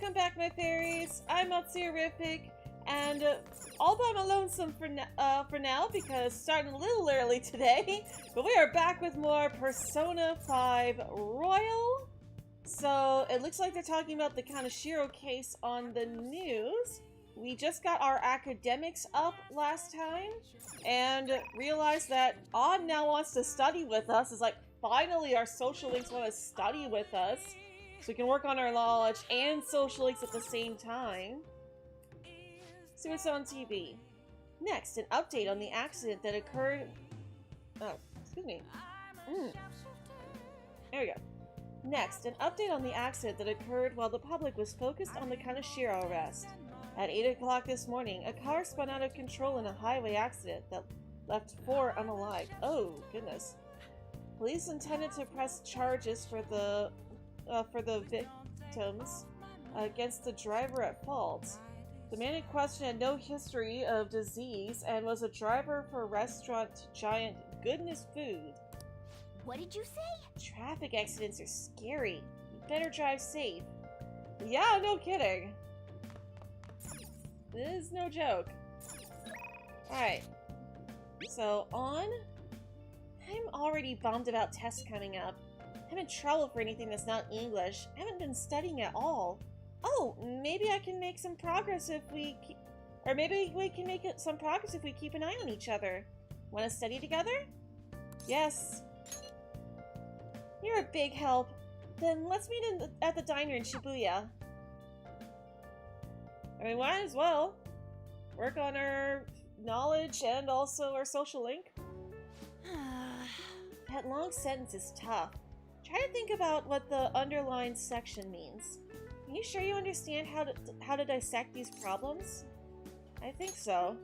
Welcome back, my fairies. I'm Matsurific, and although I'm lonesome for now because starting a little early today, but we are back with more Persona 5 Royal. So it looks like they're talking about the Kaneshiro case on the news. We just got our academics up last time and realized that Odd now wants to study with us. It's like, finally our social links want to study with us so we can work on our knowledge and social links at the same time. See what's on TV. Next, an update on the accident that occurred... Oh, excuse me. There we go. Next, an update on the accident that occurred while the public was focused on the Kaneshiro arrest. At 8 o'clock this morning, a car spun out of control in a highway accident that left 4 unalived. Oh, goodness. Police intended to press charges for the victims against the driver at fault. The man in question had no history of disease and was a driver for restaurant giant Goodness Food. What did you say? Traffic accidents are scary. You better drive safe. Yeah, no kidding. This is no joke. Alright. So, on... I'm already bummed about tests coming up. I'm in trouble for anything that's not English. I haven't been studying at all. Oh, maybe I can make some progress if we maybe we can make some progress if we keep an eye on each other. Want to study together? Yes. You're a big help. Then let's meet at the diner in Shibuya. I mean, might as well. Work on our knowledge and also our social link. That long sentence is tough. Try to think about what the underlined section means. Are you sure you understand how to dissect these problems? I think so.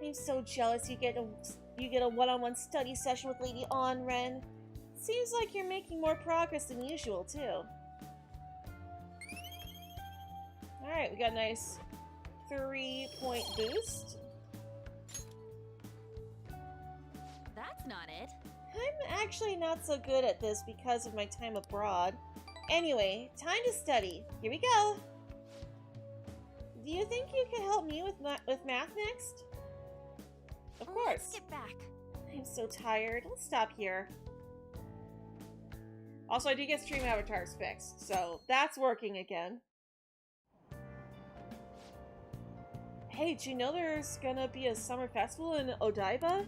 I'm so jealous you get a one-on-one study session with Lady Onren. Seems like you're making more progress than usual, too. Alright, we got a nice 3-point boost. That's not it. I'm actually not so good at this because of my time abroad. Anyway, time to study. Here we go. Do you think you could help me with math next? Of course. Let's get back. I'm so tired. Let's stop here. Also, I did get stream avatars fixed, so that's working again. Hey, do you know there's gonna be a summer festival in Odaiba?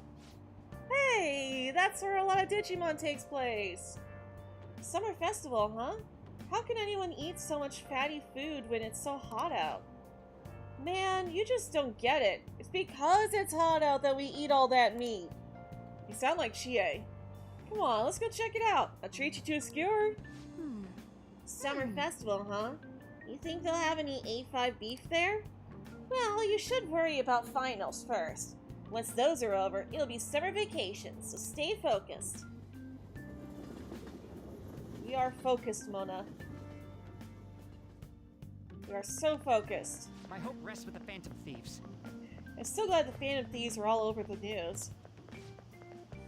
Hey, that's where a lot of Digimon takes place. Summer festival, huh? How can anyone eat so much fatty food when it's so hot out? Man, you just don't get it. It's because it's hot out that we eat all that meat. You sound like Chie. Come on, let's go check it out. I'll treat you to a skewer. Summer festival, huh? You think they'll have any A5 beef there? Well, you should worry about finals first. Once those are over, it'll be summer vacation, so stay focused. We are focused, Mona. We are so focused. My hope rests with the Phantom Thieves. I'm so glad the Phantom Thieves are all over the news.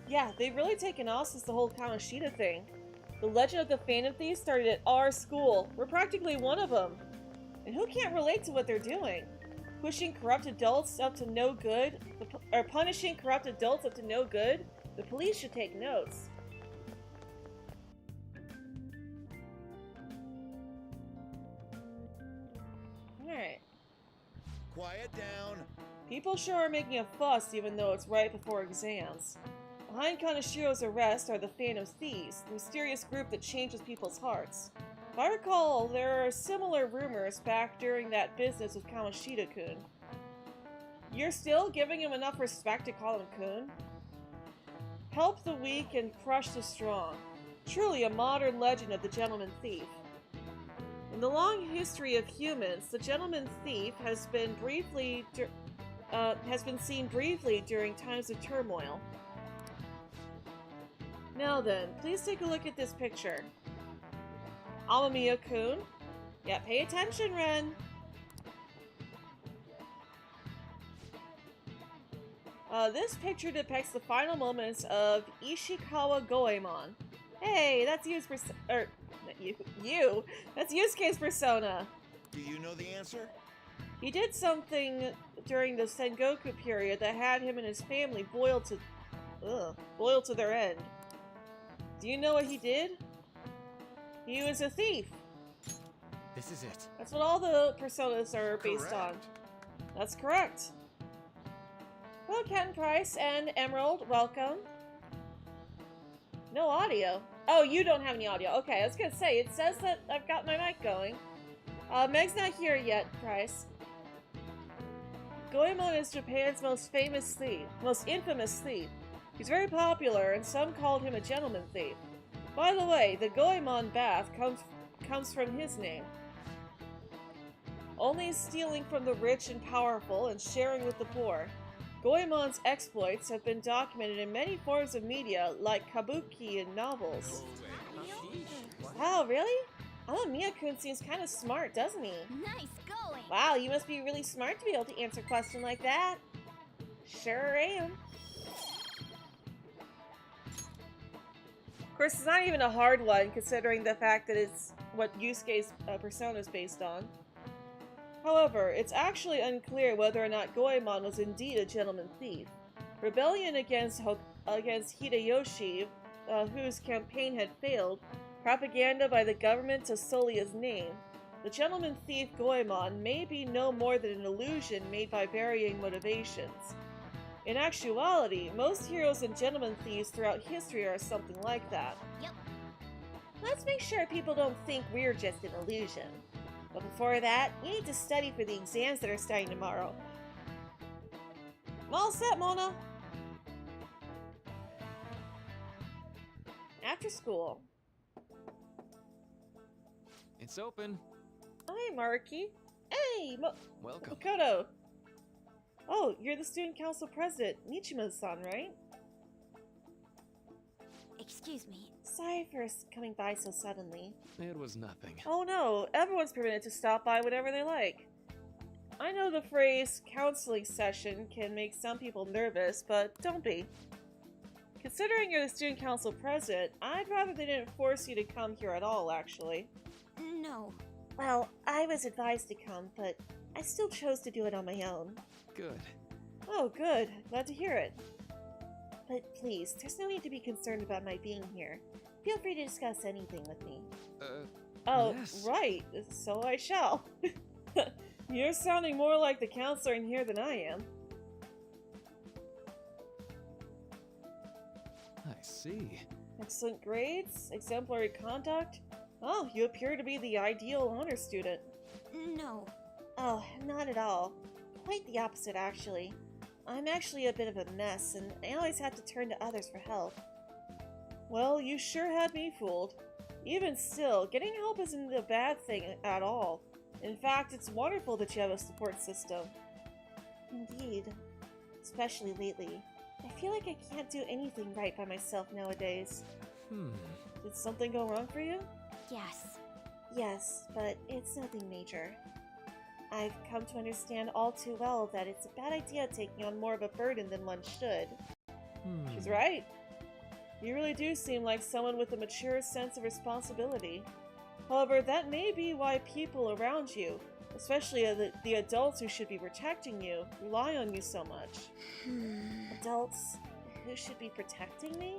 Yeah, they've really taken off since the whole Kamoshida thing. The legend of the Phantom Thieves started at our school. We're practically one of them. And who can't relate to what they're doing? Pushing corrupt adults up to no good, or punishing corrupt adults up to no good? The police should take notes. Alright. Quiet down. People sure are making a fuss even though it's right before exams. Behind Kaneshiro's arrest are the Phantom Thieves, the mysterious group that changes people's hearts. If I recall, there are similar rumors back during that business with Kamoshida-kun. You're still giving him enough respect to call him Kun? Help the weak and crush the strong. Truly a modern legend of the Gentleman Thief. In the long history of humans, the Gentleman Thief has been seen briefly during times of turmoil. Now then, please take a look at this picture. Amamiya-kun? Yeah, pay attention, Ren! This picture depicts the final moments of Ishikawa Goemon. Hey, that's That's Yusuke's persona. Do you know the answer? He did something during the Sengoku period that had him and his family boiled to their end. Do you know what he did? He was a thief. This is it. That's what all the personas are based on. Correct. That's correct. Hello, Ken Price and Emerald. Welcome. No audio. Oh, you don't have any audio. Okay, I was gonna say, it says that I've got my mic going. Meg's not here yet, Price. Goemon is Japan's most infamous thief. He's very popular, and some called him a gentleman thief. By the way, the Goemon bath comes from his name. Only stealing from the rich and powerful and sharing with the poor. Goemon's exploits have been documented in many forms of media, like kabuki and novels. Wow, really? Oh, Mia-kun seems kind of smart, doesn't he? Nice going. Wow, you must be really smart to be able to answer a question like that. Sure am. Of course, it's not even a hard one, considering the fact that it's what Yusuke's persona is based on. However, it's actually unclear whether or not Goemon was indeed a gentleman thief. Rebellion against Hideyoshi, whose campaign had failed, propaganda by the government to sully his name. The gentleman thief Goemon may be no more than an illusion made by varying motivations. In actuality, most heroes and gentleman thieves throughout history are something like that. Yep. Let's make sure people don't think we're just an illusion. But before that, we need to study for the exams that are starting tomorrow. I'm all set, Mona! After school. It's open. Hi, Marky. Hey, Welcome. Makoto. Oh, you're the student council president, Nichima-san, right? Excuse me. Sorry for coming by so suddenly. It was nothing. Oh no, everyone's permitted to stop by whenever they like. I know the phrase counseling session can make some people nervous, but don't be. Considering you're the student council president, I'd rather they didn't force you to come here at all, actually. No. Well, I was advised to come, but I still chose to do it on my own. Good. Oh, good. Glad to hear it. But please, there's no need to be concerned about my being here. Feel free to discuss anything with me. Oh, yes. right. So I shall. You're sounding more like the counselor in here than I am. I see. Excellent grades, exemplary conduct. Oh, you appear to be the ideal honor student. No. Oh, not at all. Quite the opposite, actually. I'm actually a bit of a mess, and I always have to turn to others for help. Well, you sure had me fooled. Even still, getting help isn't a bad thing at all. In fact, it's wonderful that you have a support system. Indeed. Especially lately. I feel like I can't do anything right by myself nowadays. Did something go wrong for you? Yes. Yes, but it's nothing major. I've come to understand all too well that it's a bad idea taking on more of a burden than one should. She's right. You really do seem like someone with a mature sense of responsibility. However, that may be why people around you, especially the adults who should be protecting you, rely on you so much. Adults who should be protecting me?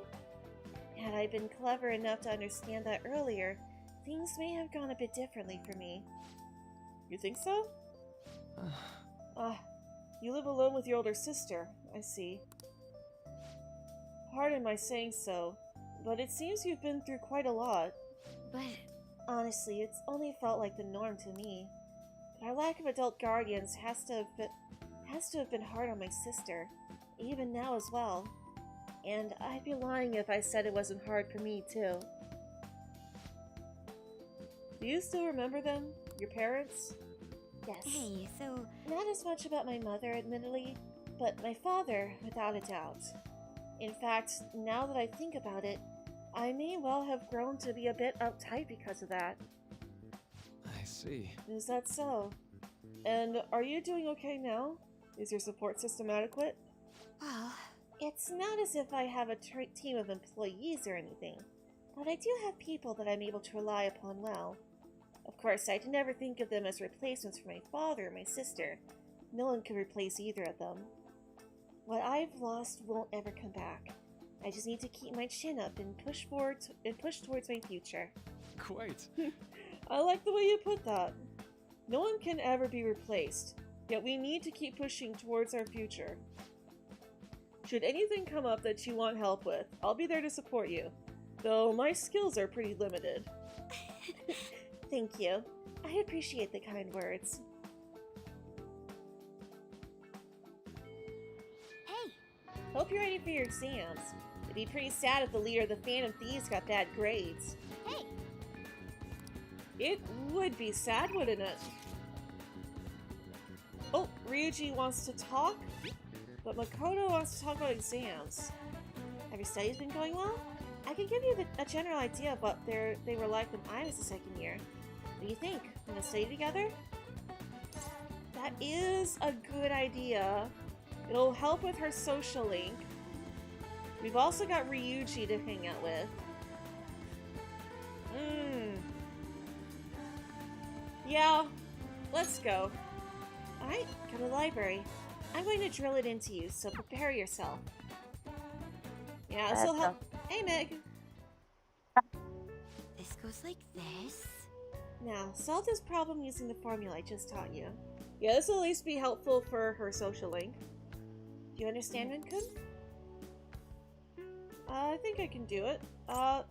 Had I been clever enough to understand that earlier, things may have gone a bit differently for me. You think so? You live alone with your older sister, I see. Pardon my saying so, but it seems you've been through quite a lot. But Honestly, it's only felt like the norm to me. But our lack of adult guardians has to have been hard on my sister, even now as well. And I'd be lying if I said it wasn't hard for me, too. Do you still remember them? Your parents? Yes. hey, so Not as much about my mother, admittedly, but my father, without a doubt. In fact, now that I think about it, I may well have grown to be a bit uptight because of that. I see. Is that so? And are you doing okay now? Is your support system adequate? well, It's not as if I have a team of employees or anything. But I do have people that I'm able to rely upon well. Of course, I'd never think of them as replacements for my father or my sister. No one could replace either of them. What I've lost won't ever come back. I just need to keep my chin up and push towards my future. Quite. I like the way you put that. No one can ever be replaced, yet we need to keep pushing towards our future. Should anything come up that you want help with, I'll be there to support you, though my skills are pretty limited. Thank you. I appreciate the kind words. Hey! Hope you're ready for your exams. It'd be pretty sad if the leader of the Phantom Thieves got bad grades. Hey! It would be sad, wouldn't it? Oh, Ryuji wants to talk, but Makoto wants to talk about exams. Have your studies been going well? I can give you a general idea of what they were like when I was a second year. What do you think? Want to study together? That is a good idea. It'll help with her social link. We've also got Ryuji to hang out with. Yeah, let's go. Alright, go to the library. I'm going to drill it into you, so prepare yourself. Yeah, this will help. Hey, Meg. This goes like this. Now, solve this problem using the formula I just taught you. Yeah, this will at least be helpful for her social link. Do you understand, Rinkun? I think I can do it. I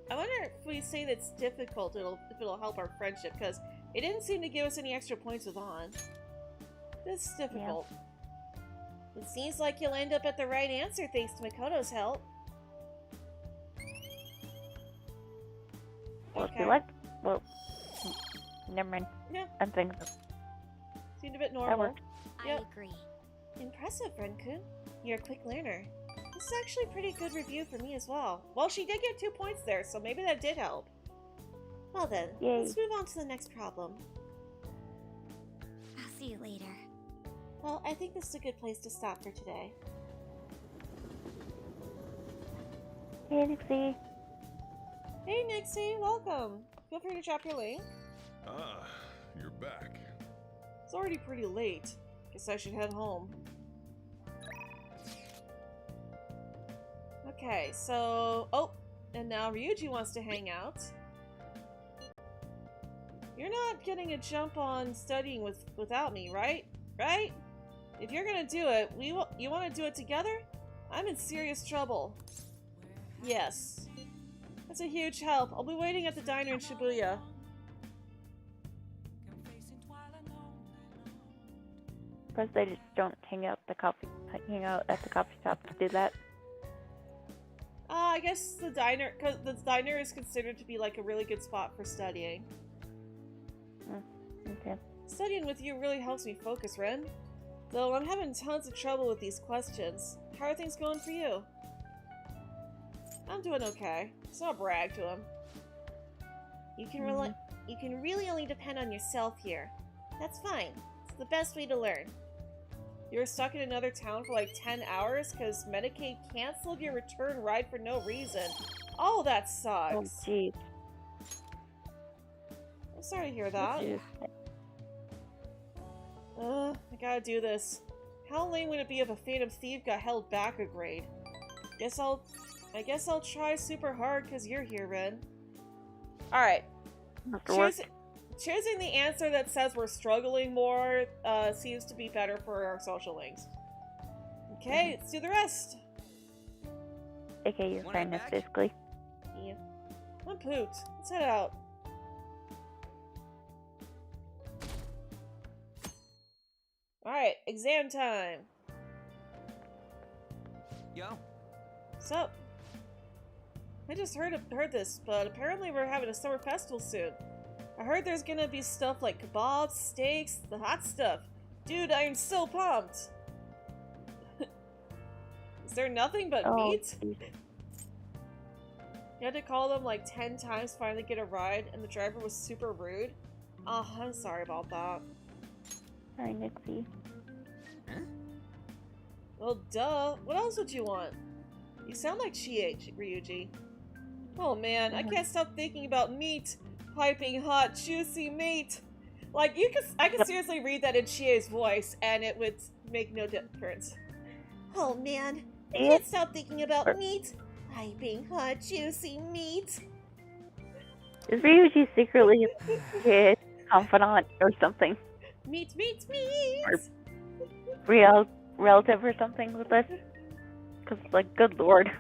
wonder if we say that's difficult, if it'll help our friendship, because it didn't seem to give us any extra points with On. This is difficult. Yeah. It seems like you'll end up at the right answer thanks to Makoto's help. Well, Okay. if you like, well, never mind. Yeah. I think Seemed a bit that normal. works. Yep. I agree. Impressive, Rinkun. You're a quick learner. This is actually a pretty good review for me as well. Well, she did get 2 points there, so maybe that did help. Well then, Yay. let's move on to the next problem. I'll see you later. Well, I think this is a good place to stop for today. Hey, Nixie. Hey Nixie, welcome! Feel free to drop your link. Ah, you're back. It's already pretty late. Guess I should head home. Okay, so... Oh! And now Ryuji wants to hang out. You're not getting a jump on studying without me, right? Right? If you're gonna do it, you want to do it together? I'm in serious trouble. Yes. That's a huge help. I'll be waiting at the diner in Shibuya. Suppose they just don't hang out at the coffee shop to do that. I guess the diner, because the diner is considered to be like a really good spot for studying. Okay. Studying with you really helps me focus, Ren. Though I'm having tons of trouble with these questions. How are things going for you? I'm doing okay. Let's not brag to him. You can really only depend on yourself here. That's fine. It's the best way to learn. You were stuck in another town for like 10 hours because Medicaid canceled your return ride for no reason. Oh, that sucks. Oh, jeez. I'm sorry to hear that. Jeez. I gotta do this. How lame would it be if a Phantom Thief got held back a grade? I guess I'll try super hard because you're here, Ren. Alright. Choosing the answer that says we're struggling more seems to be better for our social links. Okay, let's do the rest. Okay, your kindness, basically. Yeah. I'm pooped. Let's head out. Alright, exam time. Yo. So, I just heard this, but apparently we're having a summer festival soon. I heard there's gonna be stuff like kebabs, steaks, the hot stuff. Dude, I am so pumped! Is there nothing but meat? Geez. You had to call them like 10 times to finally get a ride, and the driver was super rude? Oh, I'm sorry about that. Sorry, Nixie. Huh? Well, duh. What else would you want? You sound like Chie, Ryuji. Oh man, I can't stop thinking about meat. Piping hot, juicy meat. Like, I could seriously read that in Chie's voice, and it would make no difference. Oh man, I can't stop thinking about meat. Piping hot, juicy meat. Is Ryuji secretly his confidant or something? Meat. Or real relative or something with this? Because, like, good lord.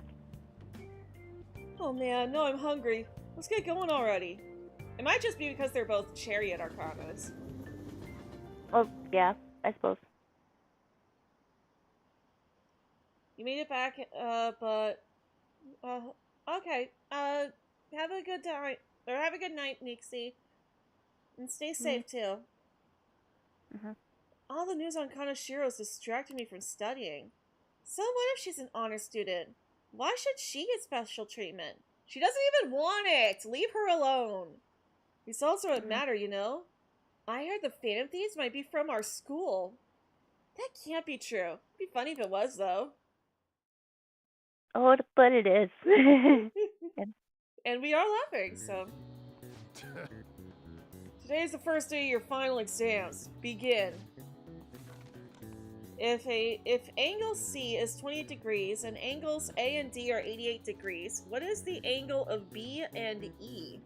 Oh man, no, I'm hungry. Let's get going already. It might just be because they're both chariot arcanas. Well, yeah, I suppose. You made it back, okay. Have a good time, or have a good night, Nixie. And stay safe, too. Mm-hmm. All the news on Kanashiro's distracted me from studying. So what if she's an honor student? Why should she get special treatment? She doesn't even want it! Leave her alone! Results don't matter, you know? I heard the Phantom Thieves might be from our school. That can't be true. It'd be funny if it was, though. Oh, but it is. And we are laughing, so... Today's the first day of your final exams. Begin. If angle C is 28 degrees and angles A and D are 88 degrees, what is the angle of B and E?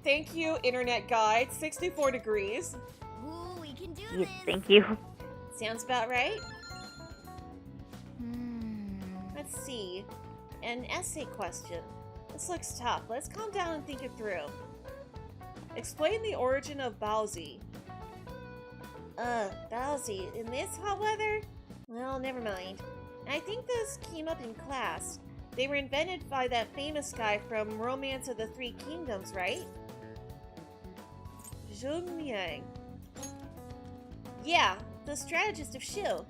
Thank you, Internet Guide. 64 degrees. Ooh, we can do Yes, this. thank you. Sounds about right. Hmm. Let's see. An essay question. This looks tough. Let's calm down and think it through. Explain the origin of Bowsy. Bowsy, in this hot weather? Well, never mind. I think this came up in class. They were invented by that famous guy from Romance of the Three Kingdoms, right? Zheng Liang. Yeah, the strategist of Shu.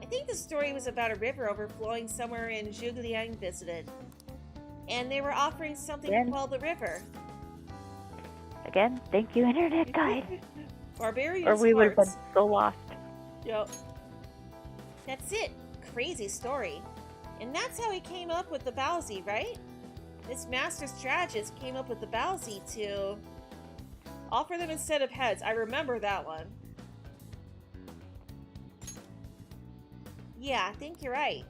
I think the story was about a river overflowing somewhere in Zhuge visited. And they were offering something to quell the river. Again, thank you, Internet Guide. Barbarian Or we would have been hearts. so lost. Yep. That's it. Crazy story. And that's how he came up with the Bowsy, right? This master strategist came up with the Bowsy to offer them instead of heads. I remember that one. Yeah, I think you're right.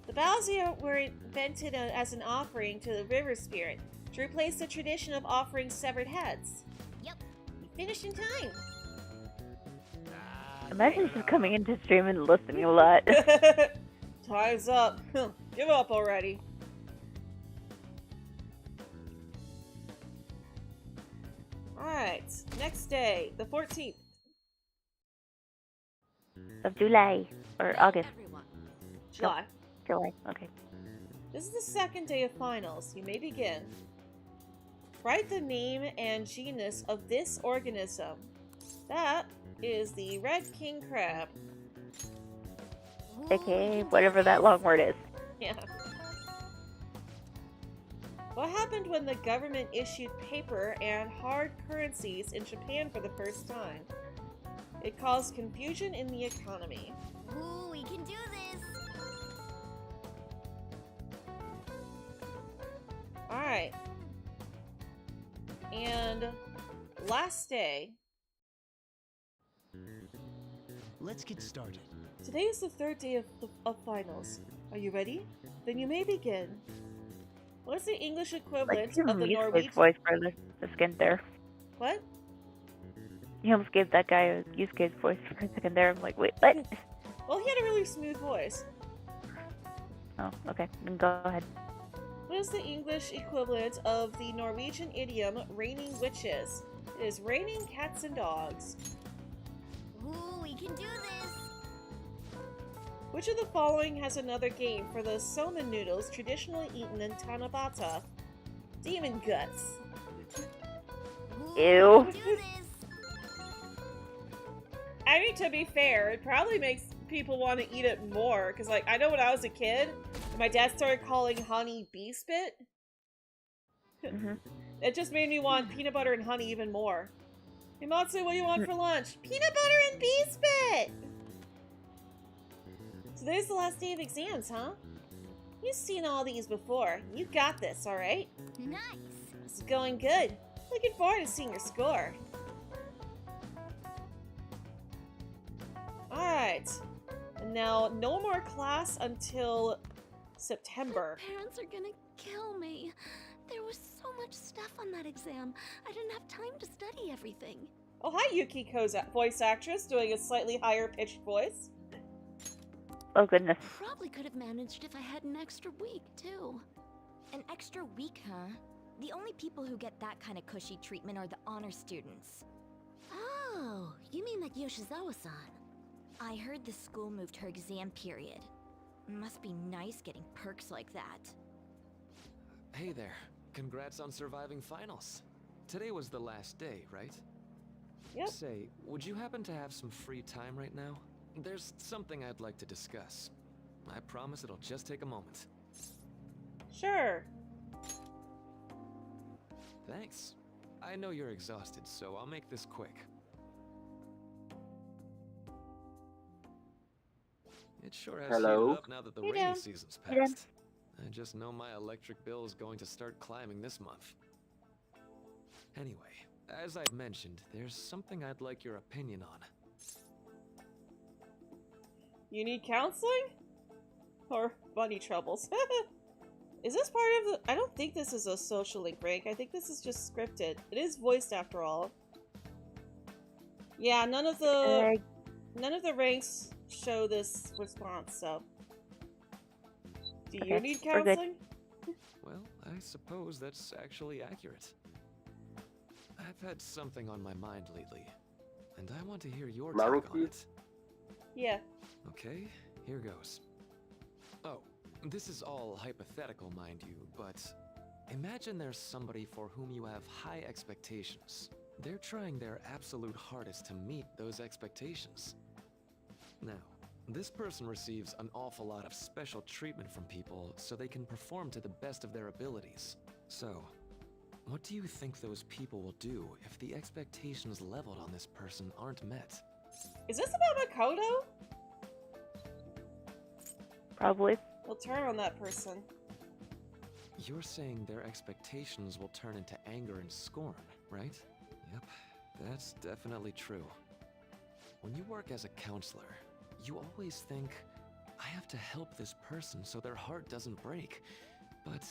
The Bowsy were invented as an offering to the river spirit to replace the tradition of offering severed heads. Yep. You finished in time. Imagine just coming into stream and listening a lot. Time's up. Give up already. Alright, next day, the 14th. Of July. Or August. Everyone. July. July, okay. This is the second day of finals. You may begin. Write the name and genus of this organism. That is the red king crab. Ooh, AKA we can whatever do that this. long word is. Yeah. What happened when the government issued paper and hard currencies in Japan for the first time? It caused confusion in the economy. Ooh, we can do this. Alright. And last day. Let's get started. Today is the third day of finals. Are you ready? Then you may begin. What is the English Like, equivalent you of the Yusuke's Norwegian? voice for the skin there. What? You almost gave that guy Yusuke's voice for a second there. I'm like, wait, what? Well, he had a really smooth voice. Oh, okay. Then go ahead. What is the English equivalent of the Norwegian idiom raining witches? It is raining cats and dogs. Ooh, we can do this. Which of the following has another game for the somen noodles traditionally eaten in Tanabata? Demon guts. Ooh, Ew. we can do this. I mean, to be fair, it probably makes people want to eat it more, because, like, I know when I was a kid, my dad started calling honey bee spit. Mm-hmm. It just made me want peanut butter and honey even more. Himatsu, what do you want for lunch? Peanut butter and bee spit! Today's the last day of exams, huh? You've seen all these before. You got this, alright? Nice. This is going good. Looking forward to seeing your score. Alright. And now, no more class until September. Parents are gonna kill me. There was so much stuff on that exam. I didn't have time to study everything. Oh, hi, Yukiko's voice actress, doing a slightly higher pitched voice. Oh goodness. Probably could have managed if I had an extra week, too. An extra week, huh? The only people who get that kind of cushy treatment are the honor students. Oh, you mean like Yoshizawa-san? I heard the school moved her exam period. Must be nice getting perks like that. Hey there. Congrats on surviving finals. Today was the last day, right? Yep. Say, would you happen to have some free time right now? There's something I'd like to discuss. I promise it'll just take a moment. Sure. Thanks. I know you're exhausted, so I'll make this quick. It sure has Hello? heated up now that the Hey, rainy Dan. season's Hey, Dan. passed. I just know my electric bill is going to start climbing this month. Anyway, as I've mentioned, there's something I'd like your opinion on. You need counseling? Or money troubles? Is this part of the... I don't think this is a social link rank. I think this is just scripted. It is voiced after all. Yeah, none of the ranks show this response, so... Do you Okay, need we're good. counseling? Well, I suppose that's actually accurate. I've had something on my mind lately, and I want to hear your take on Maruki? it. Yeah. Okay, here goes. Oh, this is all hypothetical, mind you, but imagine there's somebody for whom you have high expectations. They're trying their absolute hardest to meet those expectations. Now, this person receives an awful lot of special treatment from people so they can perform to the best of their abilities. So, what do you think those people will do if the expectations leveled on this person aren't met? Is this about Makoto? Probably. We'll turn on that person. You're saying their expectations will turn into anger and scorn, right? Yep, that's definitely true. When you work as a counselor, you always think, I have to help this person so their heart doesn't break. But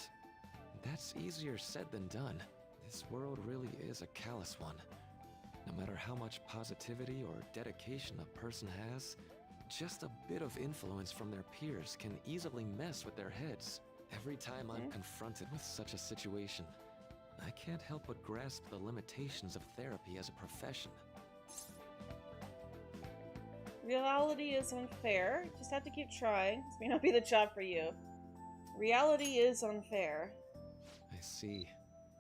that's easier said than done. This world really is a callous one. No matter how much positivity or dedication a person has, just a bit of influence from their peers can easily mess with their heads. Every time I'm confronted with such a situation, I can't help but grasp the limitations of therapy as a profession. Reality is unfair. Just have to keep trying. This may not be the job for you. Reality is unfair. I see.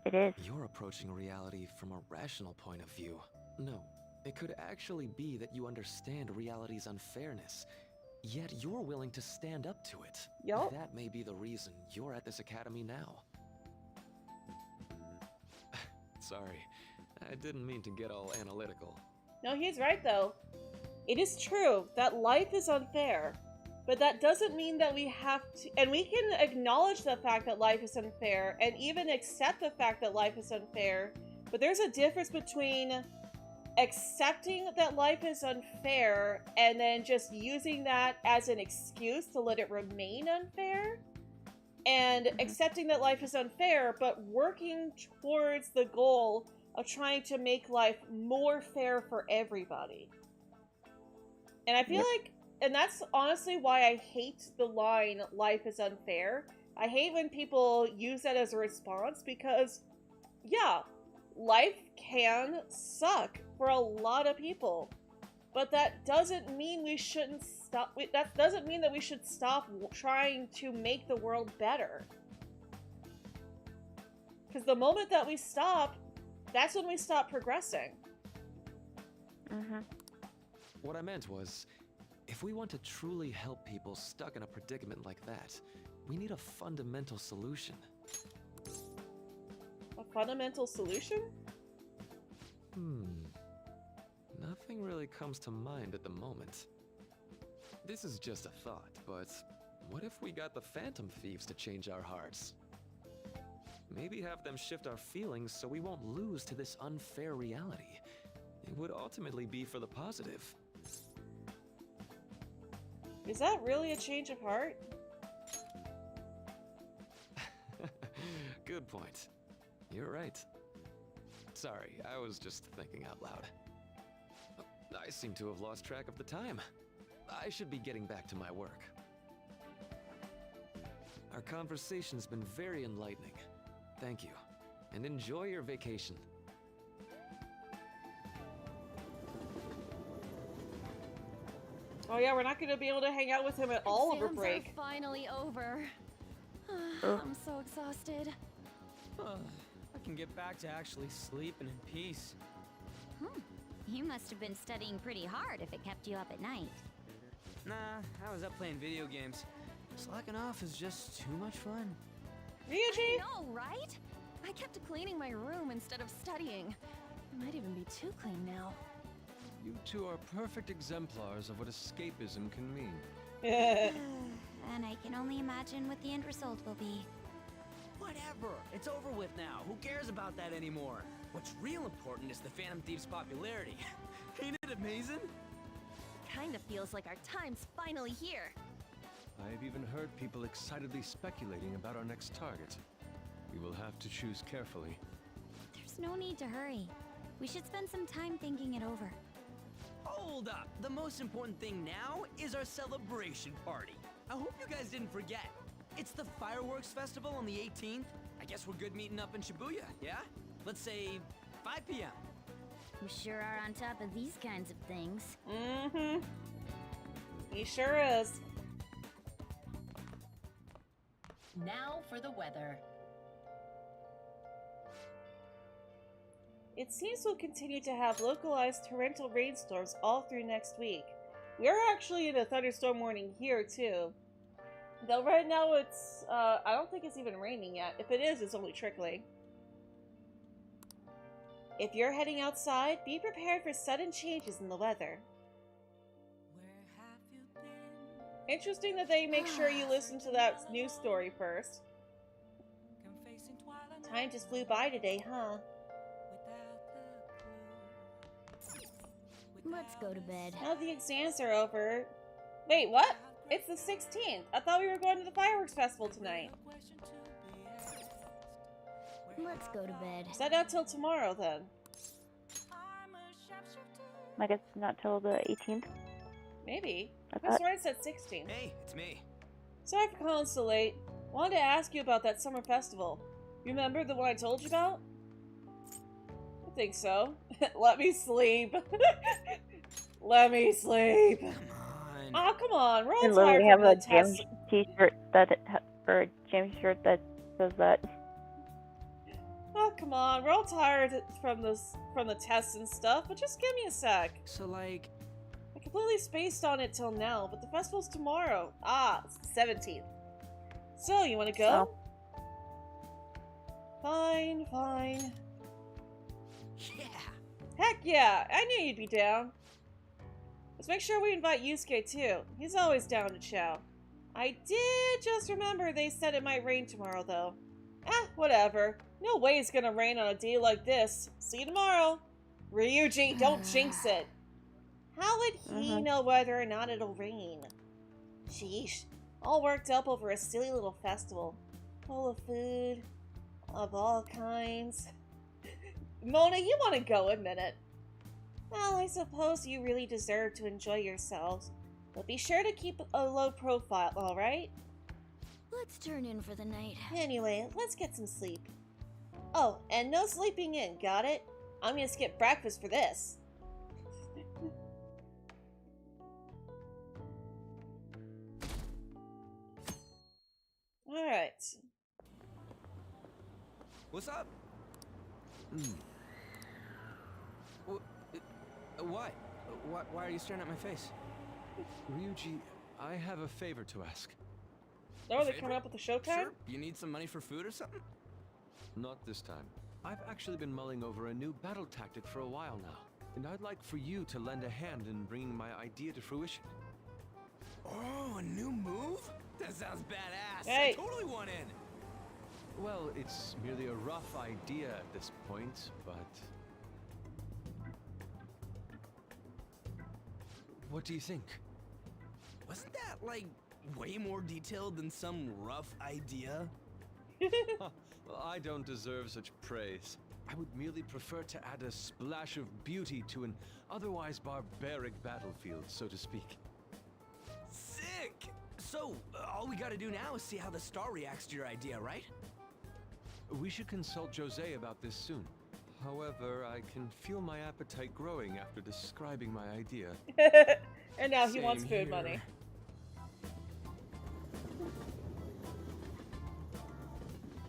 It is. You're approaching reality from a rational point of view. No, it could actually be that you understand reality's unfairness, yet you're willing to stand up to it. Yup. That may be the reason you're at this academy now. Sorry, I didn't mean to get all analytical. No, he's right though. It is true that life is unfair, but that doesn't mean that we have to, and we can acknowledge the fact that life is unfair and even accept the fact that life is unfair, but there's a difference between accepting that life is unfair and then just using that as an excuse to let it remain unfair, and accepting that life is unfair but working towards the goal of trying to make life more fair for everybody. And I feel like, and that's honestly why I hate the line, life is unfair. I hate when people use that as a response because, yeah, life can suck for a lot of people. But that doesn't mean we shouldn't stop, that doesn't mean that we should stop trying to make the world better. Because the moment that we stop, that's when we stop progressing. What I meant was, if we want to truly help people stuck in a predicament like that, we need a fundamental solution. A fundamental solution? Nothing really comes to mind at the moment. This is just a thought, but what if we got the Phantom Thieves to change our hearts? Maybe have them shift our feelings so we won't lose to this unfair reality. It would ultimately be for the positive. Is that really a change of heart? Good point. You're right. Sorry, I was just thinking out loud. I seem to have lost track of the time. I should be getting back to my work. Our conversation's been very enlightening. Thank you, and enjoy your vacation. Oh yeah, we're not going to be able to hang out with him at all over Exams break. are finally over. I'm so exhausted. I can get back to actually sleeping in peace. You must have been studying pretty hard if it kept you up at night. Nah, I was up playing video games. Slacking off is just too much fun. Ryuji? No, right? I kept cleaning my room instead of studying. It might even be too clean now. You two are perfect exemplars of what escapism can mean. And I can only imagine what the end result will be. Whatever, it's over with now. Who cares about that anymore? What's real important is the Phantom Thieves' popularity. Ain't it amazing? Kinda feels like our time's finally here. I've even heard people excitedly speculating about our next target. We will have to choose carefully. There's no need to hurry. We should spend some time thinking it over. Hold up! The most important thing now is our celebration party. I hope you guys didn't forget. It's the fireworks festival on the 18th. I guess we're good meeting up in Shibuya, yeah? Let's say 5 p.m. You sure are on top of these kinds of things. Mm-hmm. He sure is. Now for the weather. It seems we'll continue to have localized torrential rainstorms all through next week. We are actually in a thunderstorm warning here, too. Though right now it's, I don't think it's even raining yet. If it is, it's only trickling. If you're heading outside, be prepared for sudden changes in the weather. Interesting that they make sure you listen to that news story first. Time just flew by today, huh? Let's go to bed. Now the exams are over. Wait, what? It's the 16th. I thought we were going to the fireworks festival tonight. Let's go to bed. Is that not till tomorrow, then? I guess not till the 18th. Maybe. I I thought- swear it said 16th. Hey, it's me. Sorry for calling so late. Wanted to ask you about that summer festival. Remember the one I told you about? I think so. Let me sleep. Let me sleep. Come on. Oh, come on. We're all And tired we have from a the gym test. t-shirt that or a gym shirt that says that. Oh, come on. We're all tired from the tests and stuff, but just give me a sec. So, like, I completely spaced on it till now, but the festival's tomorrow. Ah, it's the 17th. So, you want to go? Fine, fine. yeah. Heck yeah, I knew you'd be down. Let's make sure we invite Yusuke too. He's always down to chow. I did just remember they said it might rain tomorrow though. Whatever. No way it's gonna rain on a day like this. See you tomorrow. Ryuji, don't jinx it. How would he know whether or not it'll rain? Sheesh. All worked up over a silly little festival. Full of food. Of all kinds. Mona, you want to go, admit it. Well, I suppose you really deserve to enjoy yourselves. But be sure to keep a low profile, alright? Let's turn in for the night. Anyway, let's get some sleep. Oh, and no sleeping in, got it? I'm gonna skip breakfast for this. Alright. What's up? What? Why are you staring at my face? Ryuji, I have a favor to ask. Oh, they're coming up with the showtime? Sure. You need some money for food or something? Not this time. I've actually been mulling over a new battle tactic for a while now, and I'd like for you to lend a hand in bringing my idea to fruition. Oh, a new move? That sounds badass. Hey. I totally want in. Well, it's merely a rough idea at this point, but... What do you think? Wasn't that, like, way more detailed than some rough idea? Well, I don't deserve such praise. I would merely prefer to add a splash of beauty to an otherwise barbaric battlefield, so to speak. Sick! So, all we gotta do now is see how the star reacts to your idea, right? We should consult Jose about this soon. However, I can feel my appetite growing after describing my idea. And now he Same wants food here. money.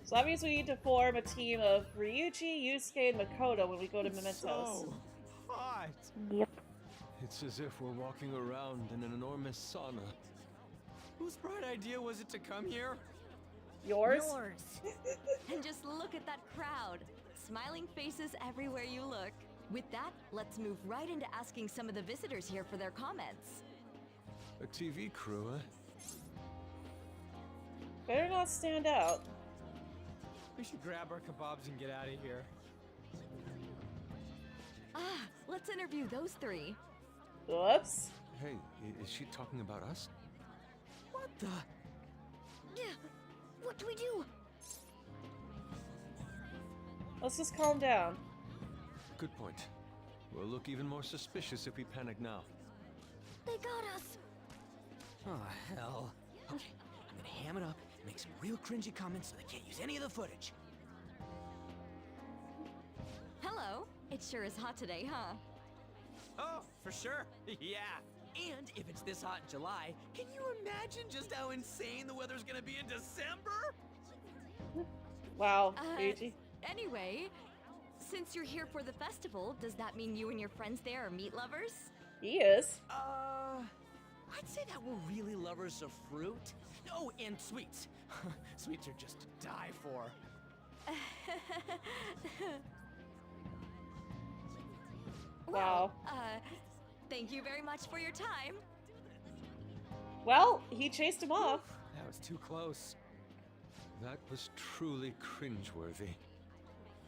So that means we need to form a team of Ryuji, Yusuke, and Makoto when we go to Mementos. So hot! Yep. It's as if we're walking around in an enormous sauna. Whose bright idea was it to come here? Yours? And just look at that crowd. Smiling faces everywhere you look. With that, let's move right into asking some of the visitors here for their comments. A TV crew, huh? Better not stand out. We should grab our kebabs and get out of here. Ah, let's interview those three. Whoops. Hey, is she talking about us? What the? What do we do? Let's just calm down. Good point. We'll look even more suspicious if we panic now. They got us. Oh, hell. Okay, I'm gonna ham it up and make some real cringy comments so they can't use any of the footage. Hello. It sure is hot today, huh? Oh, for sure. Yeah. And if it's this hot in July, can you imagine just how insane the weather's gonna be in December? Wow, Ryuji. Anyway, since you're here for the festival, does that mean you and your friends there are meat lovers? He is. I'd say that we're really lovers of fruit. Oh, and sweets. Sweets are just to die for. Wow. Thank you very much for your time. Well, he chased him off. That was too close. That was truly cringeworthy.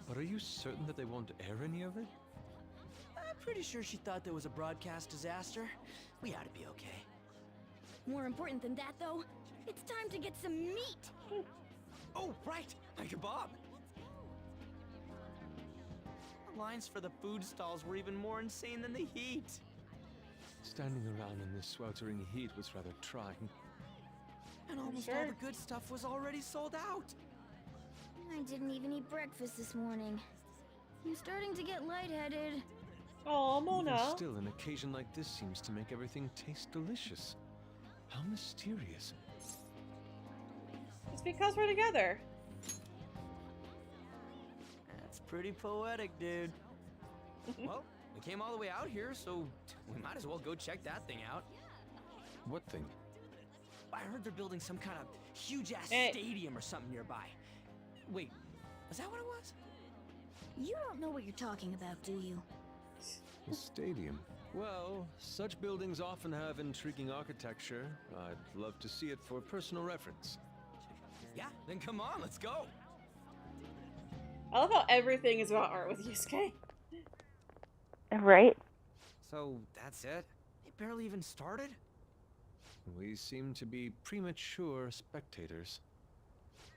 But are you certain that they won't air any of it? I'm pretty sure she thought there was a broadcast disaster. We ought to be okay. More important than that, though, it's time to get some meat. Oh, right! My kebab! The lines for the food stalls were even more insane than the heat. Standing around in this sweltering heat was rather trying. And almost all the good stuff was already sold out. I didn't even eat breakfast this morning. I'm starting to get lightheaded. Oh, Even Mona. still, an occasion like this seems to make everything taste delicious. How mysterious. It's because we're together. That's pretty poetic, dude. Well, we came all the way out here, so we might as well go check that thing out. What thing? I heard they're building some kind of huge-ass Hey. stadium or something nearby. Wait, was that what it was? You don't know what you're talking about, do you? A stadium. Well, such buildings often have intriguing architecture. I'd love to see it for personal reference. Yeah, then come on, let's go. I love how everything is about art with Yusuke. Right? So, that's it? It barely even started? We seem to be premature spectators.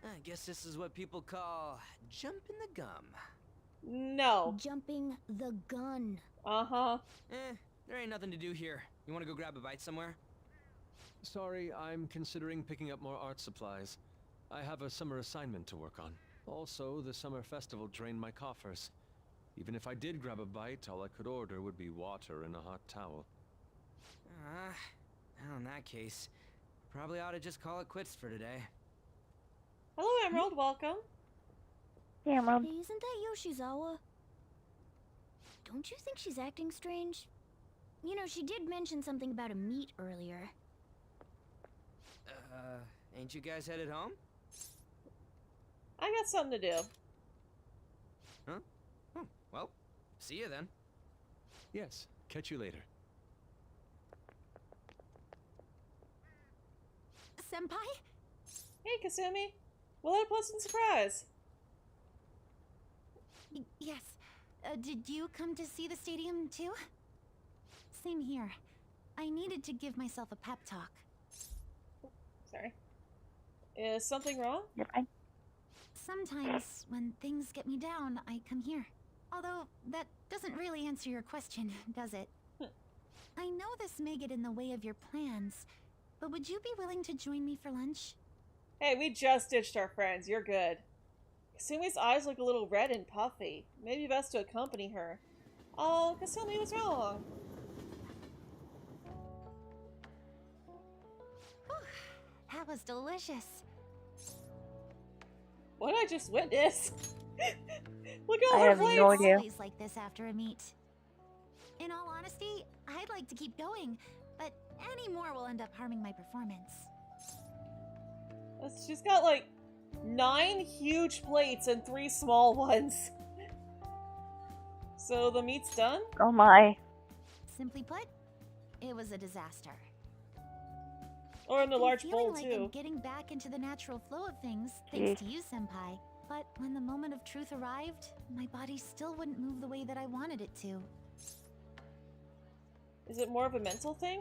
I guess this is what people call jumping the gum. No. Jumping the gun. Uh-huh. There ain't nothing to do here. You wanna go grab a bite somewhere? Sorry, I'm considering picking up more art supplies. I have a summer assignment to work on. Also, the summer festival drained my coffers. Even if I did grab a bite, all I could order would be water and a hot towel. Well, in that case, probably ought to just call it quits for today. Hello, Emerald. Welcome. Yeah, Mom. Hey, isn't that Yoshizawa? Don't you think she's acting strange? You know, she did mention something about a meet earlier. Ain't you guys headed home? I got something to do. Huh? Oh, well, see you then. Yes, catch you later. Senpai? Hey, Kasumi. What a pleasant surprise. Yes. Did you come to see the stadium too? Same here. I needed to give myself a pep talk. Sorry. Is something wrong? You're fine. Sometimes, when things get me down, I come here. Although, that doesn't really answer your question, does it? I know this may get in the way of your plans, but would you be willing to join me for lunch? Hey, we just ditched our friends. You're good. Kasumi's eyes look a little red and puffy. Maybe best to accompany her. Oh, Kasumi, what's wrong? That was delicious. What did I just witness? Look at I all her have plates! no idea. Always like this after a meet. In all honesty, I'd like to keep going, but any more will end up harming my performance. She's got like 9 huge plates and 3 small ones. So the meat's done? Oh my. Simply put, it was a disaster. Or in the I'm large feeling bowl, like too. I'm getting back into the natural flow of things, thanks to you, Senpai. But when the moment of truth arrived, my body still wouldn't move the way that I wanted it to. Is it more of a mental thing?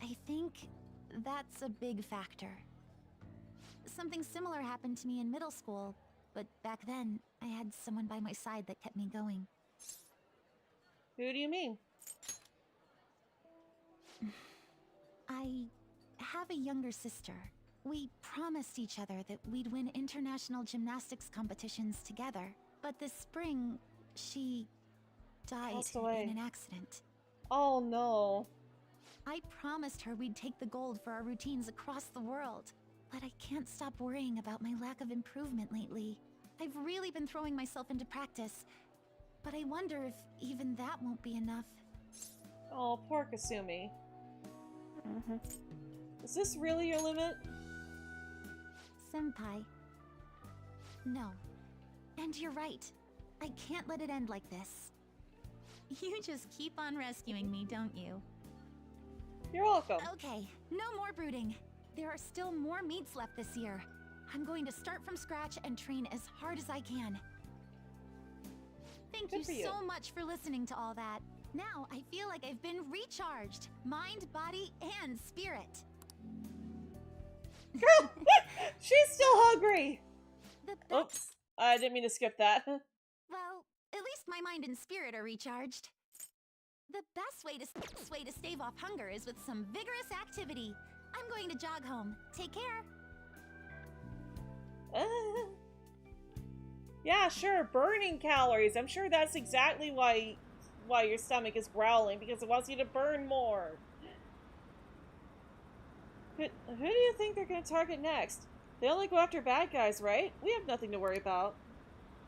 I think that's a big factor. Something similar happened to me in middle school, but back then, I had someone by my side that kept me going. Who do you mean? I have a younger sister. We promised each other that we'd win international gymnastics competitions together. But this spring, she died Passed away. in an accident. Oh no. I promised her we'd take the gold for our routines across the world. But I can't stop worrying about my lack of improvement lately. I've really been throwing myself into practice. But I wonder if even that won't be enough. Oh, poor Kasumi. Mm-hmm. Is this really your limit? Senpai. No. And you're right. I can't let it end like this. You just keep on rescuing me, don't you? You're welcome. Okay, no more brooding. There are still more meets left this year. I'm going to start from scratch and train as hard as I can. Thank Good for you you. so much for listening to all that. Now I feel like I've been recharged. Mind, body, and spirit. She's still hungry! The Oops. I didn't mean to skip that. Well, at least my mind and spirit are recharged. The best way to stave off hunger is with some vigorous activity. I'm going to jog home. Take care. Yeah, sure, burning calories. I'm sure that's exactly why your stomach is growling, because it wants you to burn more. But who do you think they're going to target next? They only go after bad guys, right? We have nothing to worry about.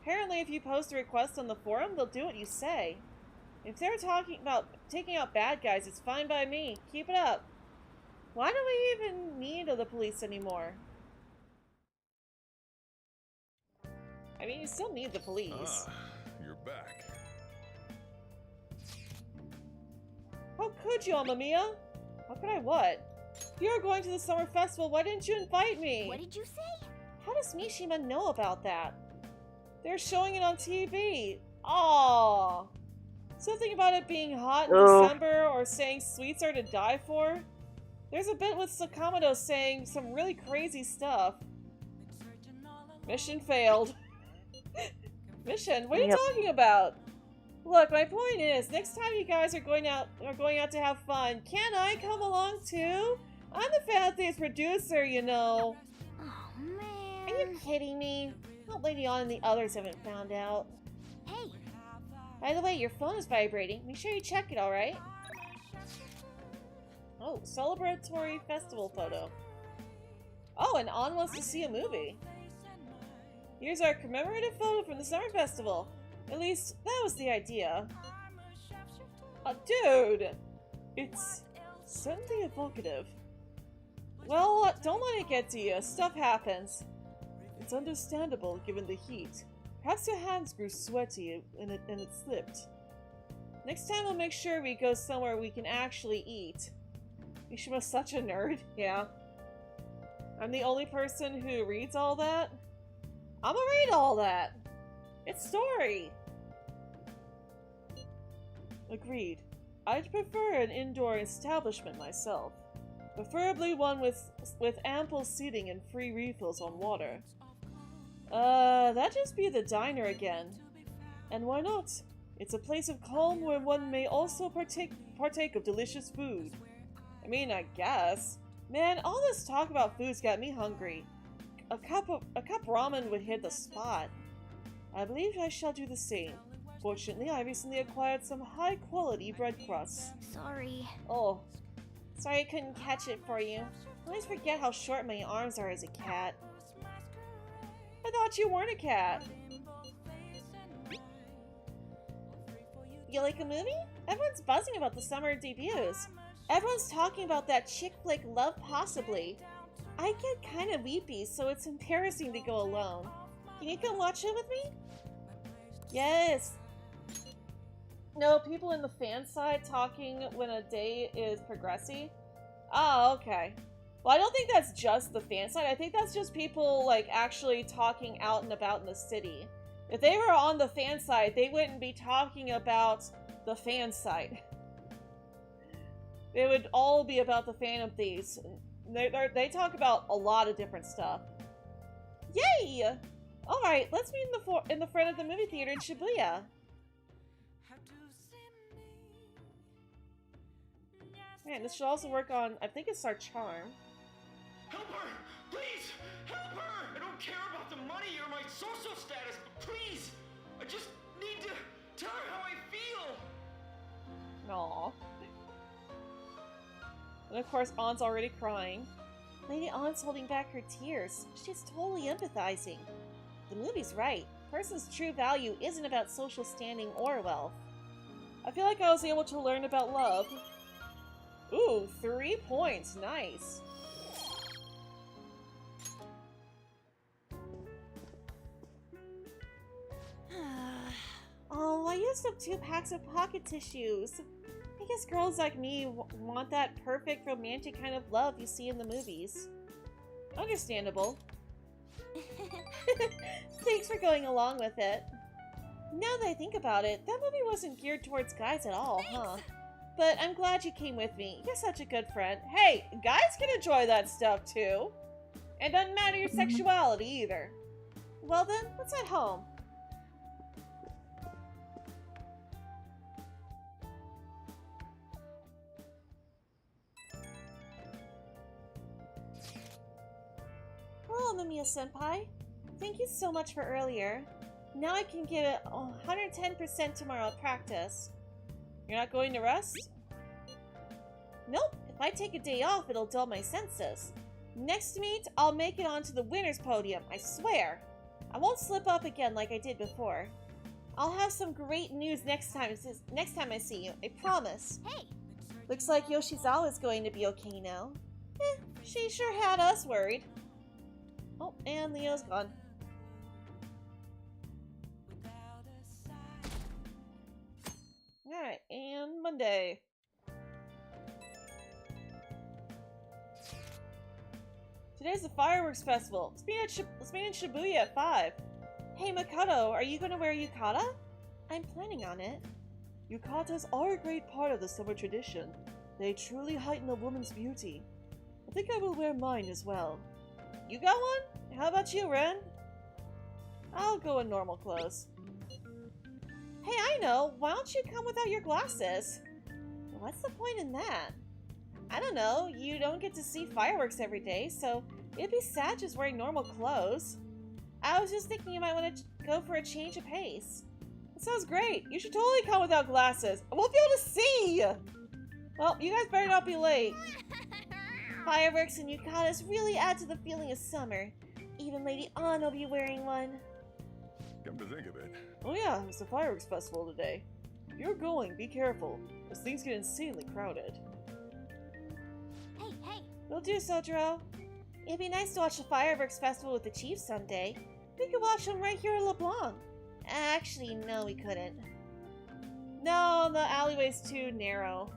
Apparently, if you post a request on the forum, they'll do what you say. If they're talking about taking out bad guys, it's fine by me. Keep it up. Why do we even need the police anymore? I mean, you still need the police. Ah, you're back. How could you, Mamma Mia? How could I what? You're going to the summer festival, why didn't you invite me? What did you say? How does Mishima know about that? They're showing it on TV. Aww. Something about it being hot in Oh. December or saying sweets are to die for? There's a bit with Sakamoto saying some really crazy stuff. Mission failed. Mission? What are you Yep. talking about? Look, my point is, next time you guys are going out to have fun, can I come along too? I'm the Phantom Thieves producer, you know. Oh, man. Are you kidding me? Hope Lady On and the others haven't found out. Hey, By the way, your phone is vibrating. Make sure you check it, alright? Oh, celebratory festival photo. Oh, and On wants to see a movie. Here's our commemorative photo from the summer festival. At least, that was the idea. Dude! It's certainly evocative. Well, don't let it get to you. Stuff happens. It's understandable given the heat. Perhaps your hands grew sweaty and it slipped. Next time we'll make sure we go somewhere we can actually eat. Mishima's such a nerd. Yeah. I'm the only person who reads all that? I'm gonna read all that. It's story. Agreed. I'd prefer an indoor establishment myself. Preferably one with ample seating and free refills on water. That'd just be the diner again. And why not? It's a place of calm where one may also partake of delicious food. I mean, I guess. Man, all this talk about food's got me hungry. A cup ramen would hit the spot. I believe I shall do the same. Fortunately, I recently acquired some high-quality bread crusts. Sorry. Oh. Sorry I couldn't catch it for you. I always forget how short my arms are as a cat. I thought you weren't a cat. You like a movie? Everyone's buzzing about the summer debuts. Everyone's talking about that chick flick Love Possibly. I get kind of weepy, so it's embarrassing to go alone. Can you come watch it with me? Yes. No, people in the fan side talking when a day is progressing. Oh, okay. Well, I don't think that's just the fan side. I think that's just people, like, actually talking out and about in the city. If they were on the fan side, they wouldn't be talking about the fan side. They would all be about the Phantom Thieves. They talk about a lot of different stuff. Yay! Alright, let's meet in the front of the movie theater in Shibuya. Man, this should also work on, I think it's our charm. Help her! Please! Help her! I don't care about the money or my social status, but please! I just need to tell her how I feel! Aww. And of course, Ann's already crying. Lady Ann's holding back her tears. She's totally empathizing. The movie's right. A person's true value isn't about social standing or wealth. I feel like I was able to learn about love. Ooh, 3 points. Nice. Oh, I used up 2 packs of pocket tissues. I guess girls like me want that perfect romantic kind of love you see in the movies. Understandable. Thanks for going along with it. Now that I think about it, that movie wasn't geared towards guys at all, huh? But I'm glad you came with me. You're such a good friend. Hey, guys can enjoy that stuff too. And doesn't matter your sexuality either. Well then, let's head home. Hello, Mamiya-senpai. Thank you so much for earlier. Now I can give it 110% tomorrow at practice. You're not going to rest? Nope. If I take a day off, it'll dull my senses. Next meet, I'll make it onto the winner's podium, I swear. I won't slip up again like I did before. I'll have some great news next time I see you, I promise. Hey! Looks like Yoshizawa's going to be okay now. She sure had us worried. Oh, and Leo's gone. Alright, and Monday. Today's the fireworks festival. Let's meet in Shibuya at 5. Hey Makoto, are you gonna wear yukata? I'm planning on it. Yukatas are a great part of the summer tradition. They truly heighten a woman's beauty. I think I will wear mine as well. You got one? How about you, Ren? I'll go in normal clothes. Hey, I know. Why don't you come without your glasses? What's the point in that? I don't know. You don't get to see fireworks every day, so it'd be sad just wearing normal clothes. I was just thinking you might want to go for a change of pace. That sounds great. You should totally come without glasses. I won't be able to see! Well, you guys better not be late. Fireworks and yukatas really add to the feeling of summer. Even Lady Ann will be wearing one. Come to think of it. Oh yeah, it's the fireworks festival today. If you're going, be careful, as things get insanely crowded. Hey, hey! Will do, Sojiro. It'd be nice to watch the fireworks festival with the chief someday. We could watch them right here in LeBlanc. Actually, no, we couldn't. No, the alleyway's too narrow.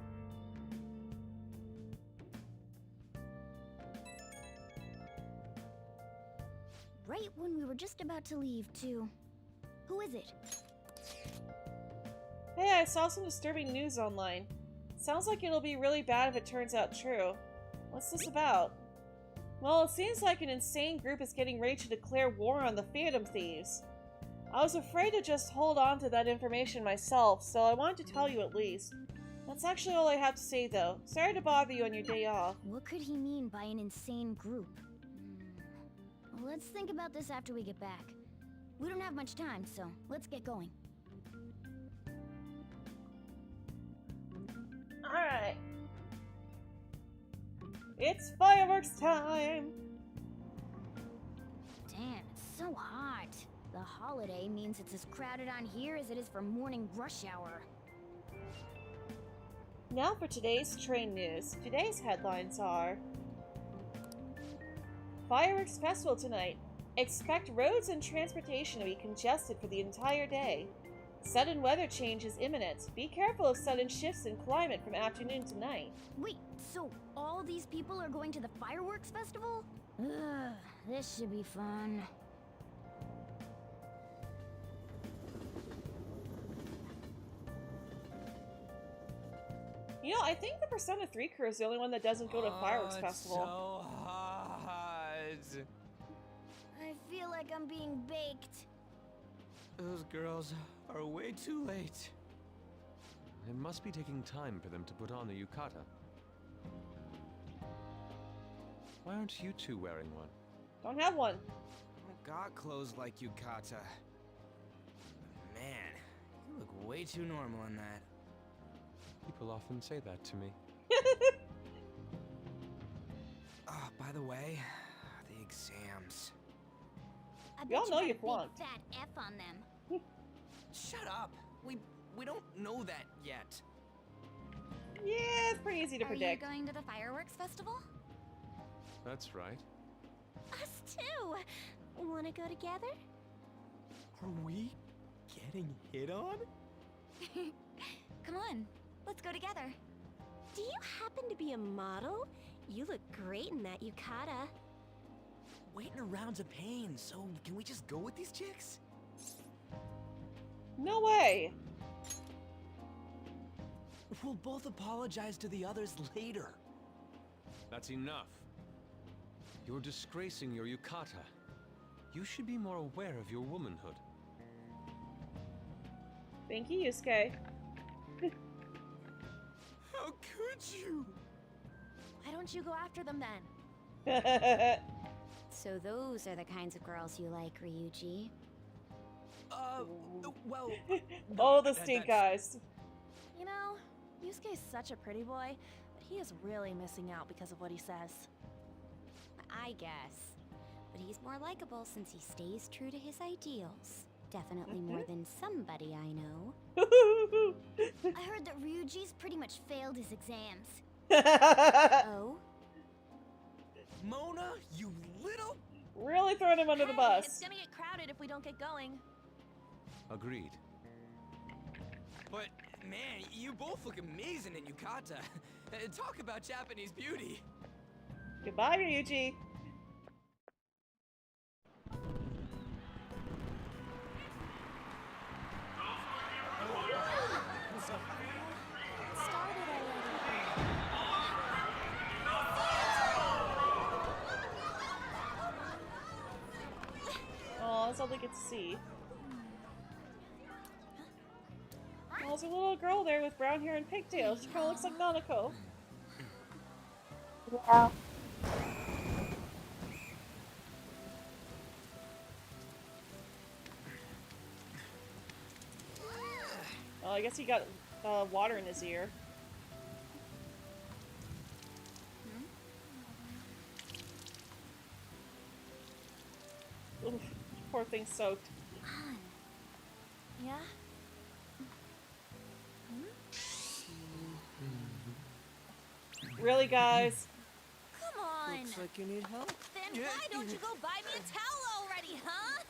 Right when we were just about to leave, too. Who is it? Hey, I saw some disturbing news online. Sounds like it'll be really bad if it turns out true. What's this about? Well, it seems like an insane group is getting ready to declare war on the Phantom Thieves. I was afraid to just hold on to that information myself, so I wanted to tell you at least. That's actually all I have to say, though. Sorry to bother you on your day off. What could he mean by an insane group? Let's think about this after we get back. We don't have much time, so let's get going. Alright. It's fireworks time! Damn, it's so hot. The holiday means it's as crowded on here as it is for morning rush hour. Now for today's train news. Today's headlines are... Fireworks Festival tonight. Expect roads and transportation to be congested for the entire day. Sudden weather change is imminent. Be careful of sudden shifts in climate from afternoon to night. Wait, so all these people are going to the fireworks festival? Ugh, this should be fun. You know, I think the Persona 3 crew is the only one that doesn't go to Fireworks Festival. So hot. I feel like I'm being baked. Those girls are way too late. It must be taking time for them to put on the yukata. Why aren't you two wearing one? Don't have one. I got clothes like yukata. Man, you look way too normal in that. People often say that to me. Oh, by the way, the exams. I bet Y'all know you you got a flunked. big fat F on them. Shut up. We don't know that yet. Yeah, it's pretty easy to Are you predict. going to the fireworks festival? That's right. Us too! Wanna go together? Are we getting hit on? Come on, let's go together. Do you happen to be a model? You look great in that yukata. Waiting around's a pain, so can we just go with these chicks? No way. We'll both apologize to the others later. That's enough. You're disgracing your yukata. You should be more aware of your womanhood. Thank you, Yusuke. How could you? Why don't you go after them then? So those are the kinds of girls you like, Ryuji. Well... Oh, the stink eyes. You know, Yusuke's such a pretty boy, but he is really missing out because of what he says. I guess. But he's more likable since he stays true to his ideals. Definitely more than somebody I know. I heard that Ryuji's pretty much failed his exams. Oh? Mona, you little... Really throwing him under the bus. It's gonna get crowded if we don't get going. Agreed. But, man, you both look amazing in yukata. Talk about Japanese beauty. Goodbye, Ryuji. Oh, that's all they get to see. Oh, there's a little girl there with brown hair and pigtails. She kind of looks like Nanako. Yeah. Oh, I guess he got water in his ear. Oof, poor thing soaked. Yeah? Really, guys? Come on! Looks like you need help. Then why don't you go buy me a towel already, huh?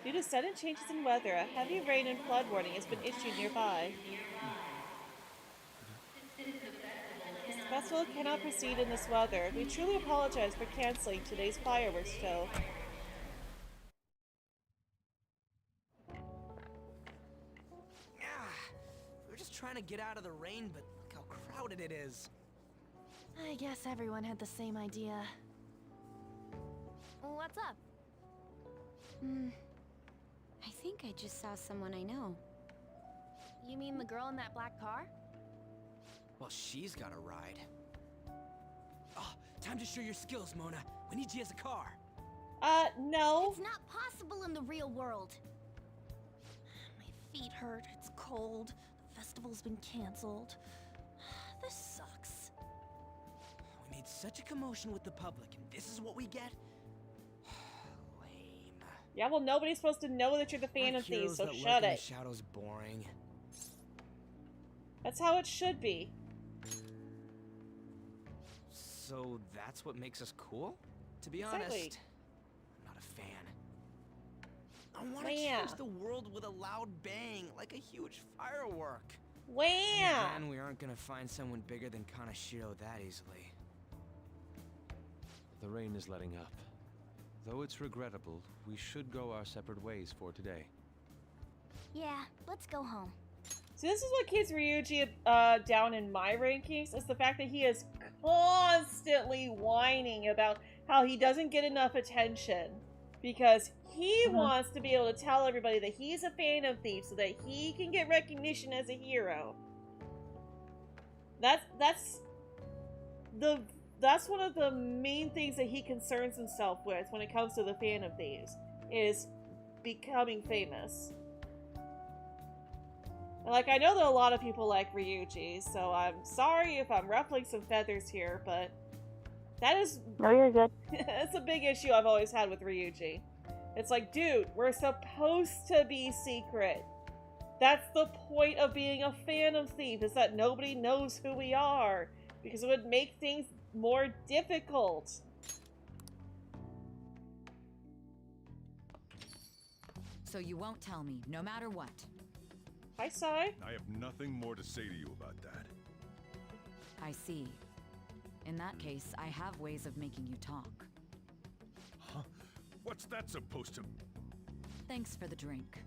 Due to sudden changes in weather, a heavy rain and flood warning has been issued nearby. This festival cannot proceed in this weather. We truly apologize for canceling today's fireworks show. We're just trying to get out of the rain, but look how crowded it is. I guess everyone had the same idea. What's up? I think I just saw someone I know. You mean the girl in that black car? Well, she's got a ride. Oh, time to show your skills, Mona. We need you as a car. No. It's not possible in the real world. My feet hurt, it's cold, the festival's been canceled. This sucks. We made such a commotion with the public, and this is what we get? Lame. Yeah, well, nobody's supposed to know that you're the Phantom Thieves, so that shut lurk in it. the shadows boring. That's how it should be. So that's what makes us cool? To be Exactly. honest, I'm not a fan. I want to change the world with a loud bang, like a huge firework. Wham! And we aren't gonna find someone bigger than Kanashiro that easily. The rain is letting up. Though it's regrettable, we should go our separate ways for today. Yeah, let's go home. So this is what keeps Ryuji down in my rankings, is the fact that he is constantly whining about how he doesn't get enough attention. Because he wants to be able to tell everybody that he's a Phantom Thief so that he can get recognition as a hero. That's one of the main things that he concerns himself with when it comes to the Phantom Thieves, is becoming famous. And like, I know that a lot of people like Ryuji, so I'm sorry if I'm ruffling some feathers here, but that is... No, you're good. It's a big issue I've always had with Ryuji. It's like, dude, we're supposed to be secret. That's the point of being a Phantom Thief, is that nobody knows who we are, because it would make things more difficult. So you won't tell me, no matter what. Hi, Sai. I have nothing more to say to you about that. I see. In that case, I have ways of making you talk. Huh? What's that supposed to... Thanks for the drink.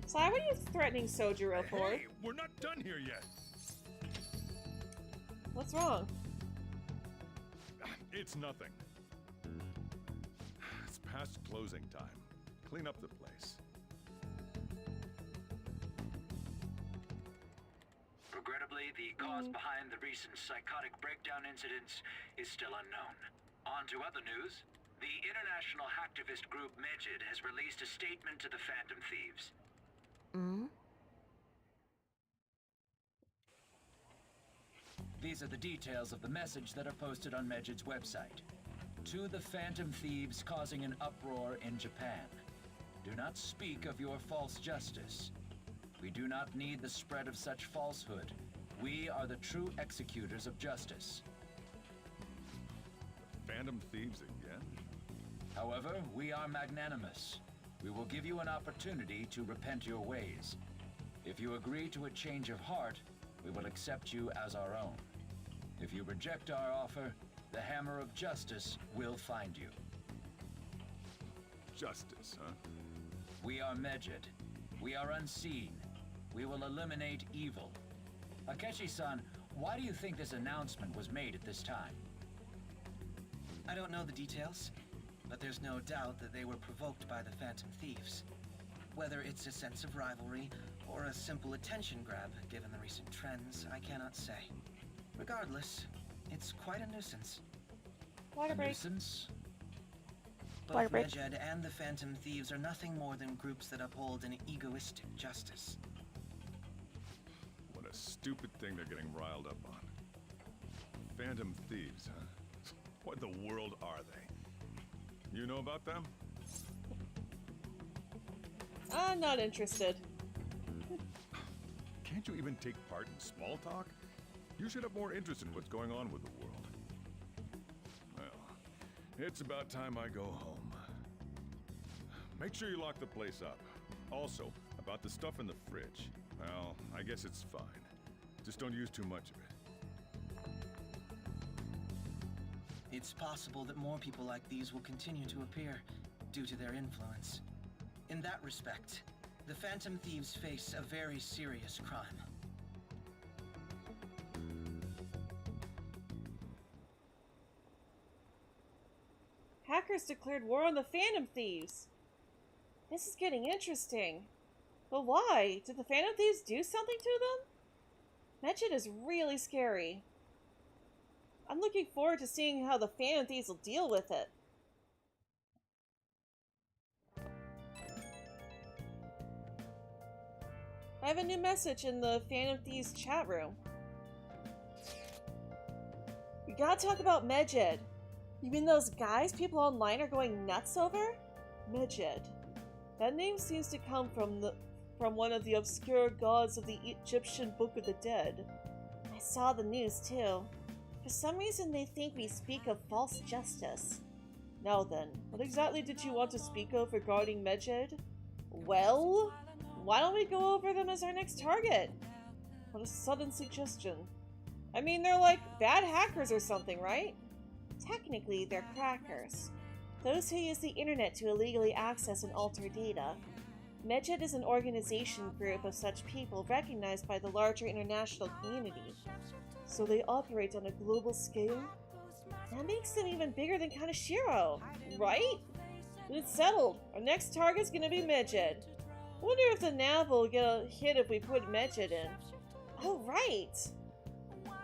Sai, what are you threatening Sojiro for? Hey, we're not done here yet. What's wrong? It's nothing. It's past closing time. Clean up the place. Regrettably, the cause behind the recent psychotic breakdown incidents is still unknown. On to other news. The international hacktivist group Megid has released a statement to the Phantom Thieves. These are the details of the message that are posted on Megid's website. To the Phantom Thieves causing an uproar in Japan. Do not speak of your false justice. We do not need the spread of such falsehood. We are the true executors of justice. Phantom Thieves again? However, we are magnanimous. We will give you an opportunity to repent your ways. If you agree to a change of heart, we will accept you as our own. If you reject our offer, the hammer of justice will find you. Justice, huh? We are Megid. We are unseen. We will eliminate evil. Akechi-san, why do you think this announcement was made at this time? I don't know the details, but there's no doubt that they were provoked by the Phantom Thieves. Whether it's a sense of rivalry or a simple attention grab, given the recent trends, I cannot say. Regardless, it's quite a nuisance. Water break. Nuisance? Both Megid and the Phantom Thieves are nothing more than groups that uphold an egoistic justice. What a stupid thing they're getting riled up on. Phantom Thieves, huh? What in the world are they? You know about them? I'm not interested. Can't you even take part in small talk? You should have more interest in what's going on with the world. Well, it's about time I go home. Make sure you lock the place up. Also, about the stuff in the fridge. Well, I guess it's fine. Just don't use too much of it. It's possible that more people like these will continue to appear due to their influence. In that respect, the Phantom Thieves face a very serious crime. Hackers declared war on the Phantom Thieves. This is getting interesting. But why? Did the Phantom Thieves do something to them? Medjed is really scary. I'm looking forward to seeing how the Phantom Thieves will deal with it. I have a new message in the Phantom Thieves chat room. We gotta talk about Medjed. You mean those guys people online are going nuts over? Medjed. That name seems to come from one of the obscure gods of the Egyptian Book of the Dead. I saw the news too. For some reason they think we speak of false justice. Now then, what exactly did you want to speak of regarding Medjed? Well, why don't we go over them as our next target? What a sudden suggestion. I mean, they're like bad hackers or something, right? Technically, they're crackers. Those who use the internet to illegally access and alter data. Medjed is an organization group of such people recognized by the larger international community. So they operate on a global scale? That makes them even bigger than Kaneshiro, right? It's settled. Our next target's gonna be Medjed. Wonder if the nav will get a hit if we put Medjed in. Oh, right!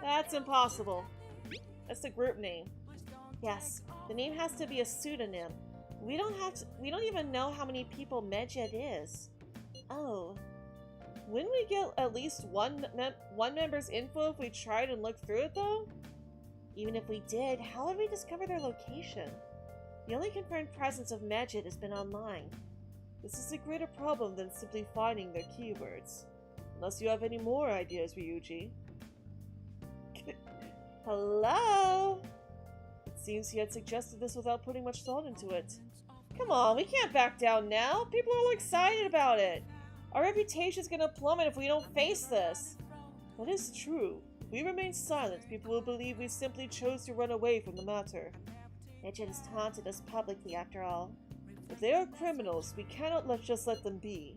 That's impossible. That's the group name. Yes, the name has to be a pseudonym. We don't even know how many people Medjed is. Oh. Wouldn't we get at least one member's info if we tried and looked through it, though? Even if we did, how would we discover their location? The only confirmed presence of Medjed has been online. This is a greater problem than simply finding their keywords. Unless you have any more ideas, Ryuji. Hello? It seems he had suggested this without putting much thought into it. Come on, we can't back down now. People are all excited about it. Our reputation's gonna plummet if we don't face this. That is true. If we remain silent, people will believe we simply chose to run away from the matter. Medjed has taunted us publicly, after all. If they are criminals, we cannot just let them be.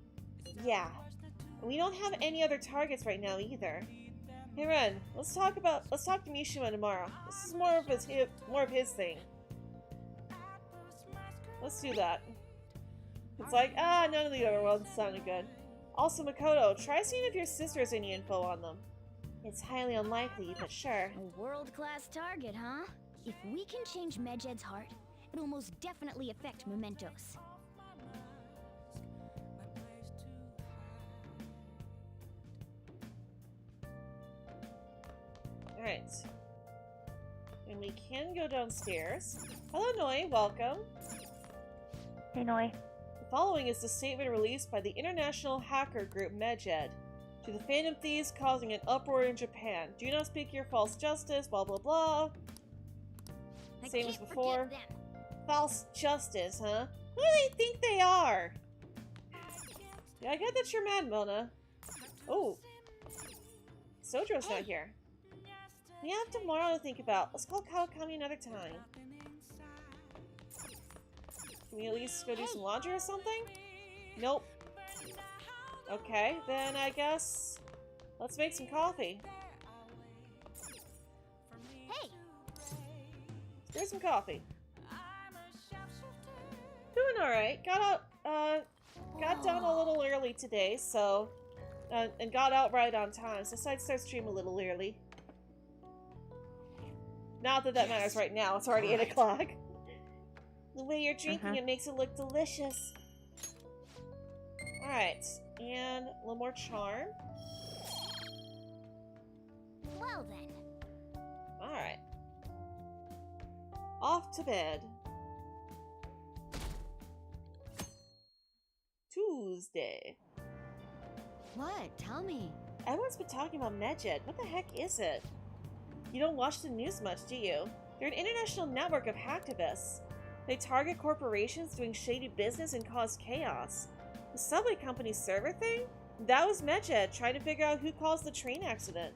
Yeah. And we don't have any other targets right now either. Hey Ren, let's talk to Mishima tomorrow. This is more of his thing. Let's do that. It's like, none of the other ones sounded good. Also, Makoto, try seeing if your sister has any info on them. It's highly unlikely, but sure. A world-class target, huh? If we can change Medjed's heart, it'll most definitely affect Mementos. Alright. And we can go downstairs. Hello, Noi. Welcome. Hey, Noi. The following is the statement released by the international hacker group Medjed to the Phantom Thieves causing an uproar in Japan. Do not speak your false justice, blah blah blah. Same as before. False justice, huh? Who do they think they are? Yeah, I get that you're mad, Mona. Oh. Sojo's not here. We have tomorrow to think about. Let's call Kawakami another time. Can we at least go do some laundry or something? Nope. Okay, then I guess let's make some coffee. Hey! Here's some coffee. Doing alright. Got done a little early today, so and got out right on time, so decided to start stream a little early. Not that matters right now, it's already 8 o'clock. The way you're drinking it makes it look delicious. Alright, and a little more charm. Well then. Alright. Off to bed. Tuesday. What? Tell me. Everyone's been talking about Medjed. What the heck is it? You don't watch the news much, do you? They're an international network of hacktivists. They target corporations doing shady business and cause chaos. The subway company's server thing? That was Medjed trying to figure out who caused the train accident.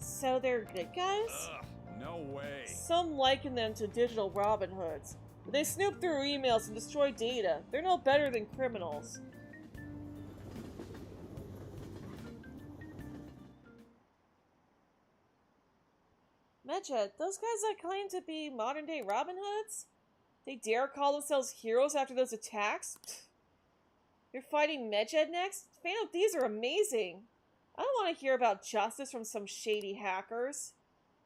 So they're good guys? Ugh, no way. Some liken them to digital Robin Hoods. But they snoop through emails and destroy data. They're no better than criminals. Medjed, those guys that claim to be modern-day Robin Hoods? They dare call themselves heroes after those attacks? Pfft. You're fighting Medjed next? Phantom Thieves are amazing! I don't want to hear about justice from some shady hackers.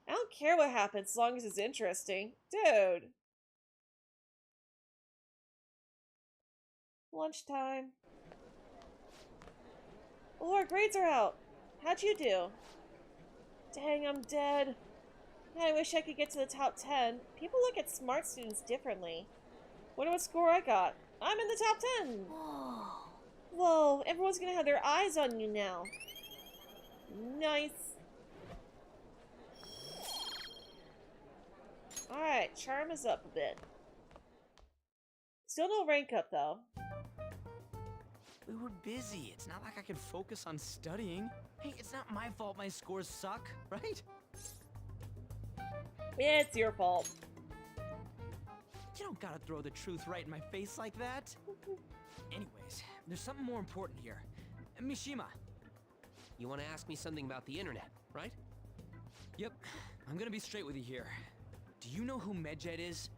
I don't care what happens as long as it's interesting. Dude! Lunchtime. Oh, our grades are out. How'd you do? Dang, I'm dead. Man, I wish I could get to the top 10. People look at smart students differently. Wonder what score I got. I'm in the top 10! Whoa. Whoa, everyone's gonna have their eyes on you now. Nice. Alright, charm is up a bit. Still no rank up, though. We were busy. It's not like I could focus on studying. Hey, it's not my fault my scores suck, right? Yeah, it's your fault. You don't gotta throw the truth right in my face like that. Anyways, there's something more important here. Mishima. You want to ask me something about the internet, right? Yep. I'm gonna be straight with you here. Do you know who Medjed is?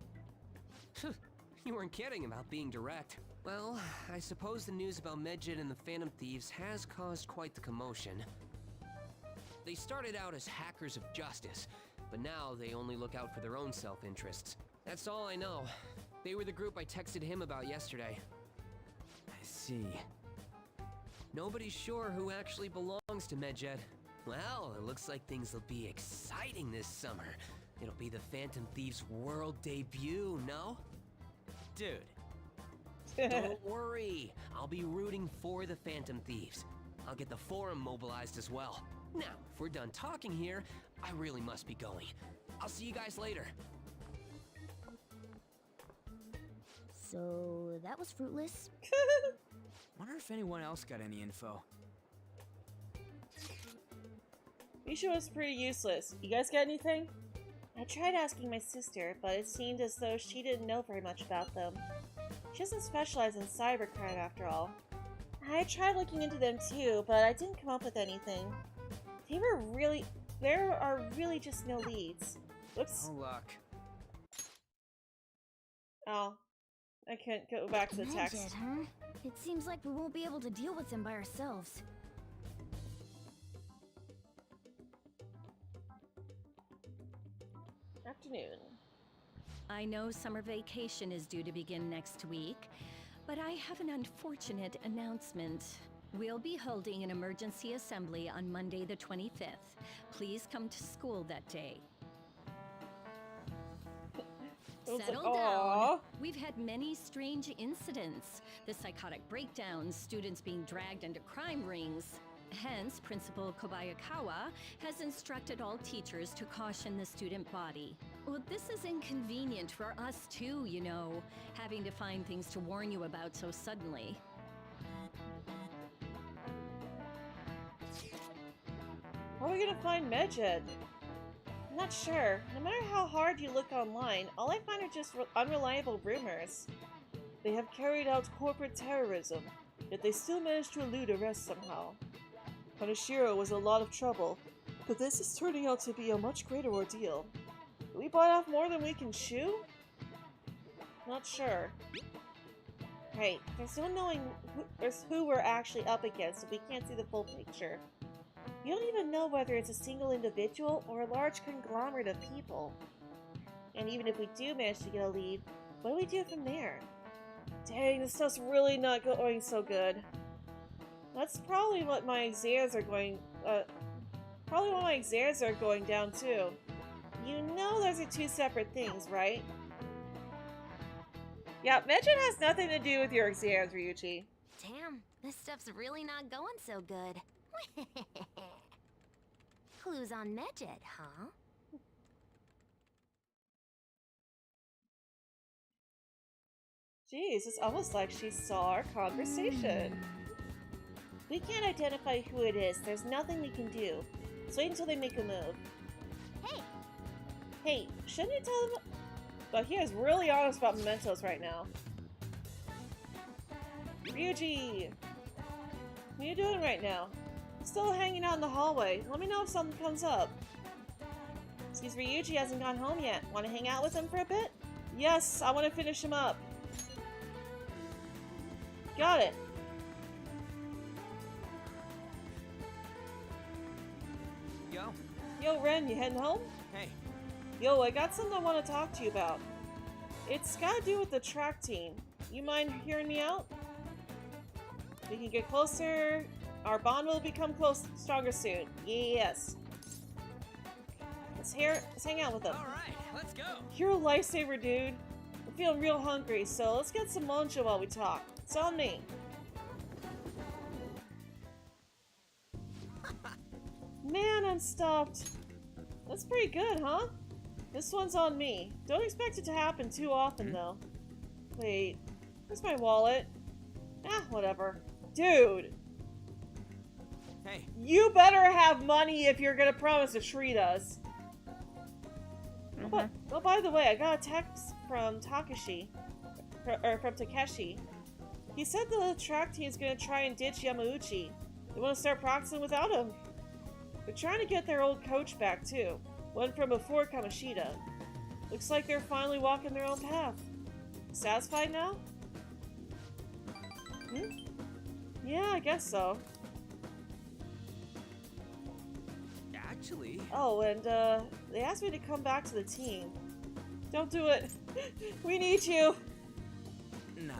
You weren't kidding about being direct. Well, I suppose the news about Medjed and the Phantom Thieves has caused quite the commotion. They started out as hackers of justice, but now they only look out for their own self-interests. That's all I know. They were the group I texted him about yesterday. I see. Nobody's sure who actually belongs to Medjed. Well, it looks like things will be exciting this summer. It'll be the Phantom Thieves' world debut, no? Dude. Don't worry. I'll be rooting for the Phantom Thieves. I'll get the forum mobilized as well. Now, if we're done talking here, I really must be going. I'll see you guys later. So, that was fruitless. Wonder if anyone else got any info. Misha was pretty useless. You guys got anything? I tried asking my sister, but it seemed as though she didn't know very much about them. She doesn't specialize in cybercrime after all. I tried looking into them too, but I didn't come up with anything. There are really just no leads. Whoops. No luck. Oh. I can't go back to the text. Medjed, huh? It seems like we won't be able to deal with them by ourselves. Afternoon. I know summer vacation is due to begin next week, but I have an unfortunate announcement. We'll be holding an emergency assembly on Monday the 25th. Please come to school that day. Settle down. We've had many strange incidents. The psychotic breakdowns, students being dragged into crime rings. Hence, Principal Kobayakawa has instructed all teachers to caution the student body. Well, this is inconvenient for us too, you know, having to find things to warn you about so suddenly. How are we gonna find Medjed? I'm not sure. No matter how hard you look online, all I find are just unreliable rumors. They have carried out corporate terrorism, yet they still managed to elude arrest somehow. Kaneshiro was in a lot of trouble, but this is turning out to be a much greater ordeal. Did we bite off more than we can chew? Not sure. Right, there's no knowing who we're actually up against if we can't see the full picture. We don't even know whether it's a single individual or a large conglomerate of people. And even if we do manage to get a lead, what do we do from there? Dang, this stuff's really not going so good. That's probably what my exams are going, down too. You know those are two separate things, right? Yeah, Medjed has nothing to do with your exams, Ryuichi. Damn, this stuff's really not going so good. Clues on Medjed, huh? Jeez, it's almost like she saw our conversation. We can't identify who it is. There's nothing we can do. Let's wait until they make a move. Hey! Hey, shouldn't you tell them? But he is really honest about mementos right now. Ryuji! What are you doing right now? Still hanging out in the hallway. Let me know if something comes up. Seems Ryuji hasn't gone home yet. Want to hang out with him for a bit? Yes, I want to finish him up. Got it. Yo. Yo, Ren, you heading home? Hey. Yo, I got something I want to talk to you about. It's got to do with the track team. You mind hearing me out? We can get closer. Our bond will become stronger soon. Yes. Let's hang out with them. Alright, let's go. You're a lifesaver, dude. I'm feeling real hungry, so let's get some monjo while we talk. It's on me. Man, I'm stuffed. That's pretty good, huh? This one's on me. Don't expect it to happen too often, though. Wait, where's my wallet? Ah, whatever. Dude! Hey. You better have money if you're gonna promise to treat us. Oh, by the way, I got a text from Takeshi. From Takeshi. He said the track team is gonna try and ditch Yamauchi. They want to start practicing without him. They're trying to get their old coach back, too. One from before Kamoshida. Looks like they're finally walking their own path. Satisfied now? Yeah, I guess so. Actually... Oh, and, they asked me to come back to the team. Don't do it. We need you. Nah.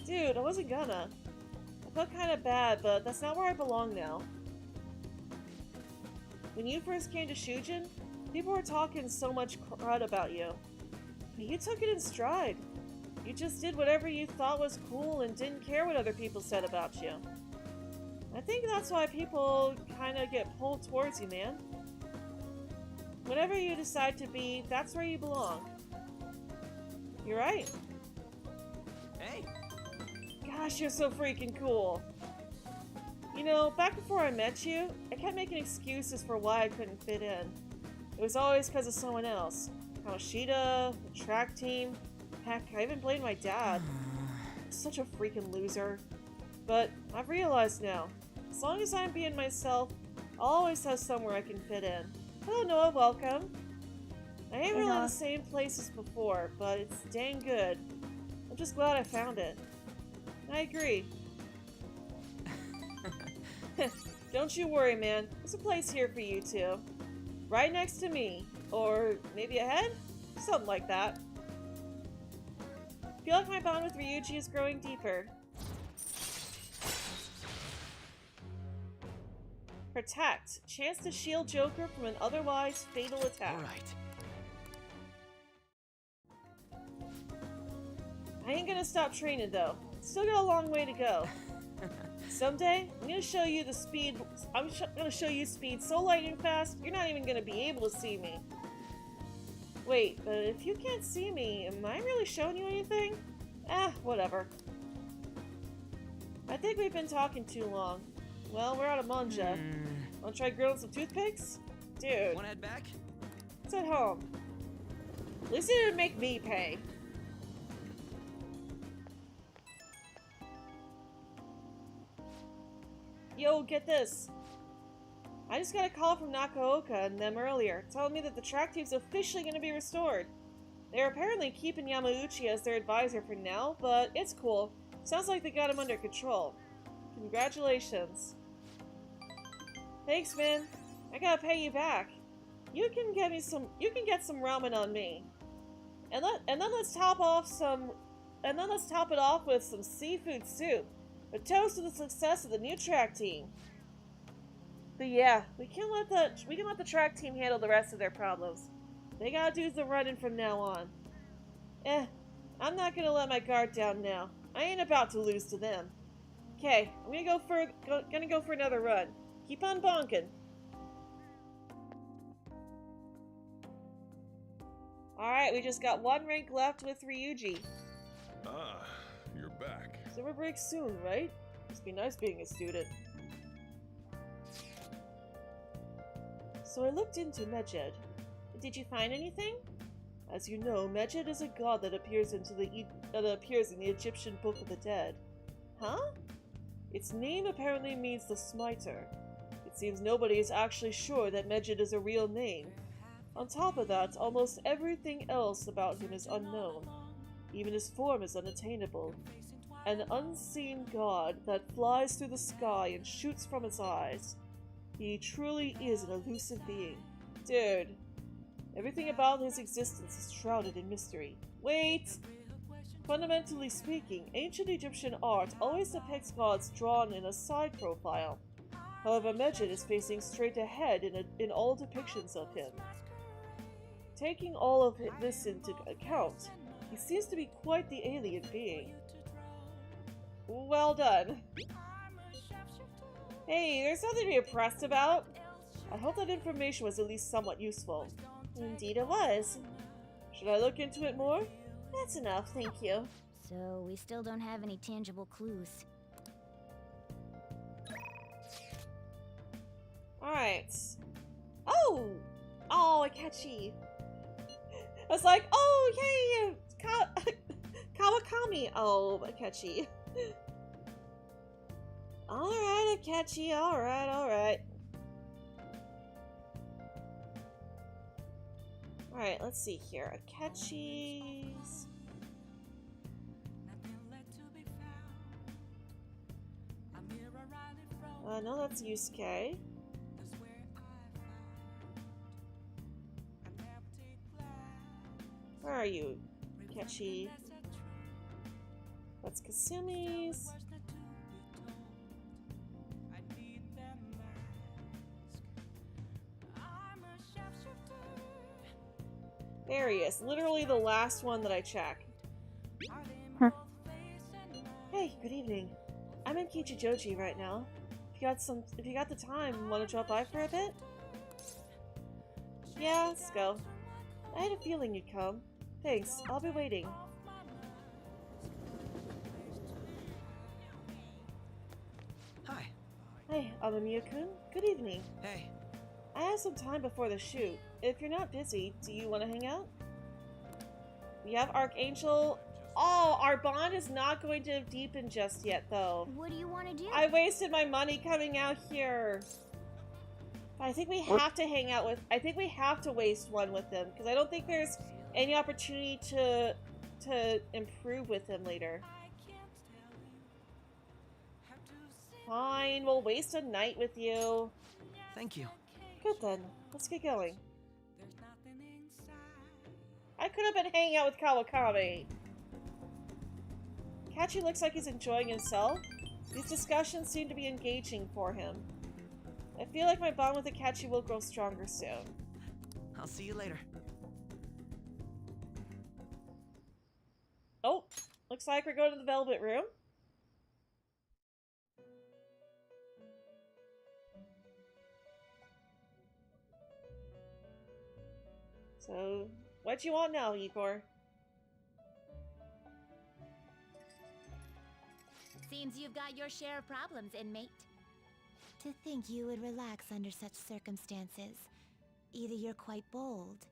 Dude, I wasn't gonna. I felt kind of bad, but that's not where I belong now. When you first came to Shujin, people were talking so much crud about you. But you took it in stride. You just did whatever you thought was cool and didn't care what other people said about you. I think that's why people kind of get pulled towards you, man. Whatever you decide to be, that's where you belong. You're right. Hey! Gosh, you're so freaking cool. You know, back before I met you, I kept making excuses for why I couldn't fit in. It was always because of someone else. Kamoshida, the track team. Heck, I even blamed my dad. Such a freaking loser. But I've realized now, as long as I'm being myself, I'll always have somewhere I can fit in. Hello, Noah, welcome. I ain't really the same place as before, but it's dang good. I'm just glad I found it. I agree. Don't you worry, man. There's a place here for you two. Right next to me. Or maybe ahead? Something like that. I feel like my bond with Ryuji is growing deeper. Protect. Chance to shield Joker from an otherwise fatal attack. Alright. I ain't gonna stop training though. Still got a long way to go. Someday, I'm gonna show you the speed. I'm gonna show you speed so lightning fast, you're not even gonna be able to see me. Wait, but if you can't see me, am I really showing you anything? Whatever. I think we've been talking too long. Well, we're out of manja. Wanna try grilling some toothpicks? Dude. Wanna head back? It's at home. At least it didn't make me pay. Yo, get this. I just got a call from Nakaoka and them earlier, telling me that the track team's officially going to be restored. They're apparently keeping Yamauchi as their advisor for now, but it's cool. Sounds like they got him under control. Congratulations. Thanks, man. I gotta pay you back. You can get some ramen on me. And then let's top it off with some seafood soup. A toast to the success of the new track team. But yeah, we can let the track team handle the rest of their problems. They gotta do the running from now on. I'm not gonna let my guard down now. I ain't about to lose to them. Okay, I'm gonna go for another run. Keep on bonking. Alright, we just got one rank left with Ryuji. Ah, you're back. Summer break soon, right? Must be nice being a student. So I looked into Medjed. Did you find anything? As you know, Medjed is a god that appears in the Egyptian Book of the Dead. Huh? Its name apparently means the Smiter. It seems nobody is actually sure that Medjed is a real name. On top of that, almost everything else about him is unknown. Even his form is unattainable. An unseen god that flies through the sky and shoots from its eyes. He truly is an elusive being. Dude, everything about his existence is shrouded in mystery. Wait! Fundamentally speaking, ancient Egyptian art always depicts gods drawn in a side profile. However, Medjed is facing straight ahead in all depictions of him. Taking all of this into account, he seems to be quite the alien being. Well done. Hey, there's nothing to be impressed about. I hope that information was at least somewhat useful. Indeed it was. Should I look into it more? That's enough, thank you. So, we still don't have any tangible clues. Alright. Oh! Oh, Akechi. I was like, oh, yay! Kawakami! Oh, Akechi. Alright, Akechi, alright. Alright, let's see here. Akechi's... no, that's Yusuke. Where are you, Akechi? That's Kasumi's. There he is. Literally the last one that I checked. Hey, good evening. I'm in Kichijoji right now. If you got the time, want to drop by for a bit? Yeah, let's go. I had a feeling you'd come. Thanks, I'll be waiting. Hi. Hey, Amamiya-kun. Good evening. Hey. I have some time before the shoot. If you're not busy, do you want to hang out? We have Archangel. Oh, our bond is not going to deepen just yet, though. What do you want to do? I wasted my money coming out here. But I think we have to hang out with... I think we have to waste one with him, because I don't think there's any opportunity to improve with him later. Fine, we'll waste a night with you. Thank you. Good then, let's get going. I could have been hanging out with Kawakami. Kachi looks like he's enjoying himself. These discussions seem to be engaging for him. I feel like my bond with Kachi will grow stronger soon. I'll see you later. Oh, looks like we're going to the Velvet Room. So, what do you want now, Igor? Seems you've got your share of problems, inmate. To think you would relax under such circumstances. Either you're quite bold,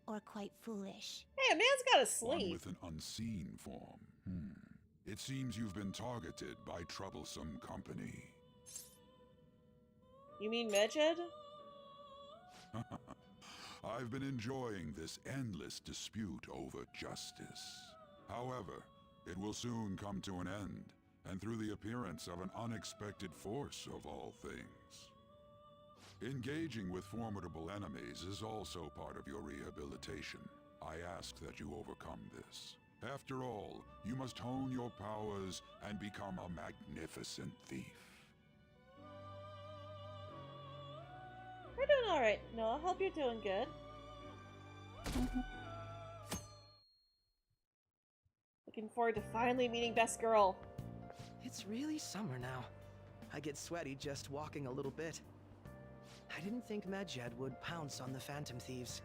or quite foolish. Hey, a man's got a sleeve. One with an unseen form. It seems you've been targeted by troublesome company. You mean Medjed? I've been enjoying this endless dispute over justice. However, it will soon come to an end, and through the appearance of an unexpected force of all things. Engaging with formidable enemies is also part of your rehabilitation. I ask that you overcome this. After all, you must hone your powers and become a magnificent thief. We're doing alright. No, I hope you're doing good. Looking forward to finally meeting Best Girl. It's really summer now. I get sweaty just walking a little bit. I didn't think Medjed would pounce on the Phantom Thieves.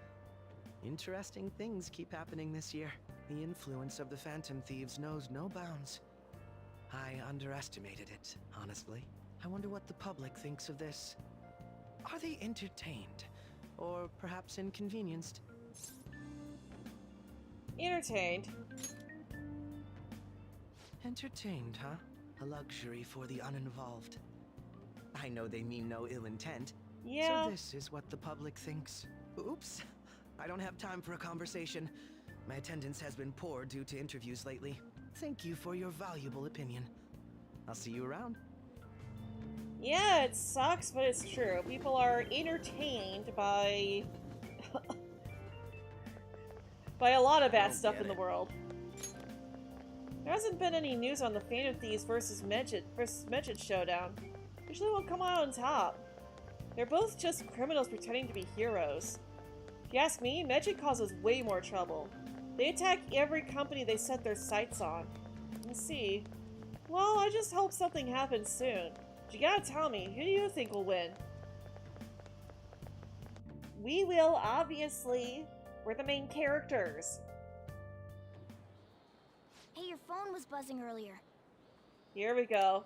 Interesting things keep happening this year. The influence of the Phantom Thieves knows no bounds. I underestimated it, honestly. I wonder what the public thinks of this. Are they entertained? or perhaps inconvenienced. Entertained. Entertained, huh? A luxury for the uninvolved. I know they mean no ill intent. Yeah. So this is what the public thinks. Oops. I don't have time for a conversation. My attendance has been poor due to interviews lately. Thank you for your valuable opinion. I'll see you around. Yeah, it sucks, but it's true. People are entertained by by a lot of bad stuff in the world. There hasn't been any news on the Phantom Thieves versus Medjed showdown. Usually won't come out on top. They're both just criminals pretending to be heroes. If you ask me, Medjed causes way more trouble. They attack every company they set their sights on. Let's see. Well, I just hope something happens soon. But you gotta tell me, who do you think will win? We will, obviously. We're the main characters. Hey, your phone was buzzing earlier. Here we go.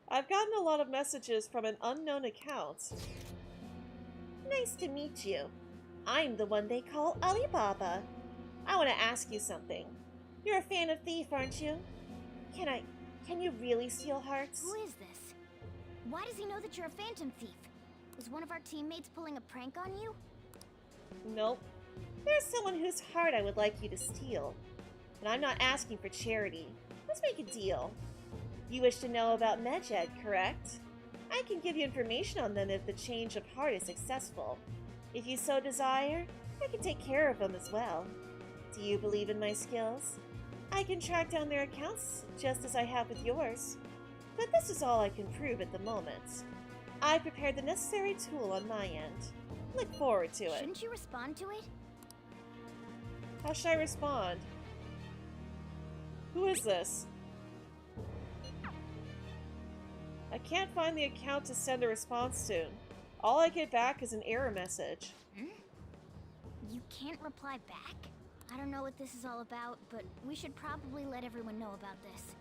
I've gotten a lot of messages from an unknown account. Nice to meet you. I'm the one they call Alibaba. I want to ask you something. You're a fan of Thief, aren't you? Can you really steal hearts? Who is this? Why does he know that you're a Phantom Thief? Was one of our teammates pulling a prank on you? Nope. There's someone whose heart I would like you to steal. But I'm not asking for charity. Let's make a deal. You wish to know about Medjed, correct? I can give you information on them if the change of heart is successful. If you so desire, I can take care of them as well. Do you believe in my skills? I can track down their accounts, just as I have with yours. But this is all I can prove at the moment. I prepared the necessary tool on my end. Look forward to it. Shouldn't you respond to it? How should I respond? Who is this? I can't find the account to send a response to. All I get back is an error message. You can't reply back? I don't know what this is all about, but we should probably let everyone know about this.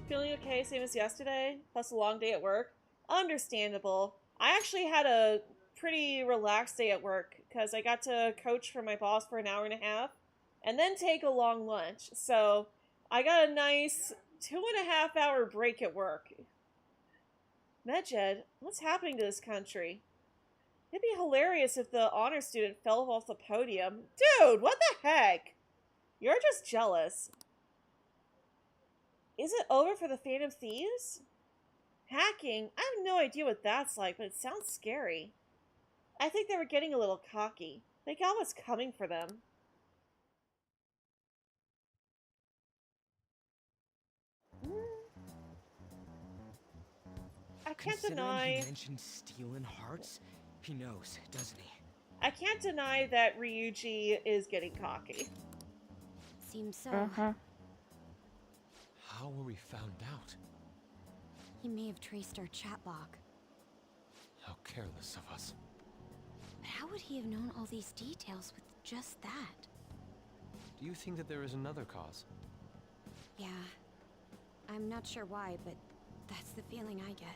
Feeling okay, same as yesterday, plus a long day at work. Understandable. I actually had a pretty relaxed day at work because I got to coach for my boss for an hour and a half and then take a long lunch. So I got a nice 2.5 hour break at work. Medjed, what's happening to this country? It'd be hilarious if the honor student fell off the podium. Dude, what the heck? You're just jealous. Is it over for the Phantom Thieves? Hacking? I have no idea what that's like, but it sounds scary. I think they were getting a little cocky. They got what's coming for them. I can't deny... He mentioned stealing hearts, he knows, doesn't he? I can't deny that Ryuji is getting cocky. Seems so. How were we found out? He may have traced our chat log. How careless of us. But how would he have known all these details with just that? Do you think that there is another cause? Yeah. I'm not sure why, but that's the feeling I get.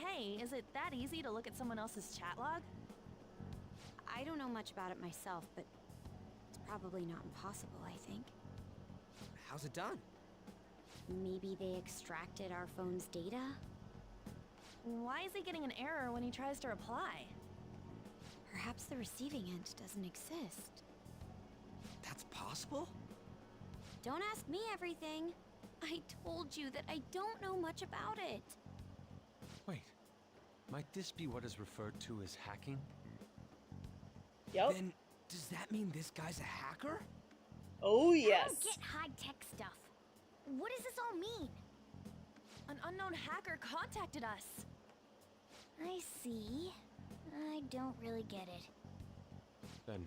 Hey, is it that easy to look at someone else's chat log? I don't know much about it myself, but it's probably not impossible, I think. How's it done? Maybe they extracted our phone's data? Why is he getting an error when he tries to reply? Perhaps the receiving end doesn't exist. That's possible? Don't ask me everything. I told you that I don't know much about it. Wait, might this be what is referred to as hacking? Yup. Then, does that mean this guy's a hacker? Oh, yes. I don't get high-tech stuff. What does this all mean? An unknown hacker contacted us. I see. I don't really get it. Then,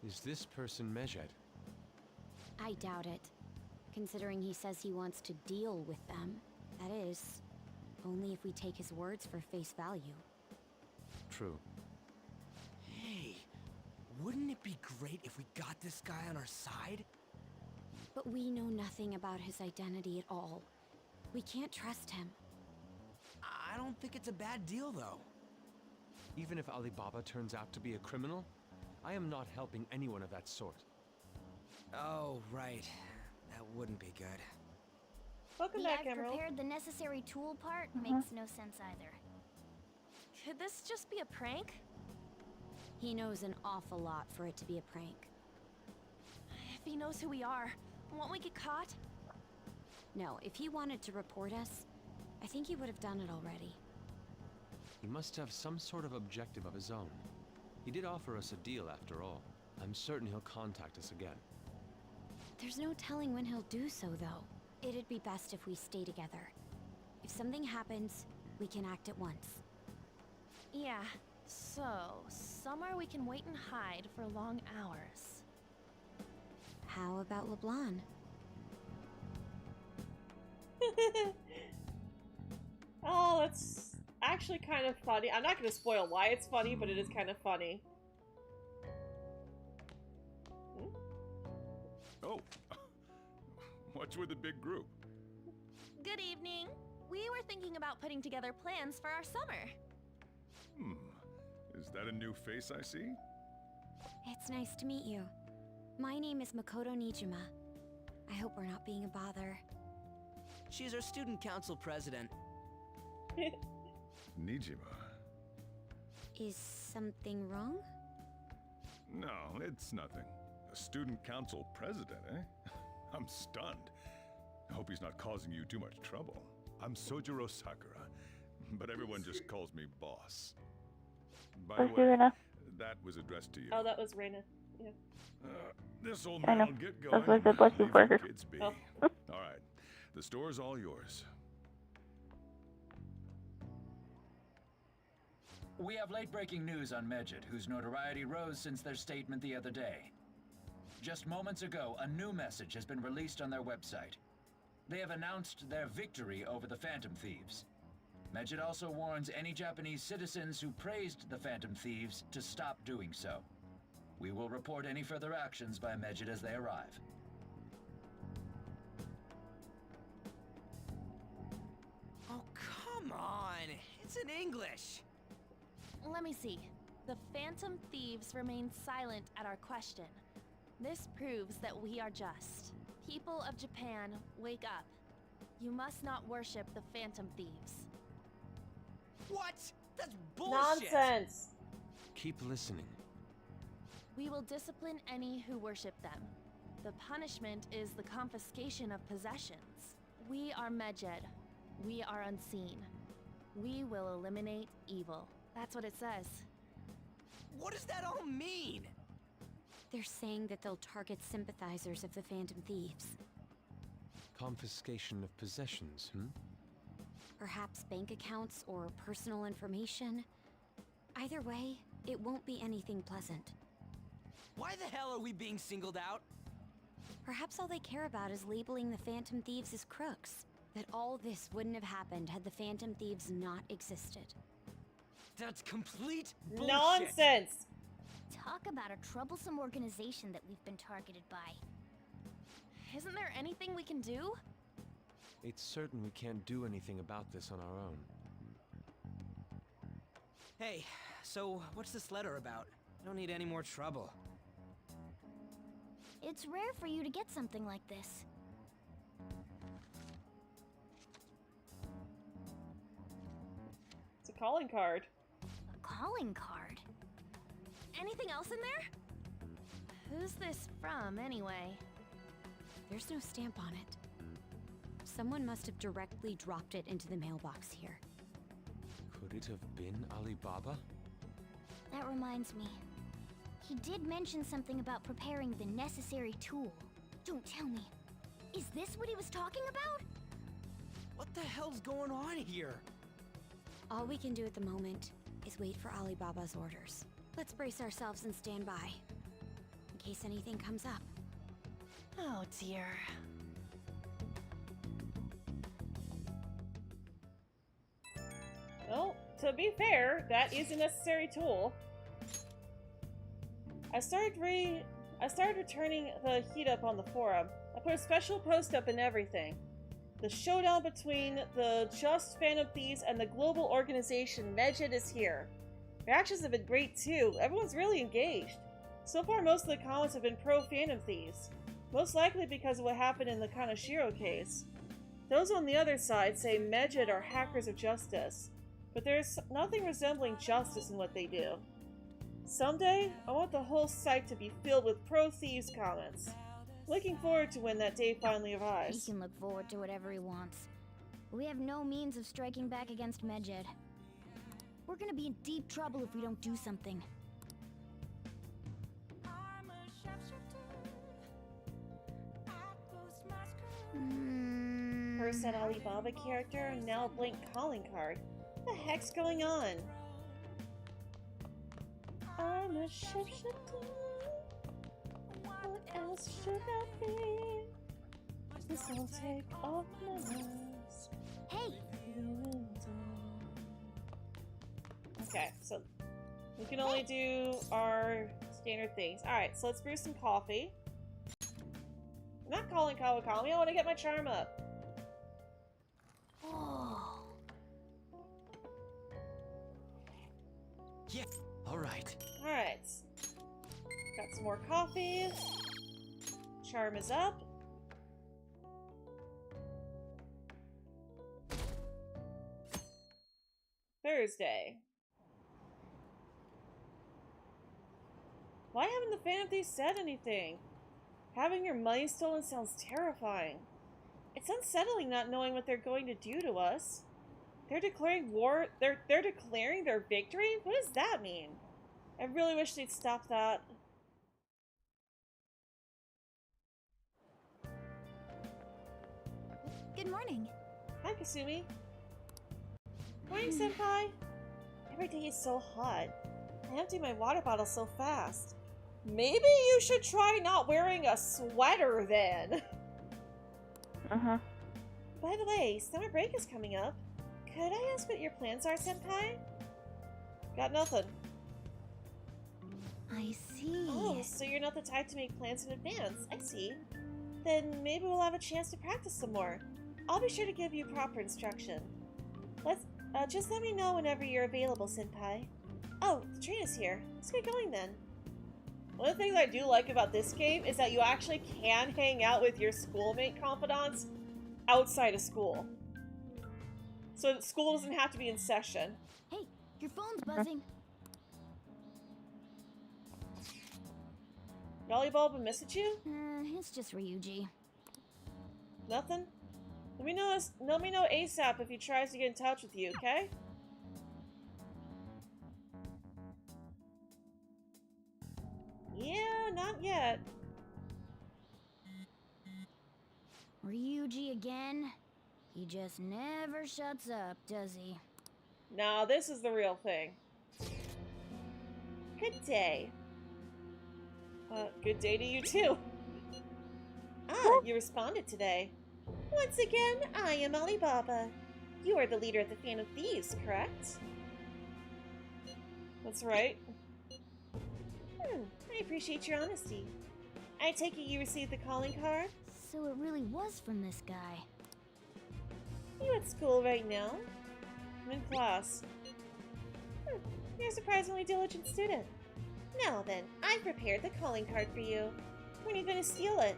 is this person Medjed? I doubt it. Considering he says he wants to deal with them. That is, only if we take his words for face value. True. Hey, wouldn't it be great if we got this guy on our side? But we know nothing about his identity at all. We can't trust him. I don't think it's a bad deal, though. Even if Alibaba turns out to be a criminal, I am not helping anyone of that sort. Oh, right. That wouldn't be good. Welcome The back, I've Emerald. prepared the necessary tool part makes no sense either. Could this just be a prank? He knows an awful lot for it to be a prank. If he knows who we are, won't we get caught? No, if he wanted to report us, I think he would have done it already. He must have some sort of objective of his own. He did offer us a deal after all. I'm certain he'll contact us again. There's no telling when he'll do so, though. It'd be best if we stay together. If something happens, we can act at once. Yeah, so somewhere we can wait and hide for long hours. How about LeBlanc? Oh, that's actually kind of funny. I'm not going to spoil why it's funny, but it is kind of funny. Oh, what's with the big group? Good evening. We were thinking about putting together plans for our summer. Is that a new face I see? It's nice to meet you. My name is Makoto Nijima. I hope we're not being a bother. She's our student council president. Nijima. Is something wrong? No, it's nothing. A student council president, eh? I'm stunned. I hope he's not causing you too much trouble. I'm Sojiro Sakura, but everyone just calls me boss. By the way, that was addressed to you. Oh, that was Reina. Yeah. This old I man know. will get That's going. why I said bless you Leave for the her. kids be. Oh. All right, the store's all yours. We have late-breaking news on Medjed, whose notoriety rose since their statement the other day. Just moments ago, a new message has been released on their website. They have announced their victory over the Phantom Thieves. Medjed also warns any Japanese citizens who praised the Phantom Thieves to stop doing so. We will report any further actions by Medjed as they arrive. Oh, come on! It's in English! Let me see. The Phantom Thieves remain silent at our question. This proves that we are just. People of Japan, wake up. You must not worship the Phantom Thieves. What? That's bullshit! Nonsense! Keep listening. We will discipline any who worship them. The punishment is the confiscation of possessions. We are Medjed. We are unseen. We will eliminate evil. That's what it says. What does that all mean? They're saying that they'll target sympathizers of the Phantom Thieves. Confiscation of possessions, Perhaps bank accounts or personal information. Either way, it won't be anything pleasant. Why the hell are we being singled out? Perhaps all they care about is labeling the Phantom Thieves as crooks. That all this wouldn't have happened had the Phantom Thieves not existed. That's complete bullshit! Nonsense! Talk about a troublesome organization that we've been targeted by. Isn't there anything we can do? It's certain we can't do anything about this on our own. Hey, so what's this letter about? I don't need any more trouble. It's rare for you to get something like this. It's a calling card. A calling card? Anything else in there? Who's this from, anyway? There's no stamp on it. Someone must have directly dropped it into the mailbox here. Could it have been Alibaba? That reminds me. He did mention something about preparing the necessary tool. Don't tell me. Is this what he was talking about? What the hell's going on here? All we can do at the moment is wait for Alibaba's orders. Let's brace ourselves and stand by, in case anything comes up. Oh dear. Well, to be fair, that is a necessary tool. I started returning the heat up on the forum. I put a special post up and everything. The showdown between the just Phantom Thieves and the global organization Medjed is here. Reactions have been great too. Everyone's really engaged. So far, most of the comments have been pro-Phantom Thieves. Most likely because of what happened in the Kanashiro case. Those on the other side say Medjed are hackers of justice. But there's nothing resembling justice in what they do. Someday, I want the whole site to be filled with pro-thieves comments. Looking forward to when that day finally arrives. He can look forward to whatever he wants. We have no means of striking back against Medjed. We're gonna be in deep trouble if we don't do something. First an Alibaba character, now a blank calling card. What the heck's going on? I'm a shapeshifter. What else should I be? This will take off my nerves. Hey! Okay, so we can only do our standard things. Alright, so let's brew some coffee. I'm not calling Kawakami, I want to get my charm up. Oh. Yeah, alright. Alright. Got some more coffee. Charm is up. Thursday. Why haven't the Phantom Thieves said anything? Having your money stolen sounds terrifying. It's unsettling not knowing what they're going to do to us. They're declaring war. They're declaring their victory? What does that mean? I really wish they'd stop that. Good morning. Hi, Kasumi. Morning, Senpai. Every day is so hot. I empty my water bottle so fast. Maybe you should try not wearing a sweater then. Uh-huh. By the way, summer break is coming up. Could I ask what your plans are, Senpai? Got nothing. I see. Oh, so you're not the type to make plans in advance. I see. Then maybe we'll have a chance to practice some more. I'll be sure to give you proper instruction. Just let me know whenever you're available, Senpai. Oh, the train is here. Let's get going then. One of the things I do like about this game is that you actually can hang out with your schoolmate confidants outside of school. So school doesn't have to be in session. Hey, your phone's buzzing. Lollybulb message you? It's just Ryuji. Nothing? Let me know ASAP if he tries to get in touch with you, okay? Yeah, not yet. Ryuji again? He just never shuts up, does he? Nah, this is the real thing. Good day. Good day to you too. Ah, you responded today. Once again, I am Alibaba. You are the leader of the Phantom Thieves, correct? That's right. I appreciate your honesty. I take it you received the calling card? So it really was from this guy. You at school right now? I'm in class. You're a surprisingly diligent student. Now then, I prepared the calling card for you. When are you gonna steal it?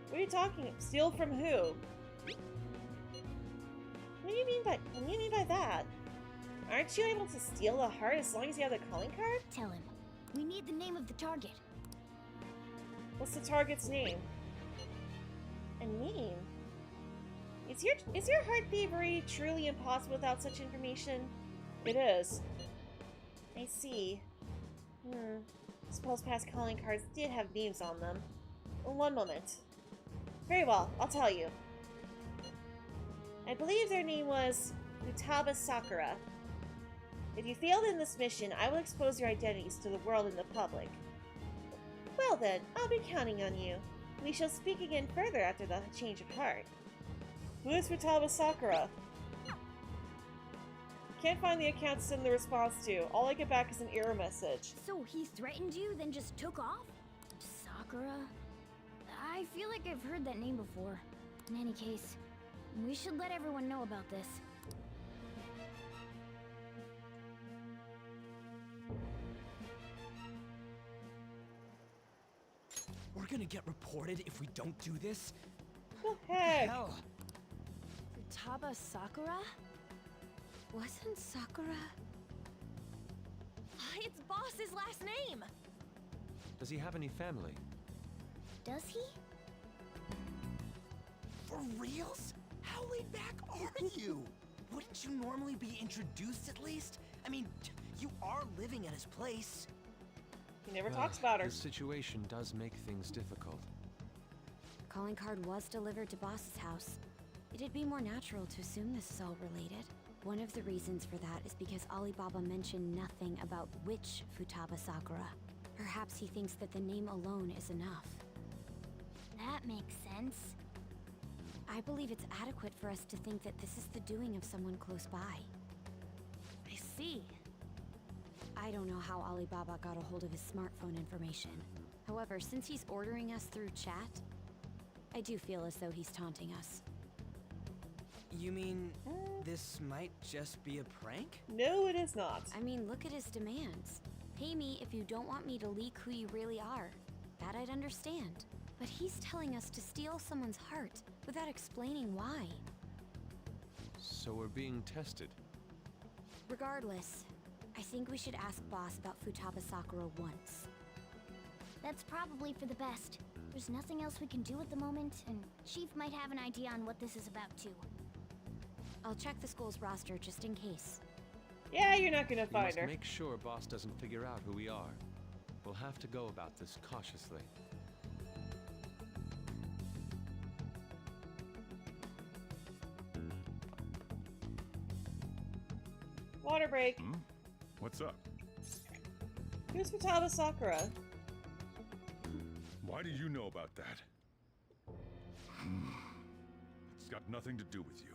What are you talking? Steal from who? What do you mean by that? Aren't you able to steal the heart as long as you have the calling card? Tell him. We need the name of the target. What's the target's name? A name? Is your heart thievery truly impossible without such information? It is. I see. Suppose past calling cards did have names on them. One moment. Very well, I'll tell you. I believe their name was Futaba Sakura. If you failed in this mission, I will expose your identities to the world and the public. Well then, I'll be counting on you. We shall speak again further after the change of heart. Who is Futaba Sakura? Can't find the account to send the response to. All I get back is an error message. So he threatened you, then just took off? Sakura? I I feel like I've heard that name before. In any case, we should let everyone know about this. We're gonna get reported if we don't do this? What the heck? Hell? Futaba Sakura? Wasn't Sakura? It's Boss's last name! Does he have any family? Does he? For reals? How laid back are you? Wouldn't you normally be introduced at least? I mean, you are living at his place. He never talks about her. The situation does make things difficult. Calling card was delivered to Boss's house. It'd be more natural to assume this is all related. One of the reasons for that is because Alibaba mentioned nothing about which Futaba Sakura. Perhaps he thinks that the name alone is enough. That makes sense. I believe it's adequate for us to think that this is the doing of someone close by. I see. I don't know how Alibaba got a hold of his smartphone information. However, since he's ordering us through chat, I do feel as though he's taunting us. You mean this might just be a prank? No, it is not. I mean, look at his demands. Pay me if you don't want me to leak who you really are. That I'd understand. But he's telling us to steal someone's heart without explaining why. So we're being tested. Regardless, I think we should ask Boss about Futaba Sakura once. That's probably for the best. There's nothing else we can do at the moment, and Chief might have an idea on what this is about too. I'll check the school's roster just in case. Yeah, you're not gonna We find must her. make sure Boss doesn't figure out who we are. We'll have to go about this cautiously. Water break. What's up? Who's Futaba Sakura? Why do you know about that? It's got nothing to do with you.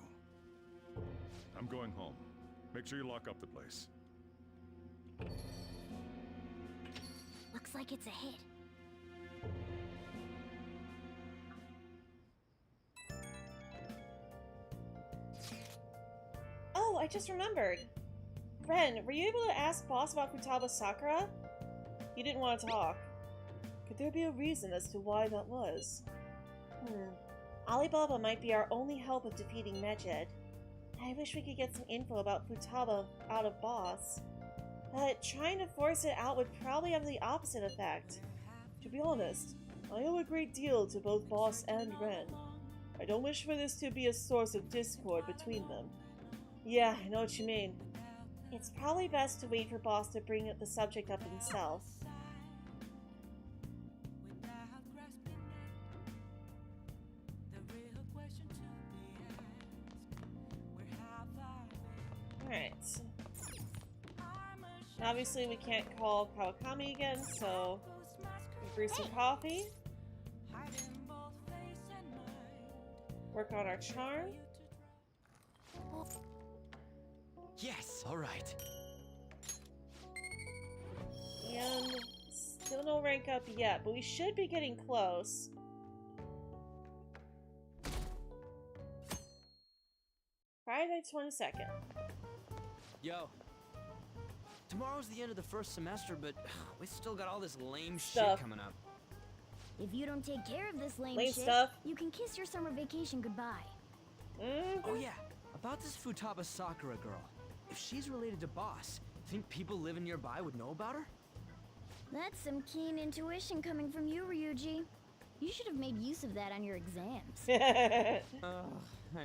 I'm going home. Make sure you lock up the place. Looks like it's a hit. Oh, I just remembered. Ren, were you able to ask Boss about Futaba Sakura? You didn't want to talk. Could there be a reason as to why that was? Alibaba might be our only hope of defeating Medjed. I wish we could get some info about Futaba out of Boss. But trying to force it out would probably have the opposite effect. To be honest, I owe a great deal to both Boss and Ren. I don't wish for this to be a source of discord between them. Yeah, I know what you mean. It's probably best to wait for Boss to bring the subject up himself. Alright. Obviously we can't call Kawakami again, so we brew some coffee. Work on our charm. Yes, all right. And still no rank up yet, but we should be getting close. Friday 22nd. Yo. Tomorrow's the end of the first semester, but we still got all this lame Stuff. shit coming up. If you don't take care of this lame Lame shit, stuff. you can kiss your summer vacation goodbye. Oh yeah, about this Futaba Sakura girl. If she's related to Boss, think people living nearby would know about her? That's some keen intuition coming from you, Ryuji. You should have made use of that on your exams. I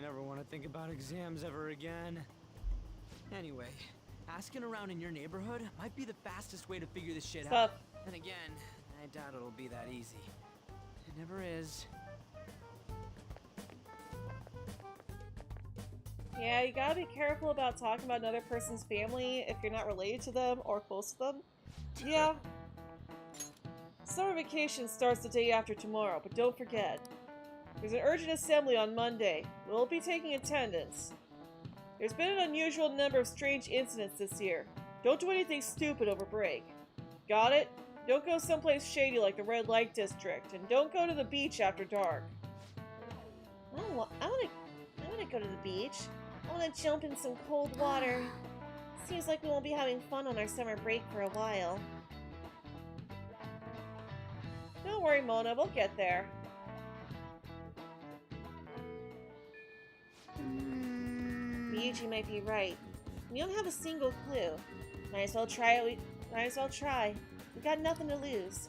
never want to think about exams ever again. Anyway, asking around in your neighborhood might be the fastest way to figure this shit out. And again, I doubt it'll be that easy. It never is. Yeah, you gotta be careful about talking about another person's family if you're not related to them or close to them. Yeah. Summer vacation starts the day after tomorrow, but don't forget. There's an urgent assembly on Monday. We'll be taking attendance. There's been an unusual number of strange incidents this year. Don't do anything stupid over break. Got it? Don't go someplace shady like the Red Light District, and don't go to the beach after dark. I wanna go to the beach. I wanna jump in some cold water. Seems like we won't be having fun on our summer break for a while. Don't worry, Mona, we'll get there. Ryuji might be right. We don't have a single clue. Might as well try it. Might as well try. We got nothing to lose.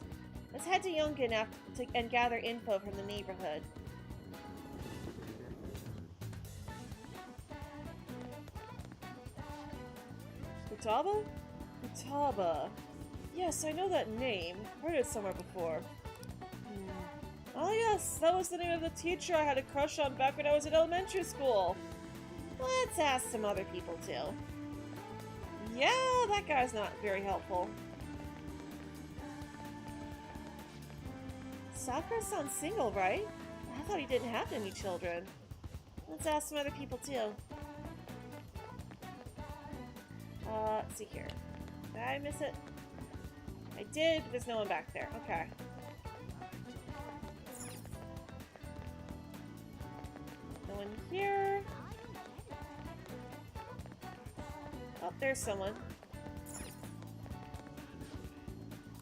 Let's head to Yongen and gather info from the neighborhood. Futaba? Futaba. Yes, I know that name. Heard it somewhere before. Oh yes, that was the name of the teacher I had a crush on back when I was in elementary school. Let's ask some other people too. Yeah, that guy's not very helpful. Sakura-san's single, right? I thought he didn't have any children. Let's ask some other people too. Let's see here. Did I miss it? I did, but there's no one back there. Okay. No one here. Oh, there's someone.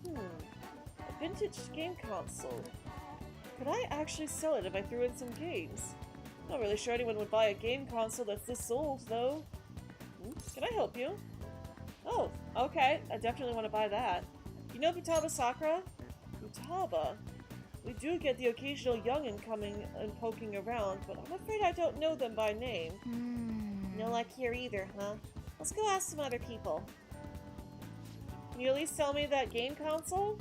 A vintage game console. Could I actually sell it if I threw in some games? Not really sure anyone would buy a game console that's this old, though. Can I help you? Oh, okay. I definitely want to buy that. You know Futaba Sakura? Futaba? We do get the occasional youngin' coming and poking around, but I'm afraid I don't know them by name. No luck here either, huh? Let's go ask some other people. Can you at least tell me that game console?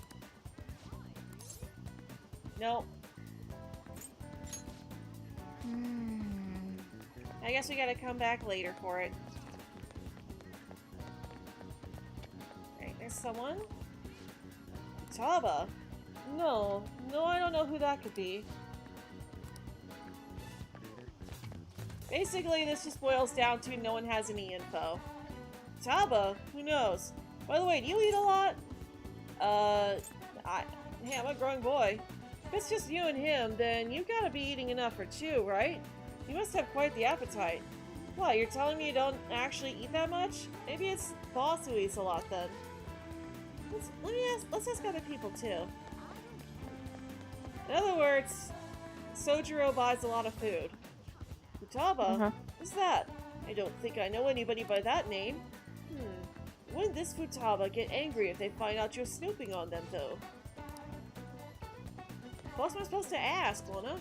No. I guess we gotta come back later for it. Alright, there's someone. Futaba? No, I don't know who that could be. Basically, this just boils down to no one has any info. Futaba? Who knows? By the way, do you eat a lot? Hey, I'm a growing boy. If it's just you and him, then you've gotta be eating enough for two, right? You must have quite the appetite. What, you're telling me you don't actually eat that much? Maybe it's Boss who eats a lot then. Let's ask other people too. In other words, Sojiro buys a lot of food. Futaba? Who's that? I don't think I know anybody by that name. Wouldn't this Futaba get angry if they find out you're snooping on them, though? What am I supposed to ask, Luna?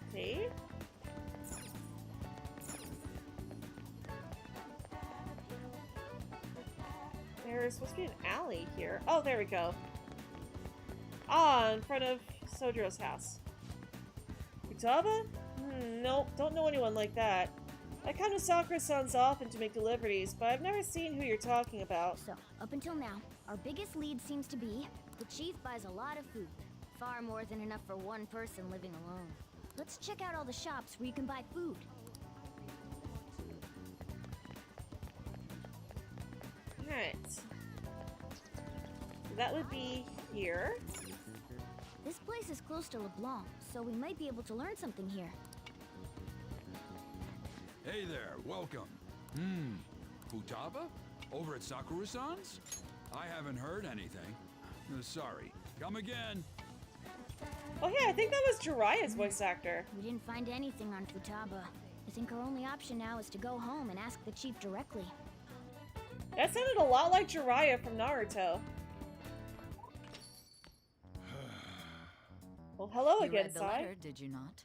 Okay. There's supposed to be an alley here. Oh, there we go. Ah, in front of Sojiro's house. Futaba? Nope, don't know anyone like that. I come to Sakura-san's often to make deliveries, but I've never seen who you're talking about. So, up until now, our biggest lead seems to be the chief buys a lot of food. Far more than enough for one person living alone. Let's check out all the shops where you can buy food. Alright. That would be here. This place is close to LeBlanc, so we might be able to learn something here. Hey there, welcome. Futaba? Over at Sakura-san's? I haven't heard anything. Sorry. Come again. Oh yeah, I think that was Jiraiya's voice actor. We didn't find anything on Futaba. I think our only option now is to go home and ask the chief directly. That sounded a lot like Jiraiya from Naruto. Well, hello You again, read the Sai. letter, did you not?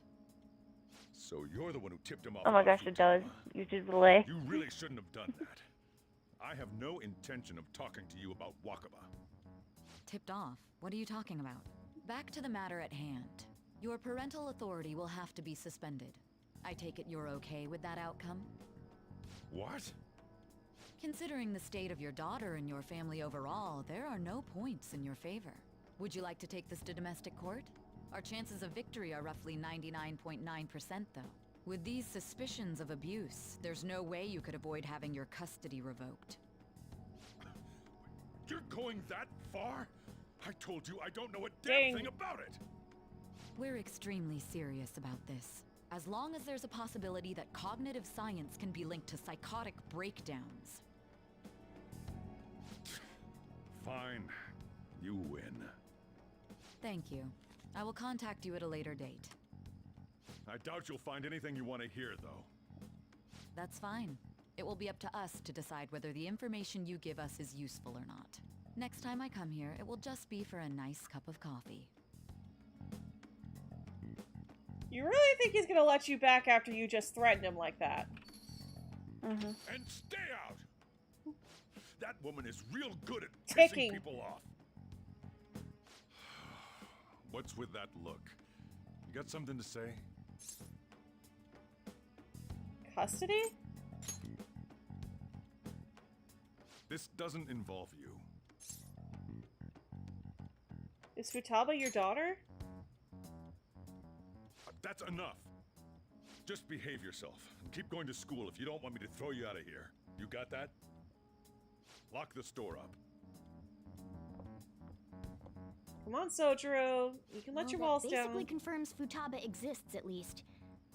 So you're the one who tipped him off. Oh my about gosh, it does. Futaba. You just delay. You really shouldn't have done that. I have no intention of talking to you about Wakaba. Tipped off? What are you talking about? Back to the matter at hand. Your parental authority will have to be suspended. I take it you're okay with that outcome? What? Considering the state of your daughter and your family overall, there are no points in your favor. Would you like to take this to domestic court? Our chances of victory are roughly 99.9%, though. With these suspicions of abuse, there's no way you could avoid having your custody revoked. You're going that far? I told you I don't know a damn thing about it! We're extremely serious about this. As long as there's a possibility that cognitive science can be linked to psychotic breakdowns. Fine. You win. Thank you. I will contact you at a later date. I doubt you'll find anything you want to hear, though. That's fine. It will be up to us to decide whether the information you give us is useful or not. Next time I come here, it will just be for a nice cup of coffee. You really think he's gonna let you back after you just threatened him like that? And stay out! That woman is real good at Ticking. pissing people off. What's with that look? You got something to say? Custody? This doesn't involve you. Is Futaba your daughter? That's enough. Just behave yourself and keep going to school if you don't want me to throw you out of here. You got that? Lock the store up. Come on, Sojiro. You can let your walls down. Basically confirms Futaba exists, at least.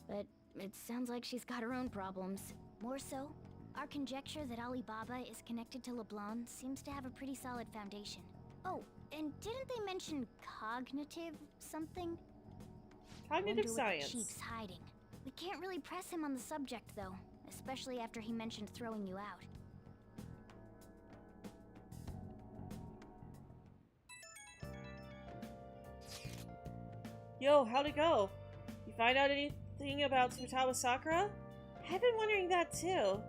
But it sounds like she's got her own problems. More so, our conjecture that Alibaba is connected to LeBlanc seems to have a pretty solid foundation. Oh, and didn't they mention cognitive something? Cognitive Wonder science. What the Chief's hiding. We can't really press him on the subject, though, especially after he mentioned throwing you out. Yo, how'd it go? You find out anything about Futaba Sakura? I've been wondering that too.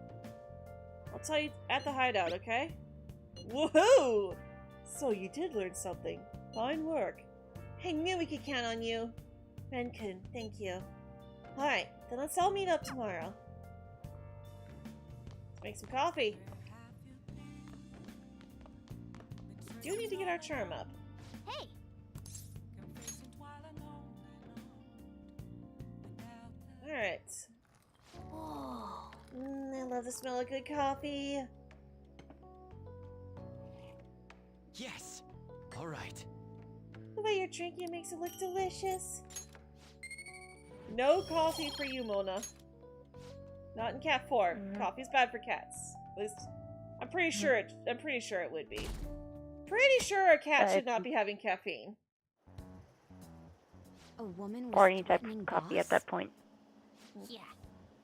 I'll tell you at the hideout, okay? Woohoo! So you did learn something. Fine work. I knew we could count on you. Ren-kun, thank you. Alright, then let's all meet up tomorrow. Let's make some coffee. Do need to get our charm up. Hey! Alright. I love the smell of good coffee. Yes! Alright. The way you're drinking it makes it look delicious. No coffee for you, Mona. Not in Cat 4. Coffee's bad for cats. At least, I'm pretty sure it would be. Pretty sure a cat should not be having caffeine. A woman Or was any type threatening of coffee boss? at that point. Yeah.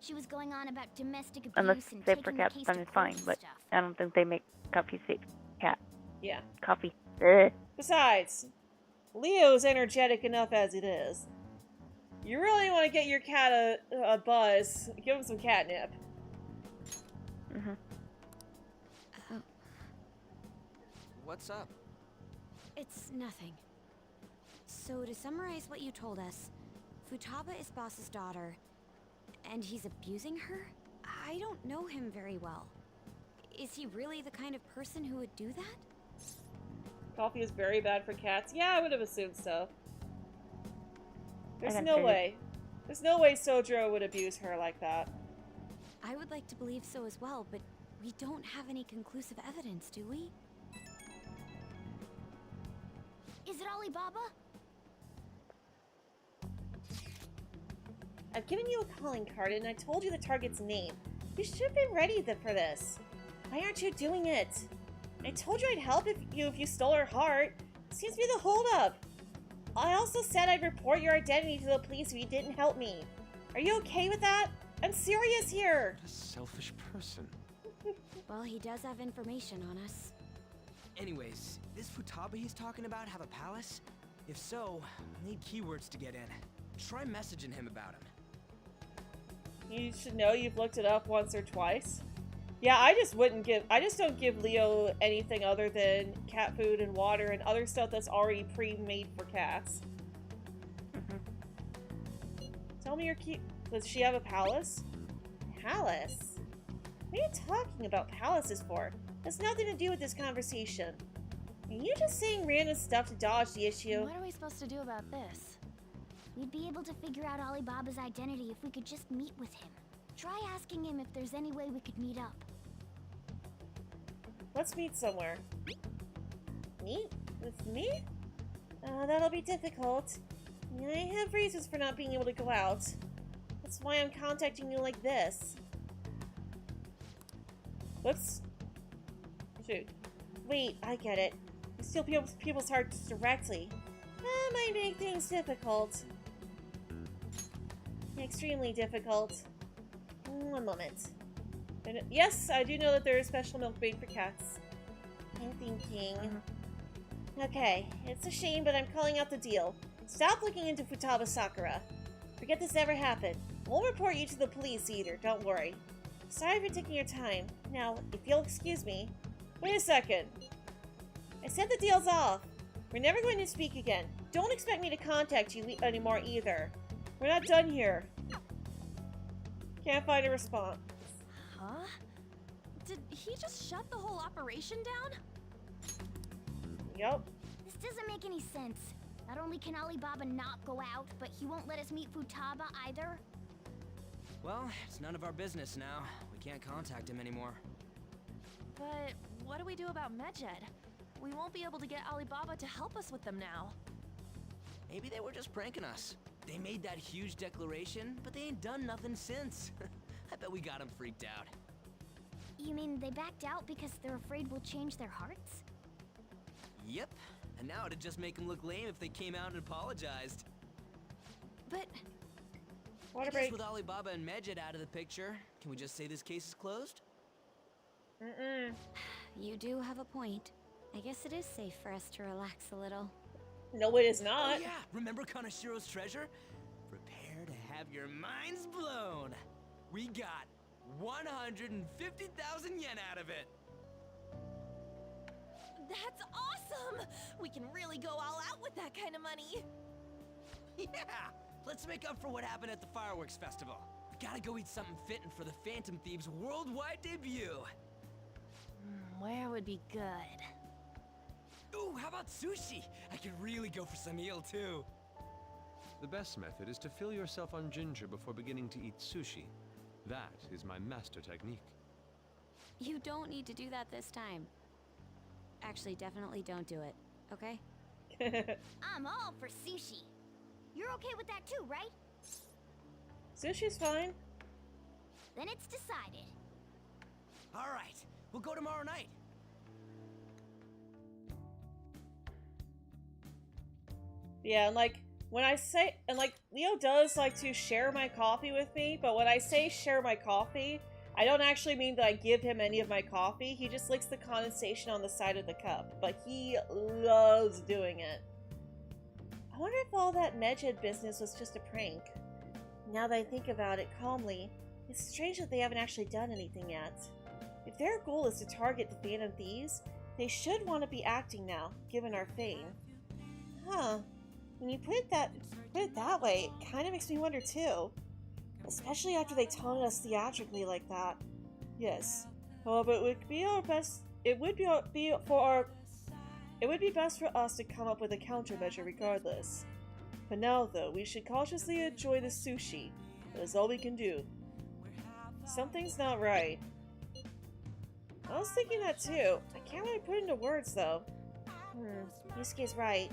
She was going on about domestic abuse Unless and they taking for the cats, case then to it's court fine, and but stuff. I don't think they make coffee safe. Cat. Yeah. Coffee. Ugh. Besides, Leo's energetic enough as it is. You really want to get your cat a buzz, give him some catnip. What's up? It's nothing. So to summarize what you told us, Futaba is Boss's daughter, and he's abusing her? I don't know him very well. Is he really the kind of person who would do that? Coffee is very bad for cats. Yeah, I would have assumed so. There's I no figured. way. There's no way Sojiro would abuse her like that. I would like to believe so as well, but we don't have any conclusive evidence, do we? Is it Alibaba? I've given you a calling card and I told you the target's name. You should have been ready for this. Why aren't you doing it? I told you I'd help if you stole her heart. Seems to be the holdup. I also said I'd report your identity to the police if you didn't help me. Are you okay with that? I'm serious here. What a selfish person. Well, he does have information on us. Anyways, this Futaba he's talking about have a palace? If so, I need keywords to get in. Try messaging him about him. You should know you've looked it up once or twice. Yeah, I just don't give Leo anything other than cat food and water and other stuff that's already pre-made for cats. Tell me your key. Does she have a palace? Palace? What are you talking about palaces for? Has nothing to do with this conversation. Are you just saying random stuff to dodge the issue? What are we supposed to do about this? We'd be able to figure out Alibaba's identity if we could just meet with him. Try asking him if there's any way we could meet up. Let's meet somewhere. Meet? With me? That'll be difficult. I have reasons for not being able to go out. That's why I'm contacting you like this. Whoops. Shoot. Wait, I get it. You steal people's hearts directly. That might make things difficult. Extremely difficult. One moment. Yes, I do know that there is special milk made for cats. I'm thinking... Okay, it's a shame, but I'm calling out the deal. Stop looking into Futaba Sakura. Forget this ever happened. Won't report you to the police either, don't worry. Sorry for taking your time. Now, if you'll excuse me... Wait a second. I said the deal's off. We're never going to speak again. Don't expect me to contact you anymore either. We're not done here. Can't find a response. Huh? Did he just shut the whole operation down? Yup. This doesn't make any sense. Not only can Alibaba not go out, but he won't let us meet Futaba either. Well, it's none of our business now. We can't contact him anymore. But what do we do about Medjed? We won't be able to get Alibaba to help us with them now. Maybe they were just pranking us. They made that huge declaration, but they ain't done nothing since. I bet we got them freaked out. You mean they backed out because they're afraid we'll change their hearts? Yep. And now it'd just make them look lame if they came out and apologized. But... Water I guess break. with Alibaba and Medjed out of the picture, can we just say this case is closed? You do have a point. I guess it is safe for us to relax a little. No, it is not. Oh yeah, remember Kanashiro's treasure? Prepare to have your minds blown. We got 150,000 yen out of it. That's awesome! We can really go all out with that kind of money. Yeah! Let's make up for what happened at the fireworks festival. We gotta go eat something fitting for the Phantom Thieves' worldwide debut. Where would be good? Ooh, how about sushi? I could really go for some eel too. The best method is to fill yourself on ginger before beginning to eat sushi. That is my master technique. You don't need to do that this time. Actually, definitely don't do it, okay? I'm all for sushi. You're okay with that too, right? Sushi's fine. Then it's decided. All right, we'll go tomorrow night. Yeah, and like, when I say, and like, Leo does like to share my coffee with me, but when I say share my coffee, I don't actually mean that I give him any of my coffee. He just licks the condensation on the side of the cup, but he loves doing it. I wonder if all that Medjed business was just a prank. Now that I think about it calmly, it's strange that they haven't actually done anything yet. If their goal is to target the Phantom Thieves, they should want to be acting now, given our fame. Huh. When you put it that way, it kind of makes me wonder too. Especially after they taunted us theatrically like that. Yes. However, it would be best for us to come up with a countermeasure regardless. For now, though, we should cautiously enjoy the sushi. That is all we can do. Something's not right. I was thinking that too. I can't really put it into words, though. Yusuke's right.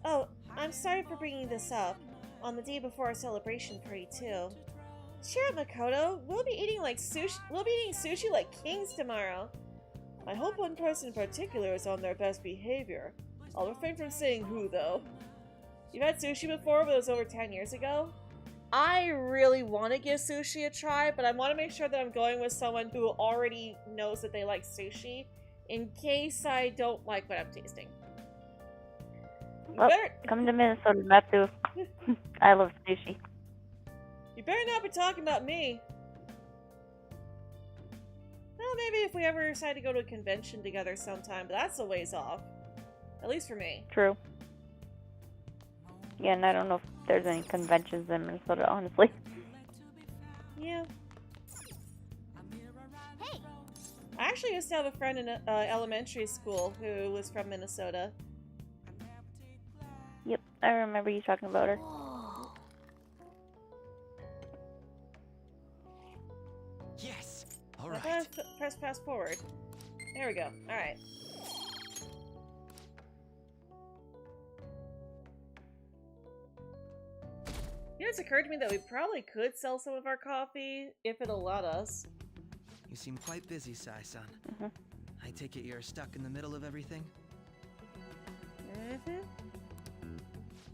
Oh, I'm sorry for bringing this up. On the day before our celebration party, too. Cheer up, Makoto. We'll be eating sushi like kings tomorrow. I hope one person in particular is on their best behavior. I'll refrain from saying who, though. You've had sushi before, but it was over 10 years ago? I really want to give sushi a try, but I want to make sure that I'm going with someone who already knows that they like sushi, in case I don't like what I'm tasting. Well, come to Minnesota, Matthew. I love sushi. You better not be talking about me. Well, maybe if we ever decide to go to a convention together sometime, but that's a ways off. At least for me. True. Yeah, and I don't know if there's any conventions in Minnesota, honestly. Yeah. Hey! I actually used to have a friend in elementary school who was from Minnesota. Yep, I remember you talking about her. Whoa. press fast forward. There we go. Alright. You know, it's occurred to me that we probably could sell some of our coffee if it'll let us. You seem quite busy, Sai-san. I take it you're stuck in the middle of everything?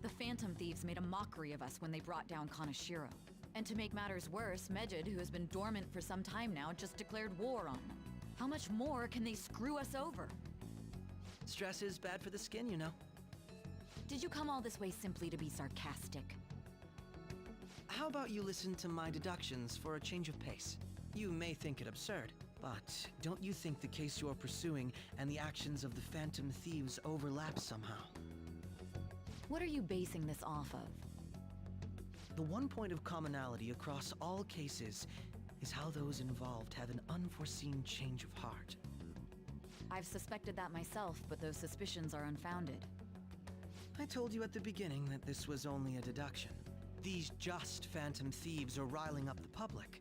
The Phantom Thieves made a mockery of us when they brought down Kaneshiro. And to make matters worse, Mejid, who has been dormant for some time now, just declared war on them. How much more can they screw us over? Stress is bad for the skin, you know. Did you come all this way simply to be sarcastic? How about you listen to my deductions for a change of pace? You may think it absurd, but don't you think the case you're pursuing and the actions of the Phantom Thieves overlap somehow? What are you basing this off of? The one point of commonality across all cases is how those involved have an unforeseen change of heart. I've suspected that myself, but those suspicions are unfounded. I told you at the beginning that this was only a deduction. These just Phantom Thieves are riling up the public.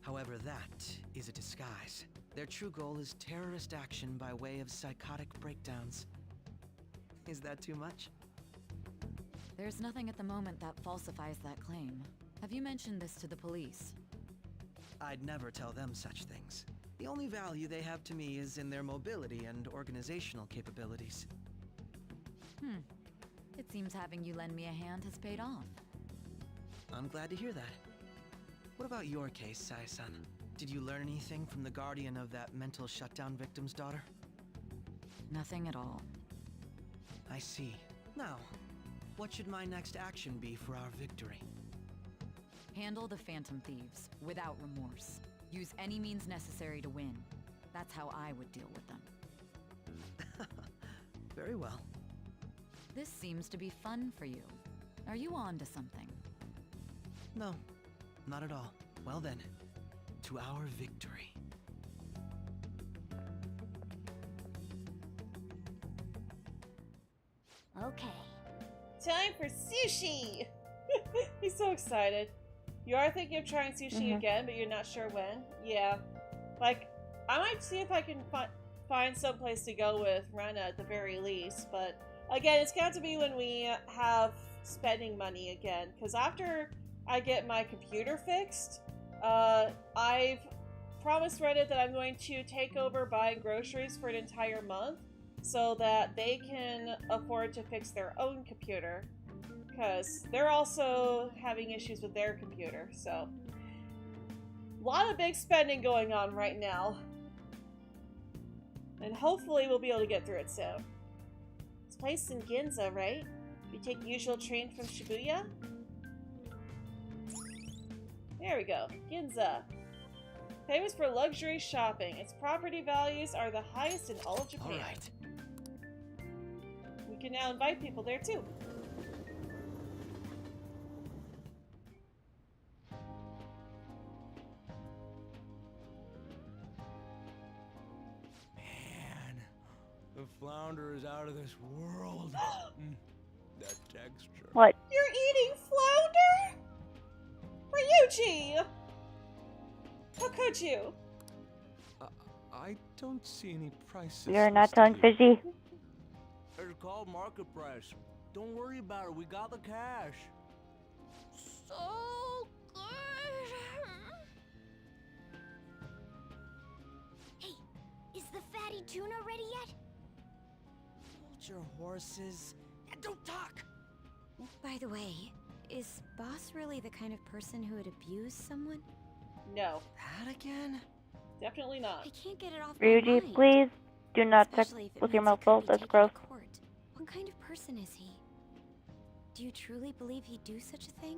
However, that is a disguise. Their true goal is terrorist action by way of psychotic breakdowns. Is that too much? There's nothing at the moment that falsifies that claim. Have you mentioned this to the police? I'd never tell them such things. The only value they have to me is in their mobility and organizational capabilities. It seems having you lend me a hand has paid off. I'm glad to hear that. What about your case, Sai-san? Did you learn anything from the guardian of that mental shutdown victim's daughter? Nothing at all. I see. Now, what should my next action be for our victory? Handle the Phantom Thieves, without remorse. Use any means necessary to win. That's how I would deal with them. Very well. This seems to be fun for you. Are you on to something? No, not at all. Well then, to our victory. Okay. Time for sushi! He's so excited. You are thinking of trying sushi again, but you're not sure when? Yeah. Like, I might see if I can find some place to go with Rena at the very least, but again, it's got to be when we have spending money again, because after I get my computer fixed, I've promised Reddit that I'm going to take over buying groceries for an entire month so that they can afford to fix their own computer, because they're also having issues with their computer, so a lot of big spending going on right now, and hopefully we'll be able to get through it soon. It's placed in Ginza, right? We take the usual train from Shibuya? There we go. Ginza. Famous for luxury shopping. Its property values are the highest in all of Japan. Alright. We can now invite people there too. Man, the flounder is out of this world. That texture. What? You're eating flounder? Ryuji! How could you? I don't see any prices. You're not telling Fishy? It's called market price. Don't worry about it. We got the cash. So good. Hey, is the fatty tuna ready yet? Hold your horses and don't talk! By the way, is Boss really the kind of person who would abuse someone? No. That again? Definitely not. I can't get it off my Ryuji, mind. please do not talk Especially if it with your means mouth it could full. be That's taken gross. to court. What kind of person is he? Do you truly believe he'd do such a thing?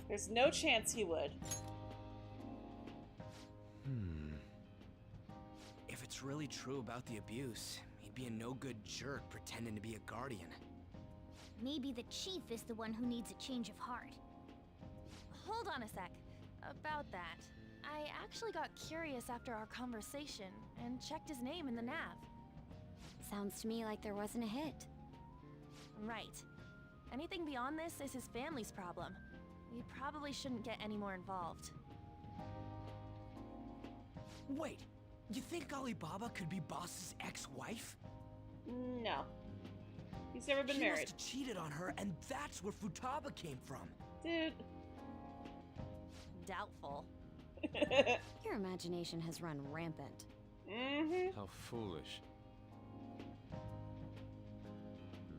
There's no chance he would. If it's really true about the abuse, he'd be a no-good jerk pretending to be a guardian. Maybe the chief is the one who needs a change of heart. Hold on a sec. About that, I actually got curious after our conversation and checked his name in the nav. Sounds to me like there wasn't a hit. Right. Anything beyond this is his family's problem. We probably shouldn't get any more involved. Wait, you think Alibaba could be Boss's ex-wife? No. He's never been He married. must have cheated on her, and that's where Futaba came from. Dude. Doubtful. Your imagination has run rampant. How foolish.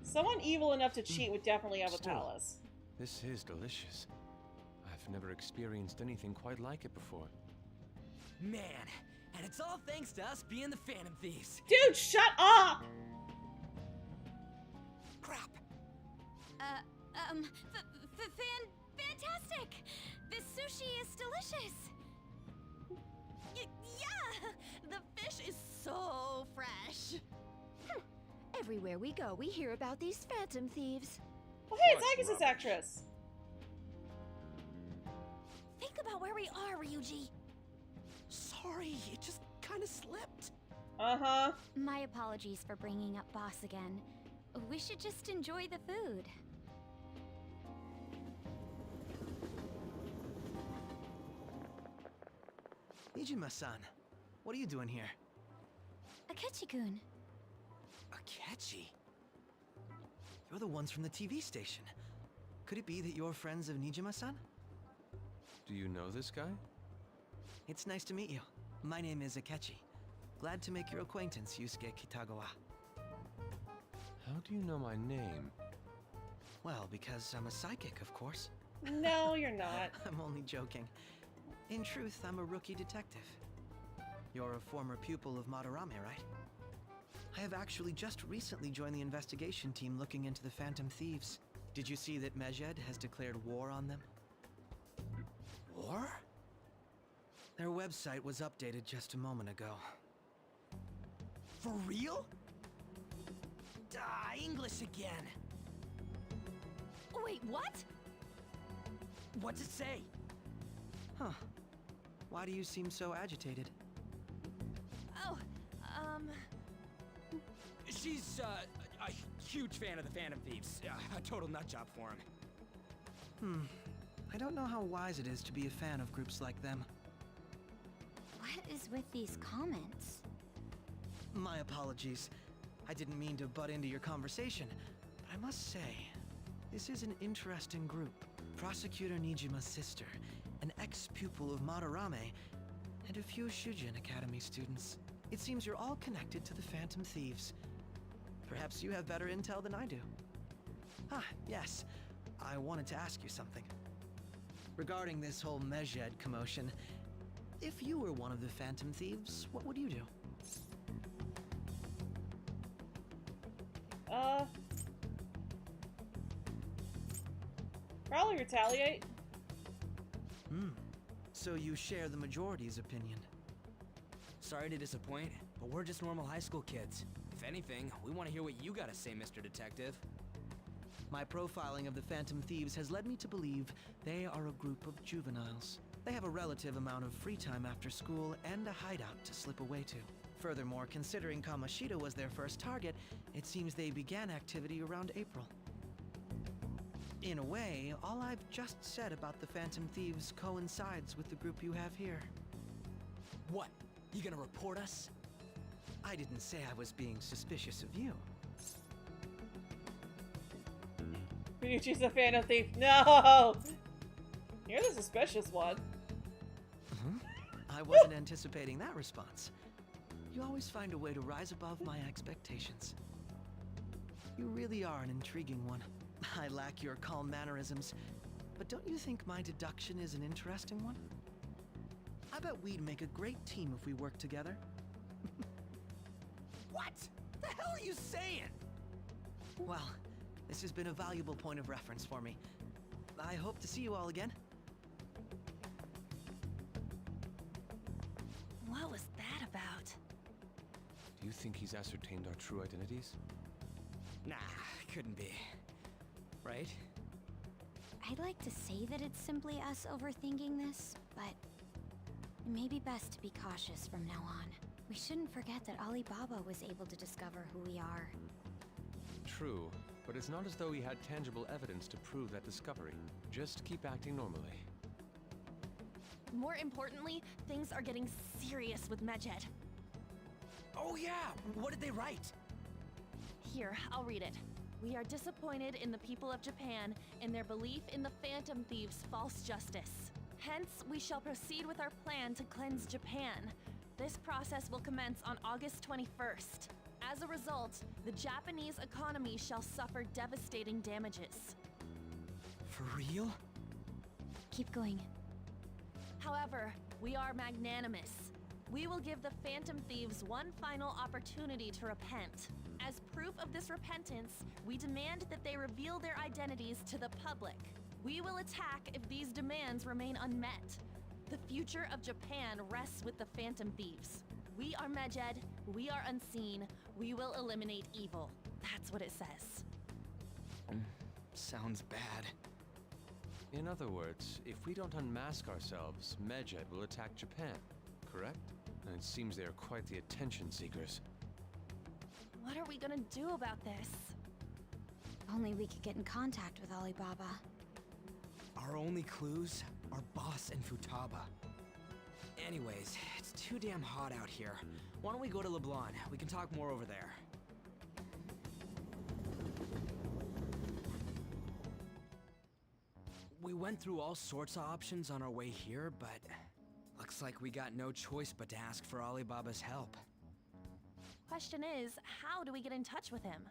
Someone evil enough to cheat would definitely have a Still, palace. This is delicious. I've never experienced anything quite like it before. Man, and it's all thanks to us being the Phantom Thieves. Dude, shut up! Crap. Fantastic! This sushi is delicious! Yeah! The fish is so fresh! Everywhere we go, we hear about these Phantom Thieves. Oh, hey, it's Agus's actress. Think about where we are, Ryuji. Sorry, it just kind of slipped. Uh-huh. My apologies for bringing up Boss again. We should just enjoy the food. Nijima-san, what are you doing here? Akechi-kun. Akechi? You're the ones from the TV station. Could it be that you're friends of Nijima-san? Do you know this guy? It's nice to meet you. My name is Akechi. Glad to make your acquaintance, Yusuke Kitagawa. How do you know my name? Well, because I'm a psychic, of course. No, you're not. I'm only joking. In truth, I'm a rookie detective. You're a former pupil of Madarame, right? I have actually just recently joined the investigation team looking into the Phantom Thieves. Did you see that Medjed has declared war on them? War? Their website was updated just a moment ago. For real? English again. Wait, what? What's it say? Huh. Why do you seem so agitated? Oh, She's, a huge fan of the Phantom Thieves. A total nutjob for him. I don't know how wise it is to be a fan of groups like them. What is with these comments? My apologies. I didn't mean to butt into your conversation, but I must say, this is an interesting group. Prosecutor Nijima's sister, an ex-pupil of Madarame, and a few Shujin Academy students. It seems you're all connected to the Phantom Thieves. Perhaps you have better intel than I do. Ah, yes. I wanted to ask you something. Regarding this whole Medjed commotion, if you were one of the Phantom Thieves, what would you do? Probably retaliate. So you share the majority's opinion. Sorry to disappoint, but we're just normal high school kids. If anything, we want to hear what you gotta say, Mr. Detective. My profiling of the Phantom Thieves has led me to believe they are a group of juveniles. They have a relative amount of free time after school and a hideout to slip away to. Furthermore, considering Kamoshida was their first target, it seems they began activity around April. In a way, all I've just said about the Phantom Thieves coincides with the group you have here. What? You gonna report us? I didn't say I was being suspicious of you. Ryuji's a Phantom Thief. No! You're the suspicious one. I wasn't anticipating that response. You always find a way to rise above my expectations. You really are an intriguing one. I lack your calm mannerisms, but don't you think my deduction is an interesting one? I bet we'd make a great team if we worked together. What? The hell are you saying? Well, this has been a valuable point of reference for me. I hope to see you all again. What was that about? Do you think he's ascertained our true identities? Nah, couldn't be. Right? I'd like to say that it's simply us overthinking this, but it may be best to be cautious from now on. We shouldn't forget that Alibaba was able to discover who we are. True, but it's not as though he had tangible evidence to prove that discovery. Just keep acting normally. More importantly, things are getting serious with Medjed. Oh yeah, what did they write? Here, I'll read it. We are disappointed in the people of Japan in their belief in the Phantom Thieves' false justice. Hence, we shall proceed with our plan to cleanse Japan. This process will commence on August 21st. As a result, the Japanese economy shall suffer devastating damages. For real? Keep going. However, we are magnanimous. We will give the Phantom Thieves one final opportunity to repent. As proof of this repentance, we demand that they reveal their identities to the public. We will attack if these demands remain unmet. The future of Japan rests with the Phantom Thieves. We are Medjed, we are unseen, we will eliminate evil. That's what it says. Sounds bad. In other words, if we don't unmask ourselves, Medjed will attack Japan, correct? And it seems they are quite the attention seekers. What are we gonna do about this? Only we could get in contact with Alibaba. Our only clues are Boss and Futaba. Anyways, it's too damn hot out here. Why don't we go to Leblon? We can talk more over there. We went through all sorts of options on our way here, but looks like we got no choice but to ask for Alibaba's help. Question is, how do we get in touch with him?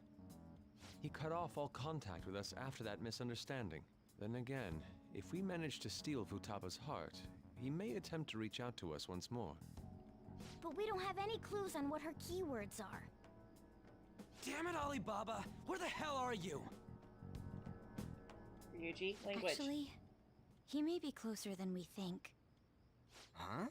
He cut off all contact with us after that misunderstanding. Then again, if we manage to steal Futaba's heart, he may attempt to reach out to us once more. But we don't have any clues on what her keywords are. Damn it, Alibaba! Where the hell are you? Ryuji, language. Actually, he may be closer than we think. Huh?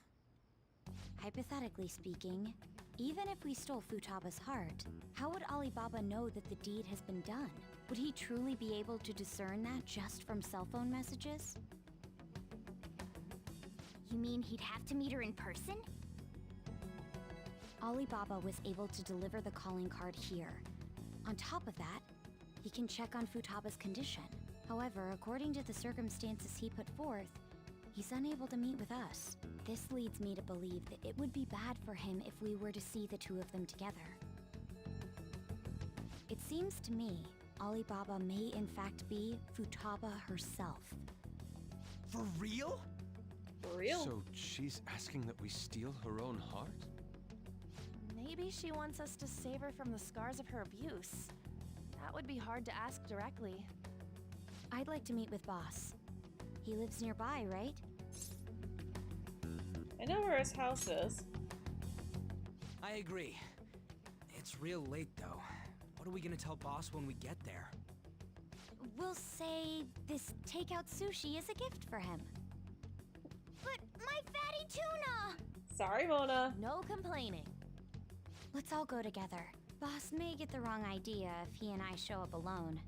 Hypothetically speaking, even if we stole Futaba's heart, how would Alibaba know that the deed has been done? Would he truly be able to discern that just from cell phone messages? You mean he'd have to meet her in person? Alibaba was able to deliver the calling card here. On top of that, he can check on Futaba's condition. However, according to the circumstances he put forth, he's unable to meet with us. This leads me to believe that it would be bad for him if we were to see the two of them together. It seems to me Alibaba may in fact be Futaba herself. For real? For real? So she's asking that we steal her own heart? Maybe she wants us to save her from the scars of her abuse. That would be hard to ask directly. I'd like to meet with Boss. He lives nearby, right? I know where his house is. I agree. It's real late, though. What are we gonna tell Boss when we get there? We'll say this takeout sushi is a gift for him. But my fatty tuna! Sorry, Mona. No complaining. Let's all go together. Boss may get the wrong idea if he and I show up alone.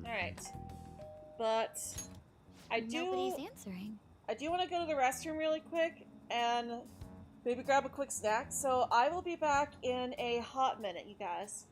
Alright. But Nobody's answering. I do want to go to the restroom really quick and maybe grab a quick snack. So I will be back in a hot minute, you guys.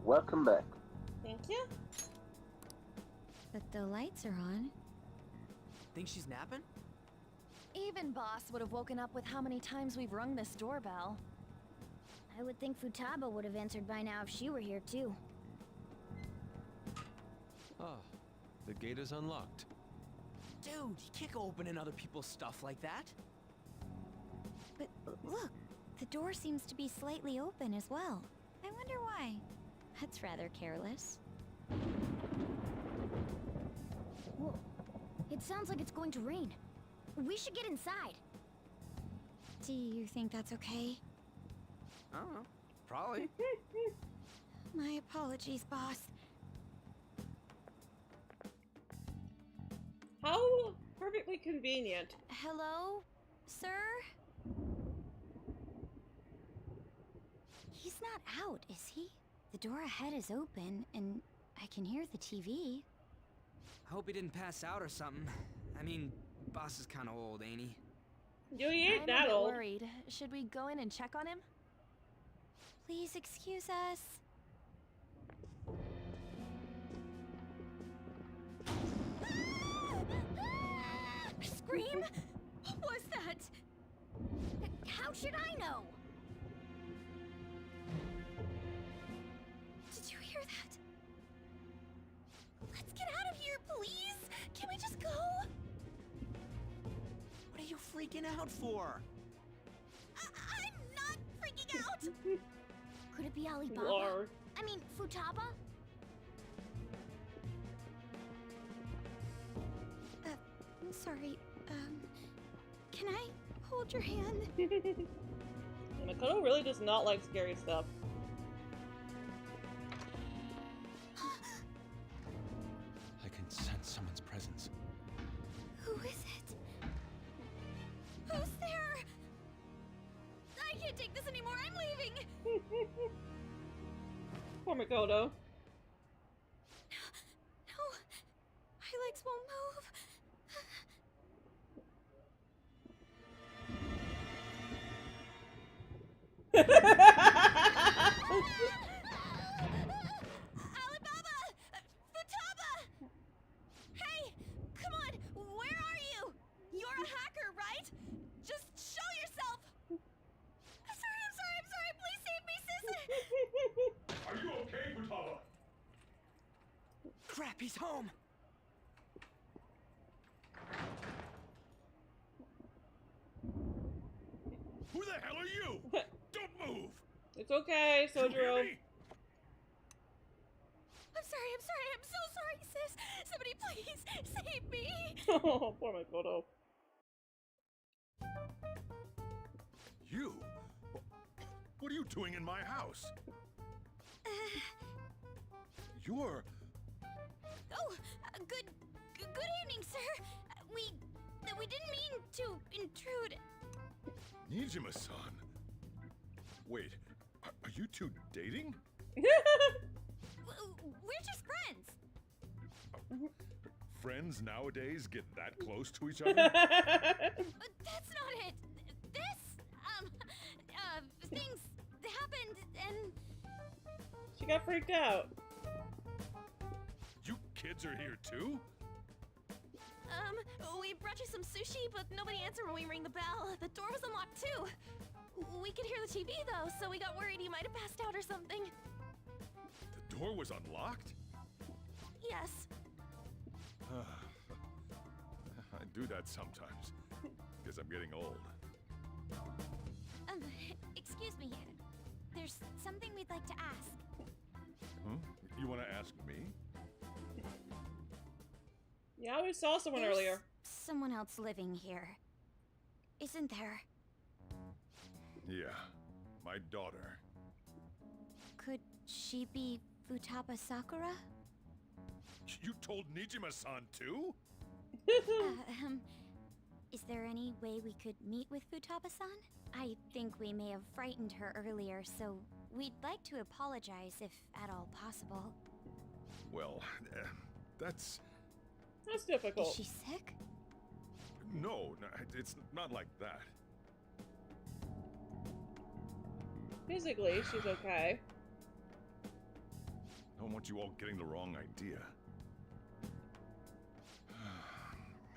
Welcome back. Thank you. But the lights are on. Think she's napping? Even Boss would have woken up with how many times we've rung this doorbell. I would think Futaba would have answered by now if she were here too. Ah, the gate is unlocked. Dude, you can't go opening other people's stuff like that. But look, the door seems to be slightly open as well. I wonder why. That's rather careless. Whoa. It sounds like it's going to rain. We should get inside. Do you think that's okay? I don't know. Probably. My apologies, boss. How perfectly convenient. Hello, sir? He's not out, is he? The door ahead is open, and I can hear the TV. I hope he didn't pass out or something. I mean, boss is kind of old, ain't he? Yo, he ain't I'm that a bit old. worried. Should we go in and check on him? Please excuse us. Scream? What was that? How should I know? Did you hear that? Let's get out of here, please! Can we just go? What are you freaking out for? I'm not freaking out! Could it be Alibaba? Lord. I mean, Futaba? Sorry, can I hold your hand? Makoto really does not like scary stuff. I can sense someone's presence. Who is it? Who's there? I can't take this anymore, I'm leaving! Poor Makoto. No, my legs won't move. Alibaba! Futaba! Hey! Come on! Where are you? You're a hacker, right? Just show yourself! I'm sorry! Please save me, sis! Are you okay, Futaba? Crap, he's home! Who the hell are you? Don't move! It's okay, You hear Sojiro. me? I'm so sorry, sis! Somebody please save me! Oh, poor Makoto. You? What are you doing in my house? You're... Oh, good evening, sir. We didn't mean to intrude. Nijima-san. Wait, are you two dating? We're just friends. Friends nowadays get that close to each other? But that's not it. Things happened and... She got freaked out. You kids are here too? We brought you some sushi, but nobody answered when we rang the bell. The door was unlocked too. We could hear the TV though, so we got worried you might have passed out or something. The door was unlocked? Yes. I do that sometimes. Guess I'm getting old. Excuse me. There's something we'd like to ask. Huh? You want to ask me? Yeah, we saw someone There's earlier. someone else living here. Isn't there? Yeah, my daughter. Could she be Futaba Sakura? You told Nijima-san too? Is there any way we could meet with Futaba-san? I think we may have frightened her earlier, so we'd like to apologize if at all possible. Well, that's difficult. Is she sick? No, it's not like that. Physically, she's okay. I don't want you all getting the wrong idea.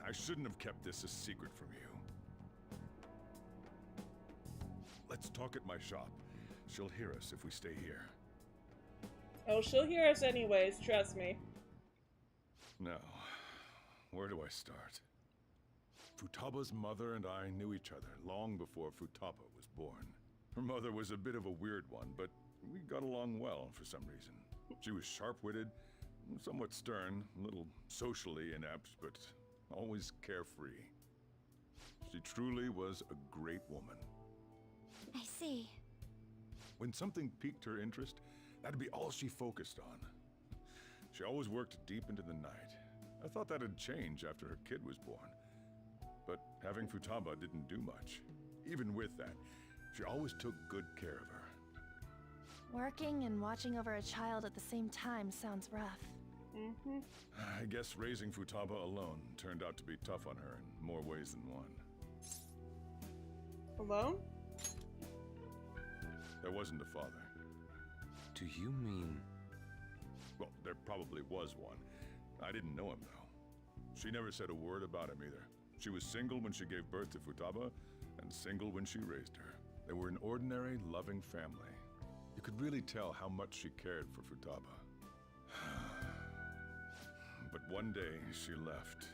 I shouldn't have kept this a secret from you. Let's talk at my shop. She'll hear us if we stay here. Oh, she'll hear us anyways, trust me. Now, where do I start? Futaba's mother and I knew each other long before Futaba was born. Her mother was a bit of a weird one, but we got along well for some reason. She was sharp-witted, somewhat stern, a little socially inept, but always carefree. She truly was a great woman. I see. When something piqued her interest, that'd be all she focused on. She always worked deep into the night. I thought that'd change after her kid was born. But having Futaba didn't do much. Even with that, she always took good care of her. Working and watching over a child at the same time sounds rough. Mm-hmm. I guess raising Futaba alone turned out to be tough on her in more ways than one. Alone? There wasn't a father. Do you mean... Well, there probably was one. I didn't know him, though. She never said a word about him either. She was single when she gave birth to Futaba, and single when she raised her. They were an ordinary, loving family. You could really tell how much she cared for Futaba. But one day, she left,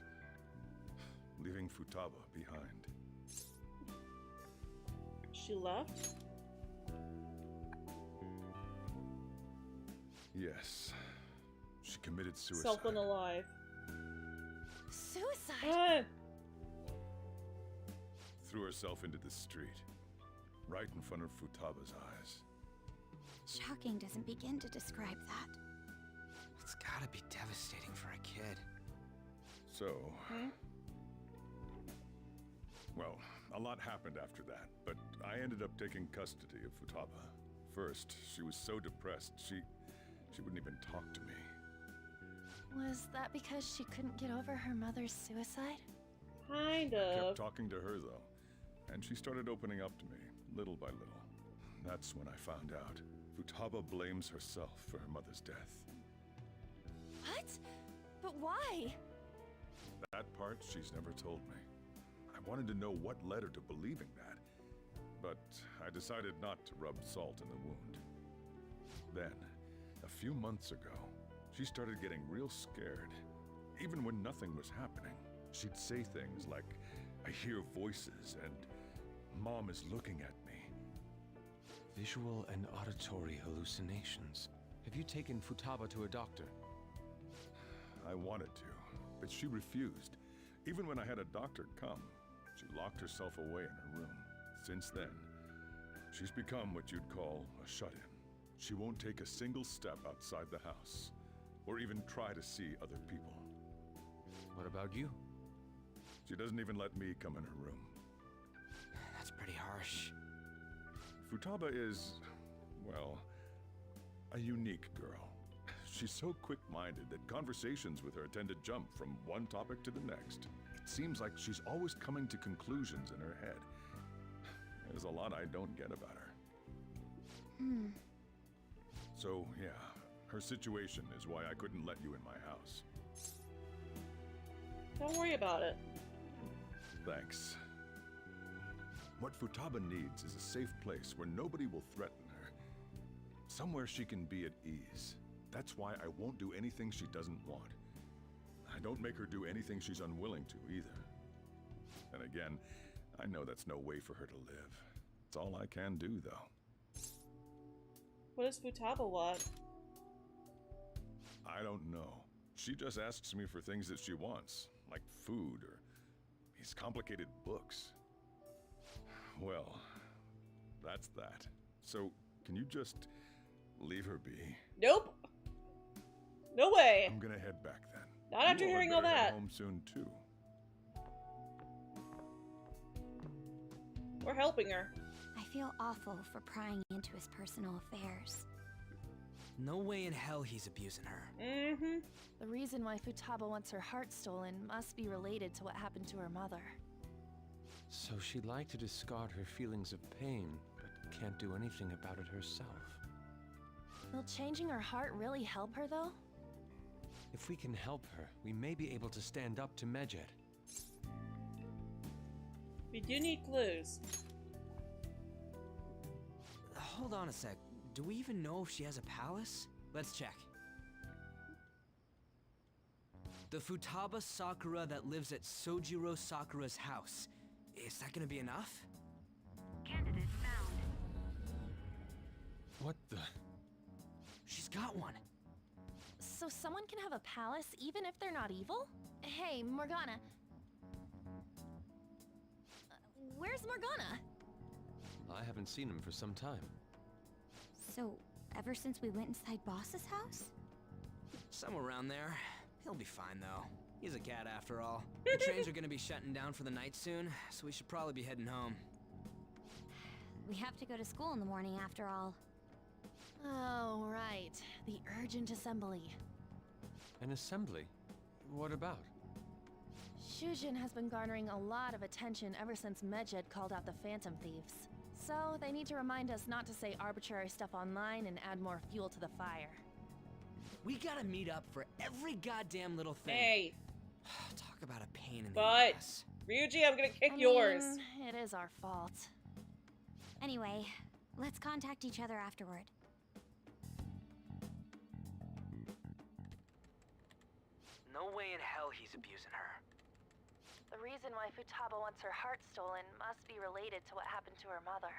leaving Futaba behind. She left? Yes. She committed suicide. Self-unalive. Suicide? Threw herself into the street, right in front of Futaba's eyes. Shocking doesn't begin to describe that. It's gotta be devastating for a kid. So... Well, a lot happened after that, but I ended up taking custody of Futaba. First, she was so depressed, she wouldn't even talk to me. Was that because she couldn't get over her mother's suicide? Kind I of. kept talking to her, though, and she started opening up to me, little by little. That's when I found out. Futaba blames herself for her mother's death. What? But why? That part she's never told me. I wanted to know what led her to believing that, but I decided not to rub salt in the wound. Then, a few months ago, she started getting real scared. Even when nothing was happening, she'd say things like, "I hear voices," and "Mom is looking at me." Visual and auditory hallucinations. Have you taken Futaba to a doctor? I wanted to, but she refused. Even when I had a doctor come, she locked herself away in her room. Since then, she's become what you'd call a shut-in. She won't take a single step outside the house, or even try to see other people. What about you? She doesn't even let me come in her room. That's pretty harsh. Futaba is, well, a unique girl. She's so quick-minded that conversations with her tend to jump from one topic to the next. It seems like she's always coming to conclusions in her head. There's a lot I don't get about her. So, yeah, her situation is why I couldn't let you in my house. Don't worry about it. Thanks. What Futaba needs is a safe place where nobody will threaten her. Somewhere she can be at ease. That's why I won't do anything she doesn't want. I don't make her do anything she's unwilling to, either. And again, I know that's no way for her to live. It's all I can do, though. What does Futaba want? I don't know. She just asks me for things that she wants, like food or these complicated books. Well, that's that. So, can you just leave her be? Nope. No way. I'm gonna head back then. Not after You hearing had all better head that. home soon too. We're helping her. I feel awful for prying into his personal affairs. No way in hell he's abusing her. Mm-hmm. The reason why Futaba wants her heart stolen must be related to what happened to her mother. So she'd like to discard her feelings of pain, but can't do anything about it herself. Will changing her heart really help her, though? If we can help her, we may be able to stand up to Medjed. We do need clues. Hold on a sec. Do we even know if she has a palace? Let's check. The Futaba Sakura that lives at Sojiro Sakura's house. Is that gonna be enough? Candidate found. What the? She's got one. So someone can have a palace even if they're not evil? Hey, Morgana. Where's Morgana? I haven't seen him for some time. So, ever since we went inside Boss's house? Somewhere around there. He'll be fine, though. He's a cat after all. The trains are gonna be shutting down for the night soon, so we should probably be heading home. We have to go to school in the morning after all. Oh, right. The urgent assembly. An assembly? What about? Shujin has been garnering a lot of attention ever since Medjed called out the Phantom Thieves. So, they need to remind us not to say arbitrary stuff online and add more fuel to the fire. We gotta meet up for every goddamn little thing. Hey. Talk about a pain in the ass. Ryuji, I'm gonna kick I yours. mean, it is our fault. Anyway, let's contact each other afterward. No way in hell he's abusing her. The reason why Futaba wants her heart stolen must be related to what happened to her mother.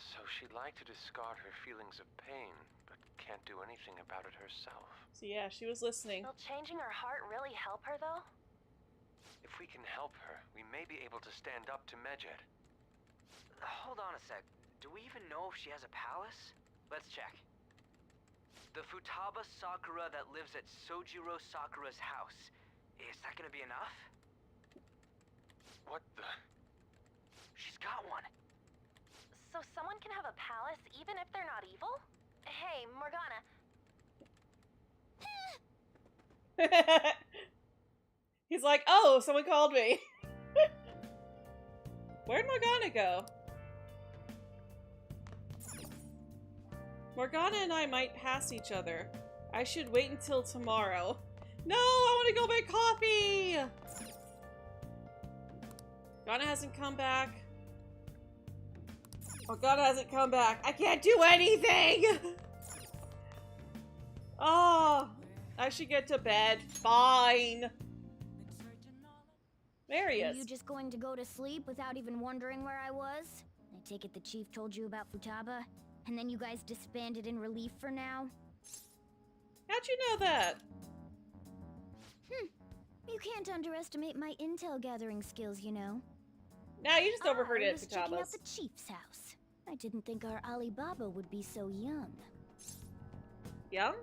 So she'd like to discard her feelings of pain, but can't do anything about it herself. So yeah, she was listening. Will changing her heart really help her, though? If we can help her, we may be able to stand up to Medjed. Hold on a sec. Do we even know if she has a palace? Let's check. The Futaba Sakura that lives at Sojiro Sakura's house. Is that gonna be enough? What the? She's got one. So someone can have a palace even if they're not evil? Hey, Morgana. He's like, oh, someone called me. Where'd Morgana go? Morgana and I might pass each other. I should wait until tomorrow. No, I want to go make coffee! Morgana hasn't come back. Morgana hasn't come back. I can't do anything! Oh, I should get to bed. Fine. There he is. Are you just going to go to sleep without even wondering where I was? I take it the chief told you about Futaba, and then you guys disbanded in relief for now? How'd you know that? You can't underestimate my intel gathering skills, you know. Nah, you just overheard I it, was checking out Futaba's. the chief's house. I didn't think our Alibaba would be so young. Young?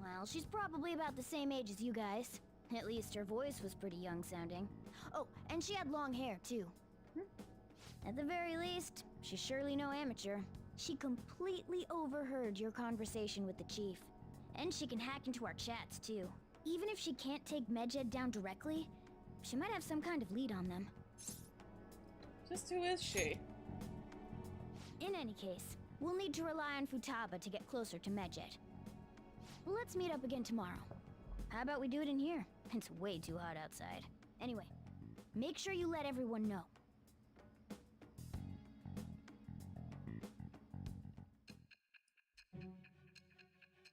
Well, she's probably about the same age as you guys. At least her voice was pretty young sounding. Oh, and she had long hair, too. At the very least, she's surely no amateur. She completely overheard your conversation with the chief. And she can hack into our chats, too. Even if she can't take Medjed down directly, she might have some kind of lead on them. Just who is she? In any case, we'll need to rely on Futaba to get closer to Medjed. Let's meet up again tomorrow. How about we do it in here? It's way too hot outside. Anyway, make sure you let everyone know.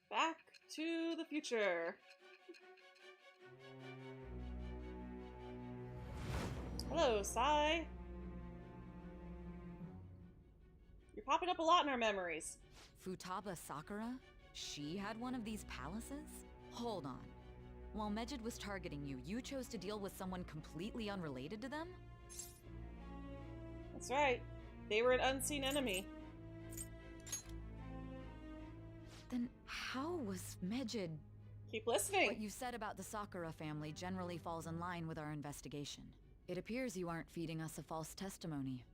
Back to the future. Hello, Sai. You're popping up a lot in our memories. Futaba Sakura? She had one of these palaces? Hold on. While Medjed was targeting you, you chose to deal with someone completely unrelated to them? That's right. They were an unseen enemy. Then how was Medjed... Keep listening. What you said about the Sakura family generally falls in line with our investigation. It appears you aren't feeding us a false testimony.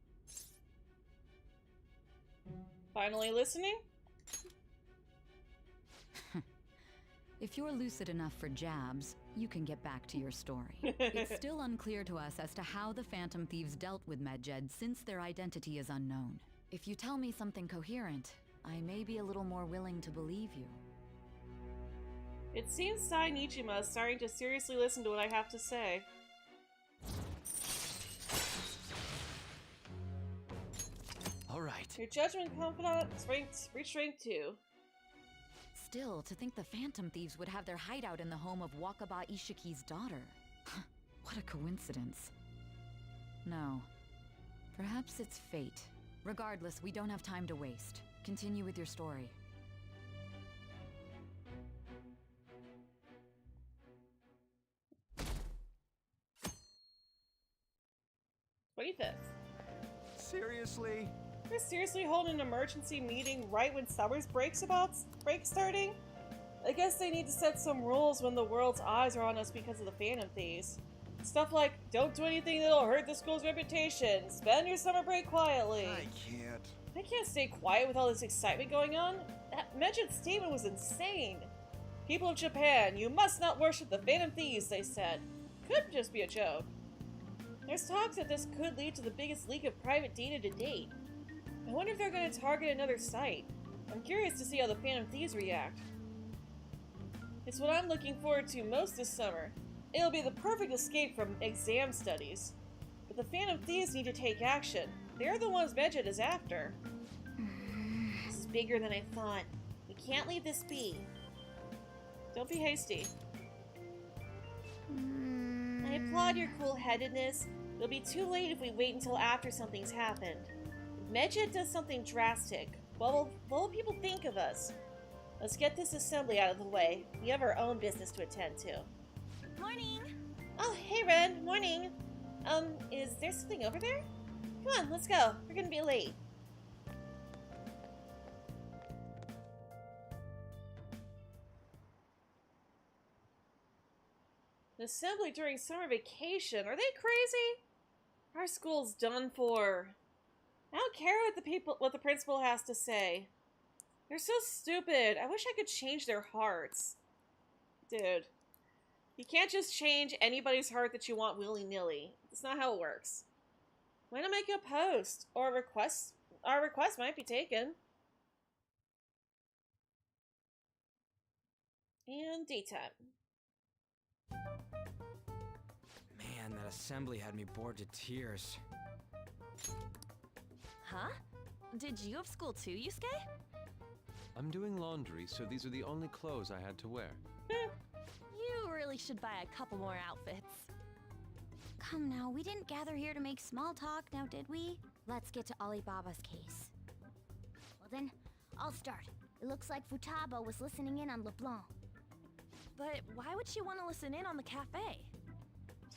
Finally listening? If you're lucid enough for jabs, you can get back to your story. It's still unclear to us as to how the Phantom Thieves dealt with Medjed since their identity is unknown. If you tell me something coherent, I may be a little more willing to believe you. It seems Sai Nijima is starting to seriously listen to what I have to say. All right. Your judgment confidant reached rank 2. Still, to think the Phantom Thieves would have their hideout in the home of Wakaba Ishiki's daughter. What a coincidence. No. Perhaps it's fate. Regardless, we don't have time to waste. Continue with your story. Seriously? They're seriously holding an emergency meeting right when summer's break starting? I guess they need to set some rules when the world's eyes are on us because of the Phantom Thieves. Stuff like, don't do anything that'll hurt the school's reputation, spend your summer break quietly. I can't stay quiet with all this excitement going on. That Medjid's statement was insane. People of Japan, you must not worship the Phantom Thieves, they said. Could just be a joke. There's talks that this could lead to the biggest leak of private data to date. I wonder if they're going to target another site. I'm curious to see how the Phantom Thieves react. It's what I'm looking forward to most this summer. It'll be the perfect escape from exam studies. But the Phantom Thieves need to take action. They're the ones Medjid is after. This is bigger than I thought. We can't leave this be. Don't be hasty. I applaud your cool-headedness. It'll be too late if we wait until after something's happened. If Medjid does something drastic, what will people think of us? Let's get this assembly out of the way. We have our own business to attend to. Morning! Oh, hey Ren, morning. Is there something over there? Come on, let's go. We're gonna be late. An assembly during summer vacation? Are they crazy? Our school's done for. I don't care what the principal has to say. They're so stupid. I wish I could change their hearts. Dude. You can't just change anybody's heart that you want willy-nilly. That's not how it works. Why not make a post? Or a request? Our request might be taken. And daytime. Man, that assembly had me bored to tears. Huh? Did you have school too, Yusuke? I'm doing laundry, so these are the only clothes I had to wear. You really should buy a couple more outfits. Come now, we didn't gather here to make small talk, now did we? Let's get to Alibaba's case. Well then, I'll start. It looks like Futaba was listening in on LeBlanc. But why would she want to listen in on the cafe?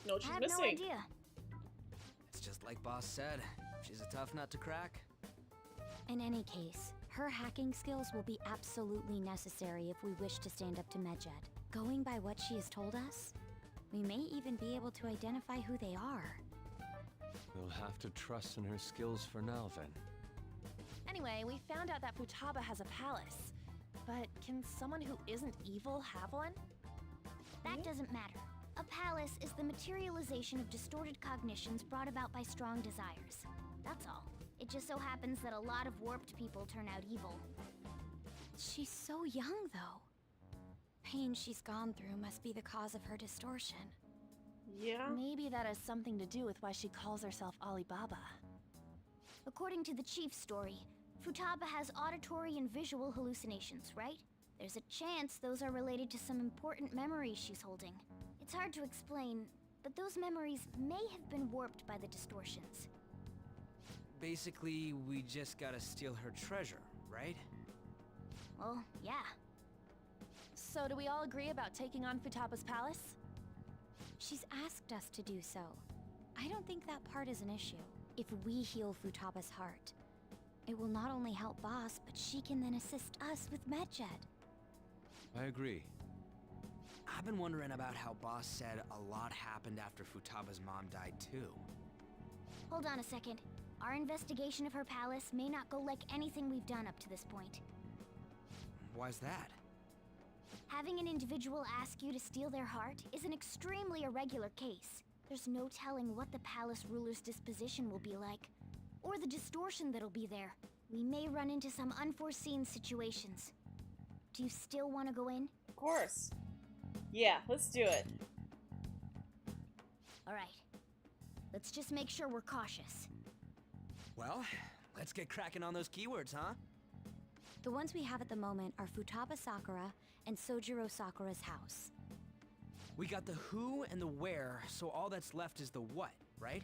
No, she's I have missing. no idea. It's just like Boss said. She's a tough nut to crack. In any case, her hacking skills will be absolutely necessary if we wish to stand up to Medjed. Going by what she has told us, we may even be able to identify who they are. We'll have to trust in her skills for now, then. Anyway, we found out that Futaba has a palace. But can someone who isn't evil have one? That doesn't matter. A palace is the materialization of distorted cognitions brought about by strong desires. That's all. It just so happens that a lot of warped people turn out evil. She's so young, though. Pain she's gone through must be the cause of her distortion. Yeah. Maybe that has something to do with why she calls herself Alibaba. According to the chief's story, Futaba has auditory and visual hallucinations, right? There's a chance those are related to some important memories she's holding. It's hard to explain, but those memories may have been warped by the distortions. Basically, we just gotta steal her treasure, right? Well, yeah. So do we all agree about taking on Futaba's palace? She's asked us to do so. I don't think that part is an issue. If we heal Futaba's heart, it will not only help Boss, but she can then assist us with Medjed. I agree. I've been wondering about how Boss said a lot happened after Futaba's mom died too. Hold on a second. Our investigation of her palace may not go like anything we've done up to this point. Why's that? Having an individual ask you to steal their heart is an extremely irregular case. There's no telling what the palace ruler's disposition will be like. or the distortion that'll be there. We may run into some unforeseen situations. Do you still want to go in? Of course. Yeah, let's do it. Alright. Let's just make sure we're cautious. Well, let's get cracking on those keywords, huh? The ones we have at the moment are Futaba Sakura and Sojiro Sakura's house. We got the who and the where, so all that's left is the what, right?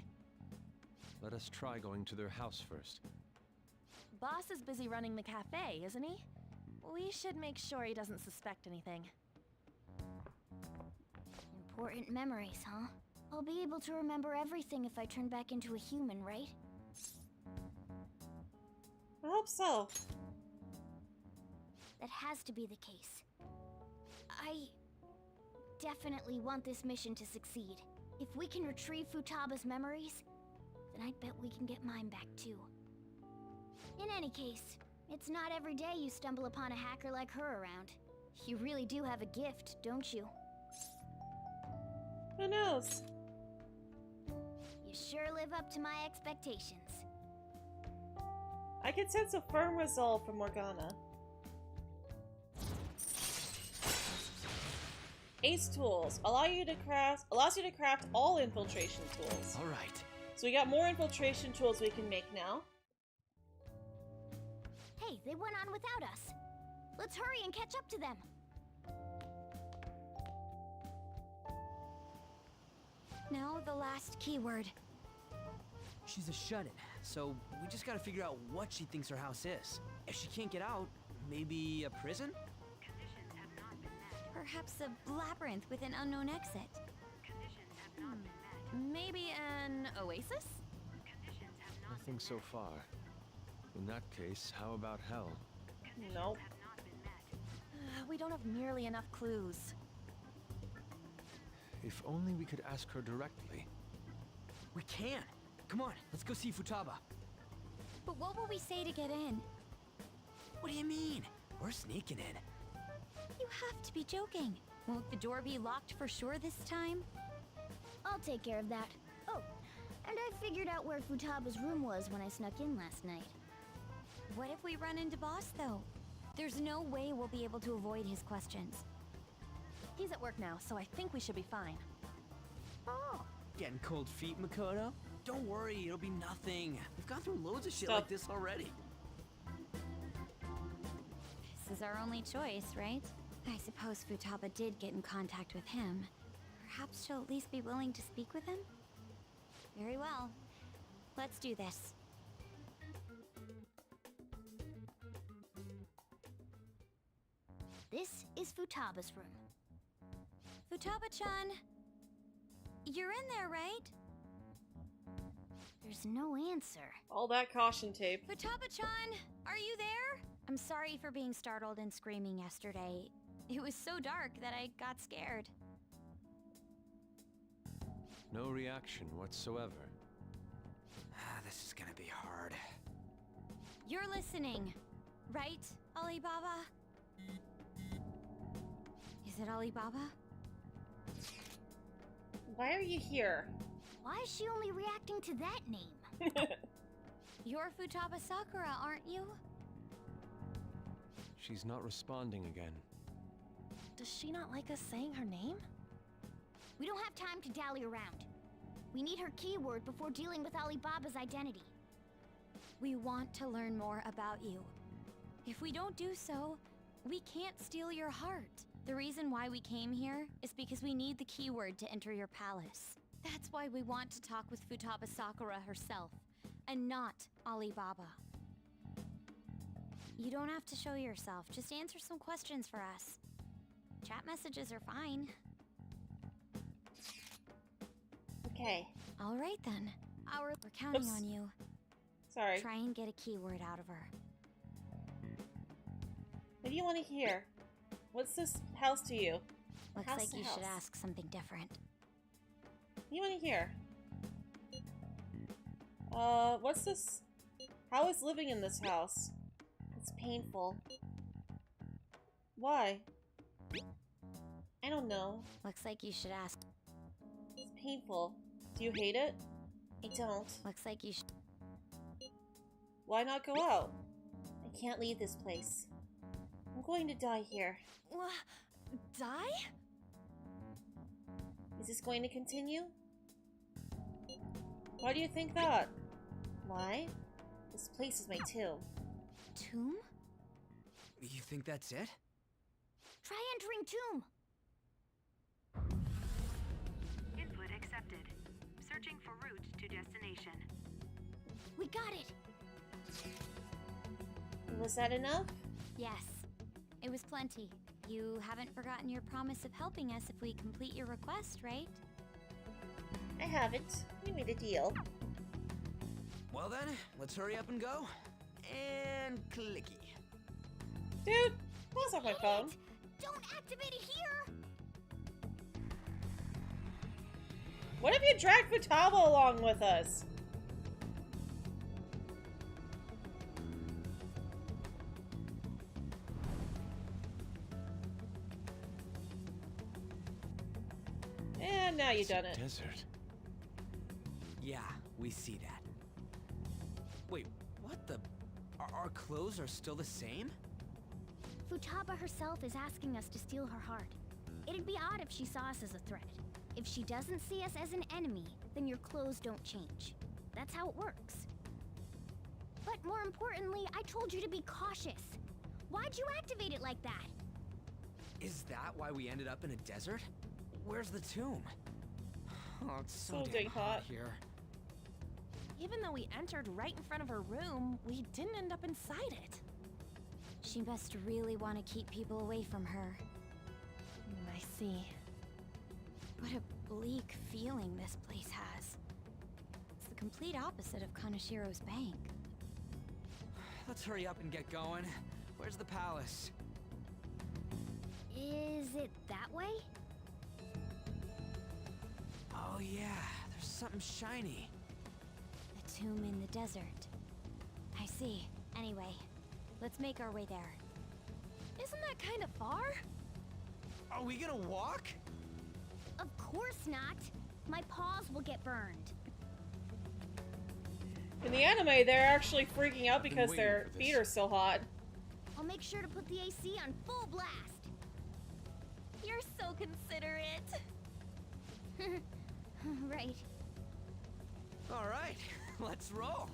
Let us try going to their house first. Boss is busy running the cafe, isn't he? We should make sure he doesn't suspect anything. Important memories, huh? I'll be able to remember everything if I turn back into a human, right? I hope so. That has to be the case. I definitely want this mission to succeed. If we can retrieve Futaba's memories, then I bet we can get mine back too. In any case, it's not every day you stumble upon a hacker like her around. You really do have a gift, don't you? Who knows? You sure live up to my expectations. I can sense a firm resolve from Morgana. Ace tools allows you to craft all infiltration tools. All right. So we got more infiltration tools we can make now. Hey, they went on without us. Let's hurry and catch up to them. Now the last keyword. She's a shut-in, so we just gotta figure out what she thinks her house is. If she can't get out, maybe a prison? Perhaps a labyrinth with an unknown exit. Maybe an oasis? Nothing so far. In that case, how about hell? Nope. We don't have nearly enough clues. If only we could ask her directly. We can! Come on, let's go see Futaba. But what will we say to get in? What do you mean? We're sneaking in. You have to be joking. Won't the door be locked for sure this time? I'll take care of that. Oh, and I figured out where Futaba's room was when I snuck in last night. What if we run into Boss, though? There's no way we'll be able to avoid his questions. He's at work now, so I think we should be fine. Oh, getting cold feet, Makoto? Don't worry, it'll be nothing. We've gone through loads of shit Stop. like this already. This is our only choice, right? I suppose Futaba did get in contact with him. Perhaps she'll at least be willing to speak with him? Very well. Let's do this. This is Futaba's room. Futaba-chan! You're in there, right? There's no answer. All that caution tape. Futaba-chan! Are you there? I'm sorry for being startled and screaming yesterday. It was so dark that I got scared. No reaction whatsoever. This is gonna be hard. You're listening, right, Alibaba? Is it Alibaba? Why are you here? Why is she only reacting to that name? You're Futaba Sakura, aren't you? She's not responding again. Does she not like us saying her name? We don't have time to dally around. We need her keyword before dealing with Alibaba's identity. We want to learn more about you. If we don't do so, we can't steal your heart. The reason why we came here is because we need the keyword to enter your palace. That's why we want to talk with Futaba Sakura herself, and not Alibaba. You don't have to show yourself, just answer some questions for us. Chat messages are fine. Okay. All right then. We're counting Oops. on you. Sorry. Try and get a keyword out of her. What do you want to hear? What's this house to you? Looks House like to you should house. ask something different. What do you want to hear? What's this? How is living in this house? It's painful. Why? I don't know. Looks like you should ask. It's painful. Do you hate it? I don't. Looks like you should. why not go out? I can't leave this place. I'm going to die here. Die? Is this going to continue? Why do you think that? Why? This place is my tomb. Tomb? You think that's it? Try entering tomb. Input accepted. Searching for route to destination. We got it. Was that enough? Yes. It was plenty. You haven't forgotten your promise of helping us if we complete your request, right? I haven't. We made a deal. Well then, let's hurry up and go. And clicky. Dude, pass off my phone. Don't activate it here. What if you dragged Futaba along with us? And now you've done it. Desert. Yeah, we see that. Wait, what the? Our clothes are still the same? Futaba herself is asking us to steal her heart. It'd be odd if she saw us as a threat. If she doesn't see us as an enemy, then your clothes don't change. That's how it works. But more importantly, I told you to be cautious. Why'd you activate it like that? Is that why we ended up in a desert? Where's the tomb? Oh, it's so So damn dang hot hot. here. Even though we entered right in front of her room, we didn't end up inside it. She must really want to keep people away from her. I see. What a bleak feeling this place has. It's the complete opposite of Kanashiro's bank. Let's hurry up and get going. Where's the palace? Is it that way? Oh yeah, there's something shiny. The tomb in the desert. I see. Anyway, let's make our way there. Isn't that kind of far? Are we gonna walk? Of course not. My paws will get burned. In the anime, they're actually freaking out because their feet are so hot. I'll make sure to put the AC on full blast. You're so considerate. Right. All right, let's roll.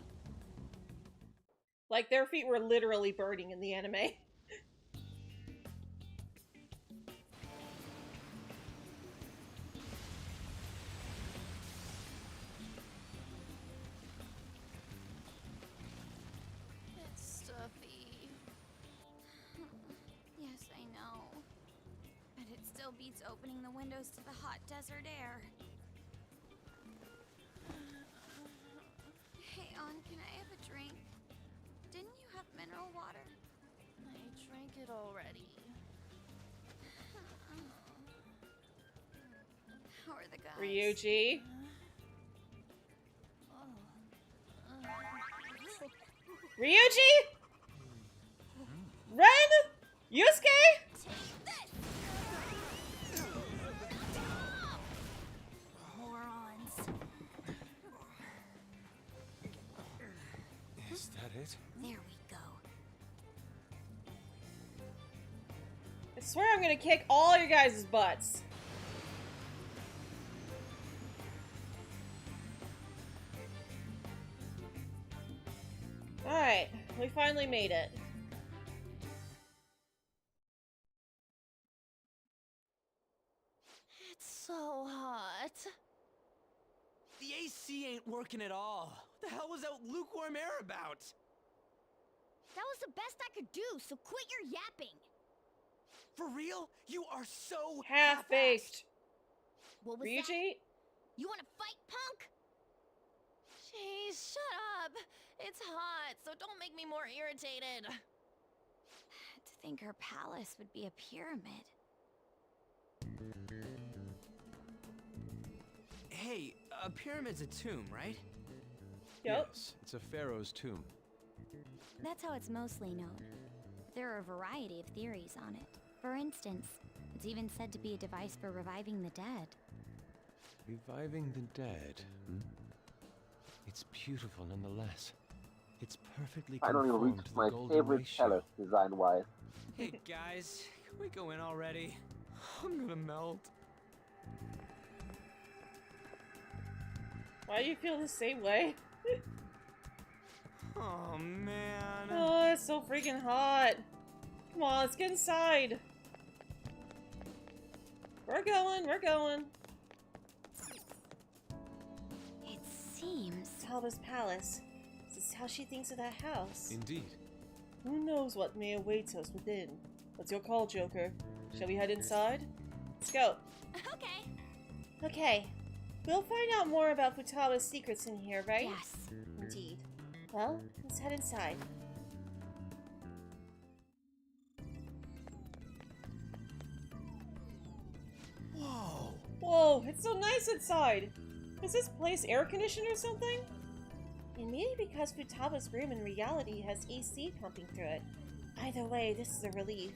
Like, their feet were literally burning in the anime. It's stuffy. Yes, I know. But it still beats opening the windows to the hot desert air. Hey, On, can I have a drink? Didn't you have mineral water? I drank it already. How are the guys? Ryuji. Ryuji? Ren? Yusuke? Morons. Is that it? There we go. I swear I'm gonna kick all your guys' butts. Alright, we finally made it. It's so hot. The AC ain't working at all. What the hell was that lukewarm air about? That was the best I could do, so quit your yapping. For real? You are so half-baked. What was Ryuji? that? You wanna fight, punk? Jeez, shut up. It's hot, so don't make me more irritated. To think her palace would be a pyramid. Hey, a pyramid's a tomb, right? Yep. Yes, it's a pharaoh's tomb. That's how it's mostly known. There are a variety of theories on it. For instance, it's even said to be a device for reviving the dead. Reviving the dead. Hmm? It's beautiful nonetheless. It's perfectly Finally conformed reached to the my golden favorite ratio. palace design-wise. Hey guys, can we go in already? I'm gonna melt. Why do you feel the same way? Oh man. Oh, it's so freaking hot. Come on, let's get inside. We're going, we're going. It seems... Talba's palace. This is how she thinks of that house. Indeed. Who knows what may await us within? What's your call, Joker? Shall we head inside? Let's go. Okay. Okay. We'll find out more about Futaba's secrets in here, right? Yes. Indeed. Well, let's head inside. Whoa. Whoa, it's so nice inside! Is this place air conditioned or something? And maybe because Futaba's room in reality has AC pumping through it. Either way, this is a relief.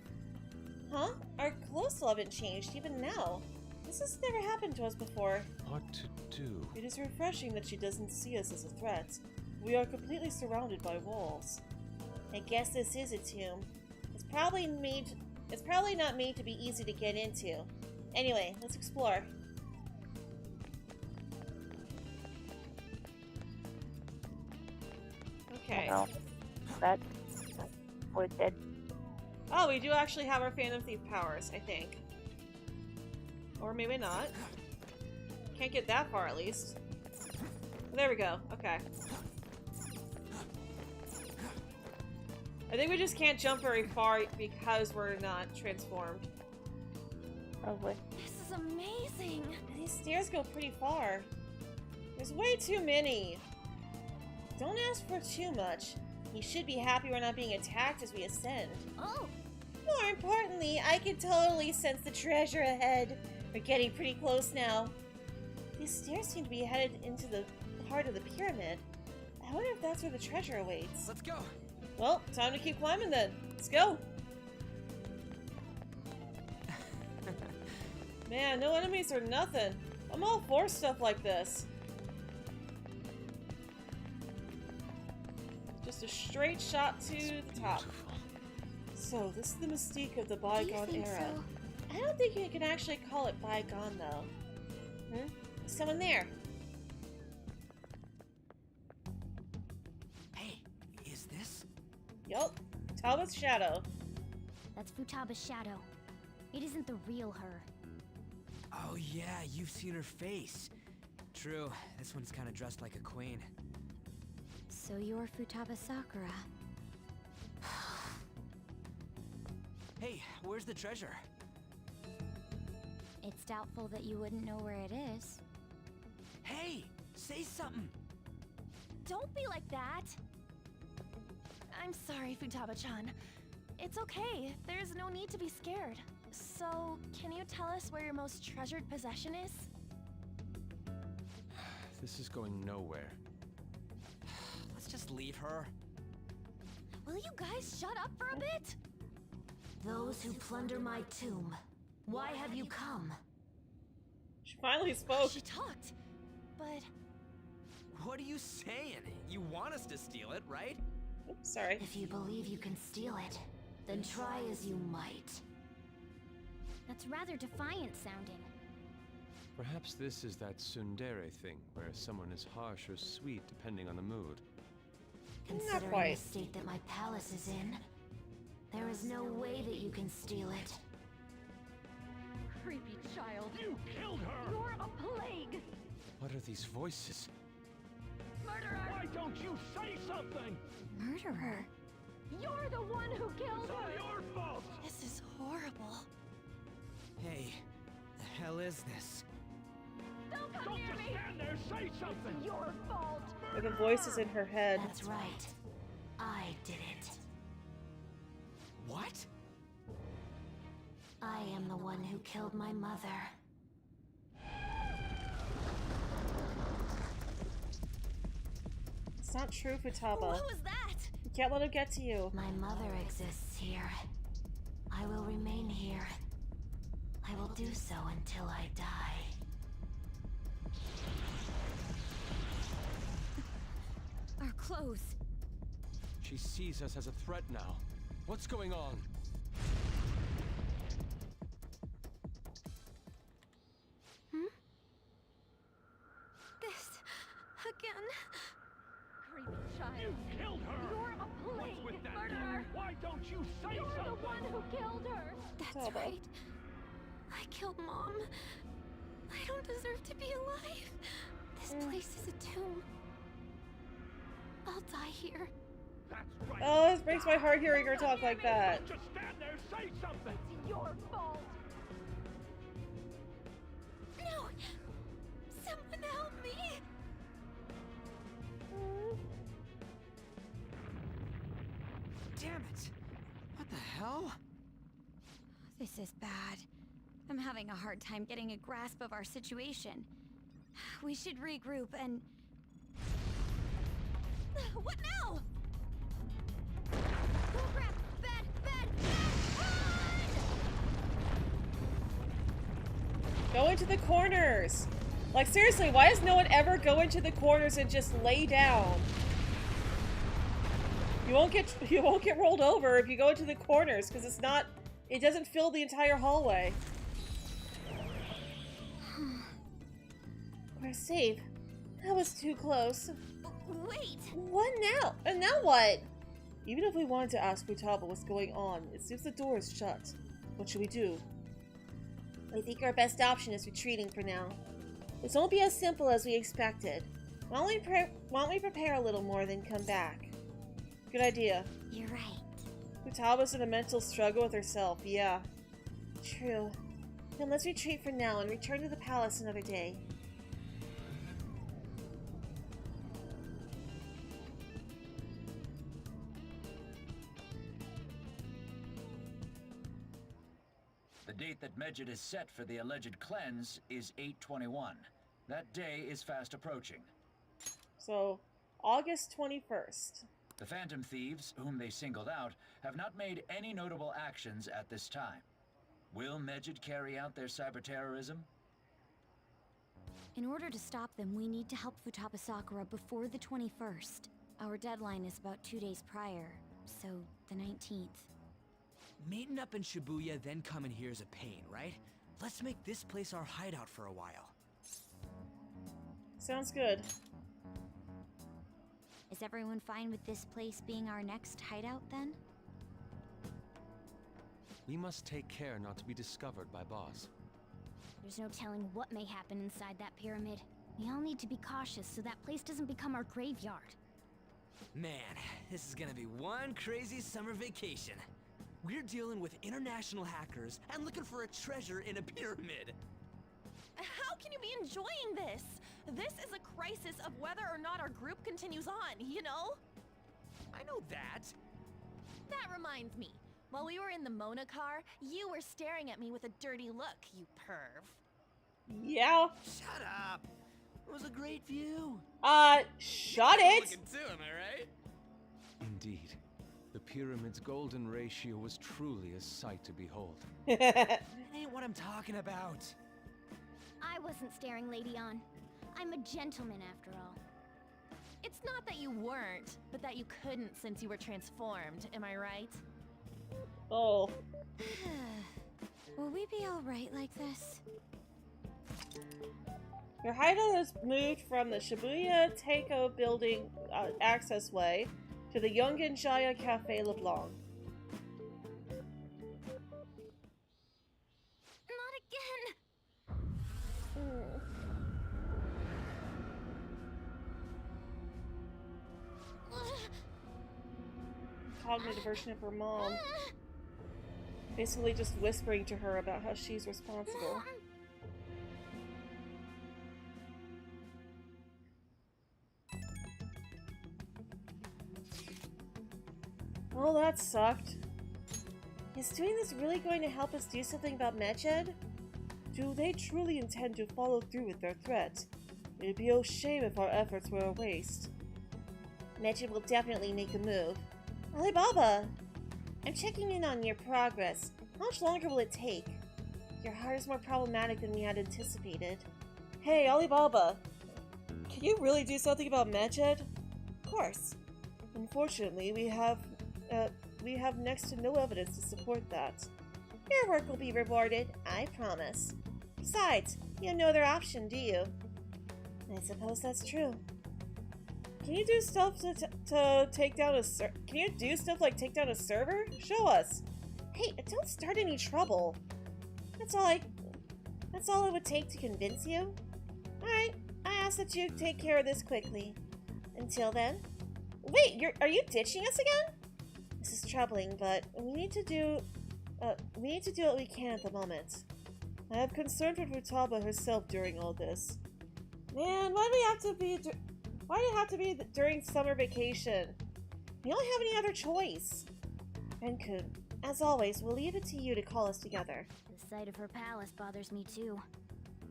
Huh? Our clothes still haven't changed, even now. This has never happened to us before. What to do? It is refreshing that she doesn't see us as a threat. We are completely surrounded by walls. I guess this is a tomb. It's probably not made to be easy to get into. Anyway, let's explore. Okay. No. That's what that. Oh, we do actually have our Phantom Thief powers, I think. Or maybe not. Can't get that far, at least. There we go. Okay. I think we just can't jump very far because we're not transformed. Probably. This is amazing. These stairs go pretty far. There's way too many. Don't ask for too much. You should be happy we're not being attacked as we ascend. Oh! More importantly, I can totally sense the treasure ahead. We're getting pretty close now. These stairs seem to be headed into the heart of the pyramid. I wonder if that's where the treasure awaits. Let's go. Well, time to keep climbing then. Let's go. Man, no enemies or nothing. I'm all for stuff like this. Just a straight shot to the top. So, this is the mystique of the bygone era. So? I don't think you can actually call it bygone, though. Hmm? There's someone there. Hey, is this? Yup. Talbot's shadow. That's Futaba's shadow. It isn't the real her. Oh yeah, you've seen her face. True, this one's kind of dressed like a queen. So you're Futaba Sakura. Hey, where's the treasure? It's doubtful that you wouldn't know where it is. Hey, say something. Don't be like that. I'm sorry, Futaba-chan. It's okay. There's no need to be scared. So, can you tell us where your most treasured possession is? This is going nowhere. Let's just leave her. Will you guys shut up for a bit? Those who plunder my tomb, why have you come? She finally spoke. She talked, but... What are you saying? You want us to steal it, right? Oops, sorry. If you believe you can steal it, then try as you might. That's rather defiant sounding. Perhaps this is that tsundere thing, where someone is harsh or sweet depending on the mood. Considering the state that my palace is in, there is no way that you can steal it. Creepy child. You killed her! You're a plague! What are these voices? Murderer! Why don't you say something? Murderer? You're the one who killed It's all her! your fault! This is horrible. Hey, the hell is this? Don't come Don't near just me! stand there, say something! It's your fault! Or the voices in her head. That's right. I did it. What? I am the one who killed my mother. It's not true, Futaba. What was that? You can't let him get to you. My mother exists here. I will remain here. I will do so until I die. Our clothes. She sees us as a threat now. What's going on? This again. Creepy child. You killed her! You're a plague What's with that? murderer! Why don't you say You're something? the one who killed her! That's right. I killed Mom. I don't deserve to be alive. This place is a tomb. I'll die here. That's right. Oh, this breaks my heart hearing her talk like that. Just stand there, say something. It's your fault. No! Someone help me! Damn it! What the hell? This is bad. I'm having a hard time getting a grasp of our situation. We should regroup and... What now? Oh crap! Bad! Go into the corners! Like, seriously, why does no one ever go into the corners and just lay down? You won't get rolled over if you go into the corners, because it doesn't fill the entire hallway. We're safe. That was too close. Wait! What now? And now what? Even if we wanted to ask Futaba what's going on, it seems the door is shut. What should we do? I think our best option is retreating for now. This won't be as simple as we expected. Why don't we prepare a little more, then come back? Good idea. You're right. Futaba's in a mental struggle with herself, yeah. True. Then let's retreat for now and return to the palace another day. The date that Medjed has set for the alleged cleanse is 8/21. That day is fast approaching. So, August 21st. The Phantom Thieves, whom they singled out, have not made any notable actions at this time. Will Medjed carry out their cyber-terrorism? In order to stop them, we need to help Futaba Sakura before the 21st. Our deadline is about 2 days prior, so the 19th. Meeting up in Shibuya, then coming here is a pain, right? Let's make this place our hideout for a while. Sounds good. Is everyone fine with this place being our next hideout, then? We must take care not to be discovered by Boss. There's no telling what may happen inside that pyramid. We all need to be cautious so that place doesn't become our graveyard. Man, this is gonna be one crazy summer vacation. We're dealing with international hackers and looking for a treasure in a pyramid. How can you be enjoying this? This is a crisis of whether or not our group continues on, you know? I know that. That reminds me. While we were in the Mona car, you were staring at me with a dirty look, you perv. Yeah. Shut up. It was a great view. Shut it! Looking too, am I right? Indeed. The pyramid's golden ratio was truly a sight to behold. That ain't what I'm talking about. I wasn't staring Lady On. I'm a gentleman after all. It's not that you weren't, but that you couldn't since you were transformed, am I right? Oh. Will we be alright like this? Your hideout has moved from the Shibuya Teiko building access way to the Yongen Jaya Cafe LeBlanc. Not again! Cognitive version of her mom. Basically just whispering to her about how she's responsible. Well, that sucked. Is doing this really going to help us do something about Medjed? Do they truly intend to follow through with their threat? It would be a shame if our efforts were a waste. Medjed will definitely make a move. Alibaba! I'm checking in on your progress. How much longer will it take? Your heart is more problematic than we had anticipated. Hey, Alibaba! Can you really do something about Medjed? Of course. The Unfortunately, we have next to no evidence to support that. Your work will be rewarded, I promise. Besides, you have no other option, do you? I suppose that's true. Can you do stuff to take down a Can you do stuff like take down a server? Show us. Hey, don't start any trouble. That's all it would take to convince you. Alright, I ask that you take care of this quickly. Until then... Wait, are you ditching us again? This is troubling, but we need to do what we can at the moment. I have concern for Futaba herself during all this. Man, why did it have to be during summer vacation? We don't have any other choice. Renkun, as always, we'll leave it to you to call us together. The sight of her palace bothers me too.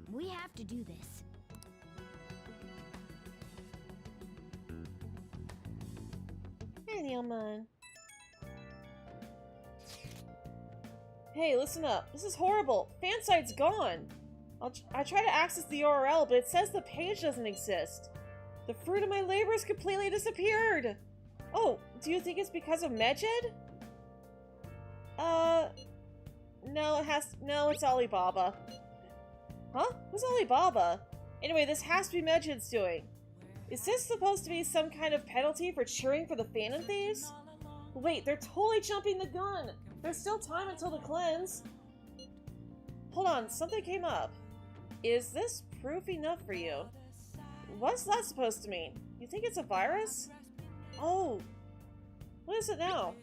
We have to do this. Hey, Neilman. Hey, listen up. This is horrible. Fansite's gone. I try to access the URL, but it says the page doesn't exist. The fruit of my labor has completely disappeared. Oh, do you think it's because of Medjed? No, it's Alibaba. Huh? Who's Alibaba? Anyway, this has to be Medjed's doing. Is this supposed to be some kind of penalty for cheering for the Phantom Thieves? Wait, they're totally jumping the gun! There's still time until the cleanse. Hold on, something came up. Is this proof enough for you? What's that supposed to mean? You think it's a virus? Oh. What is it now?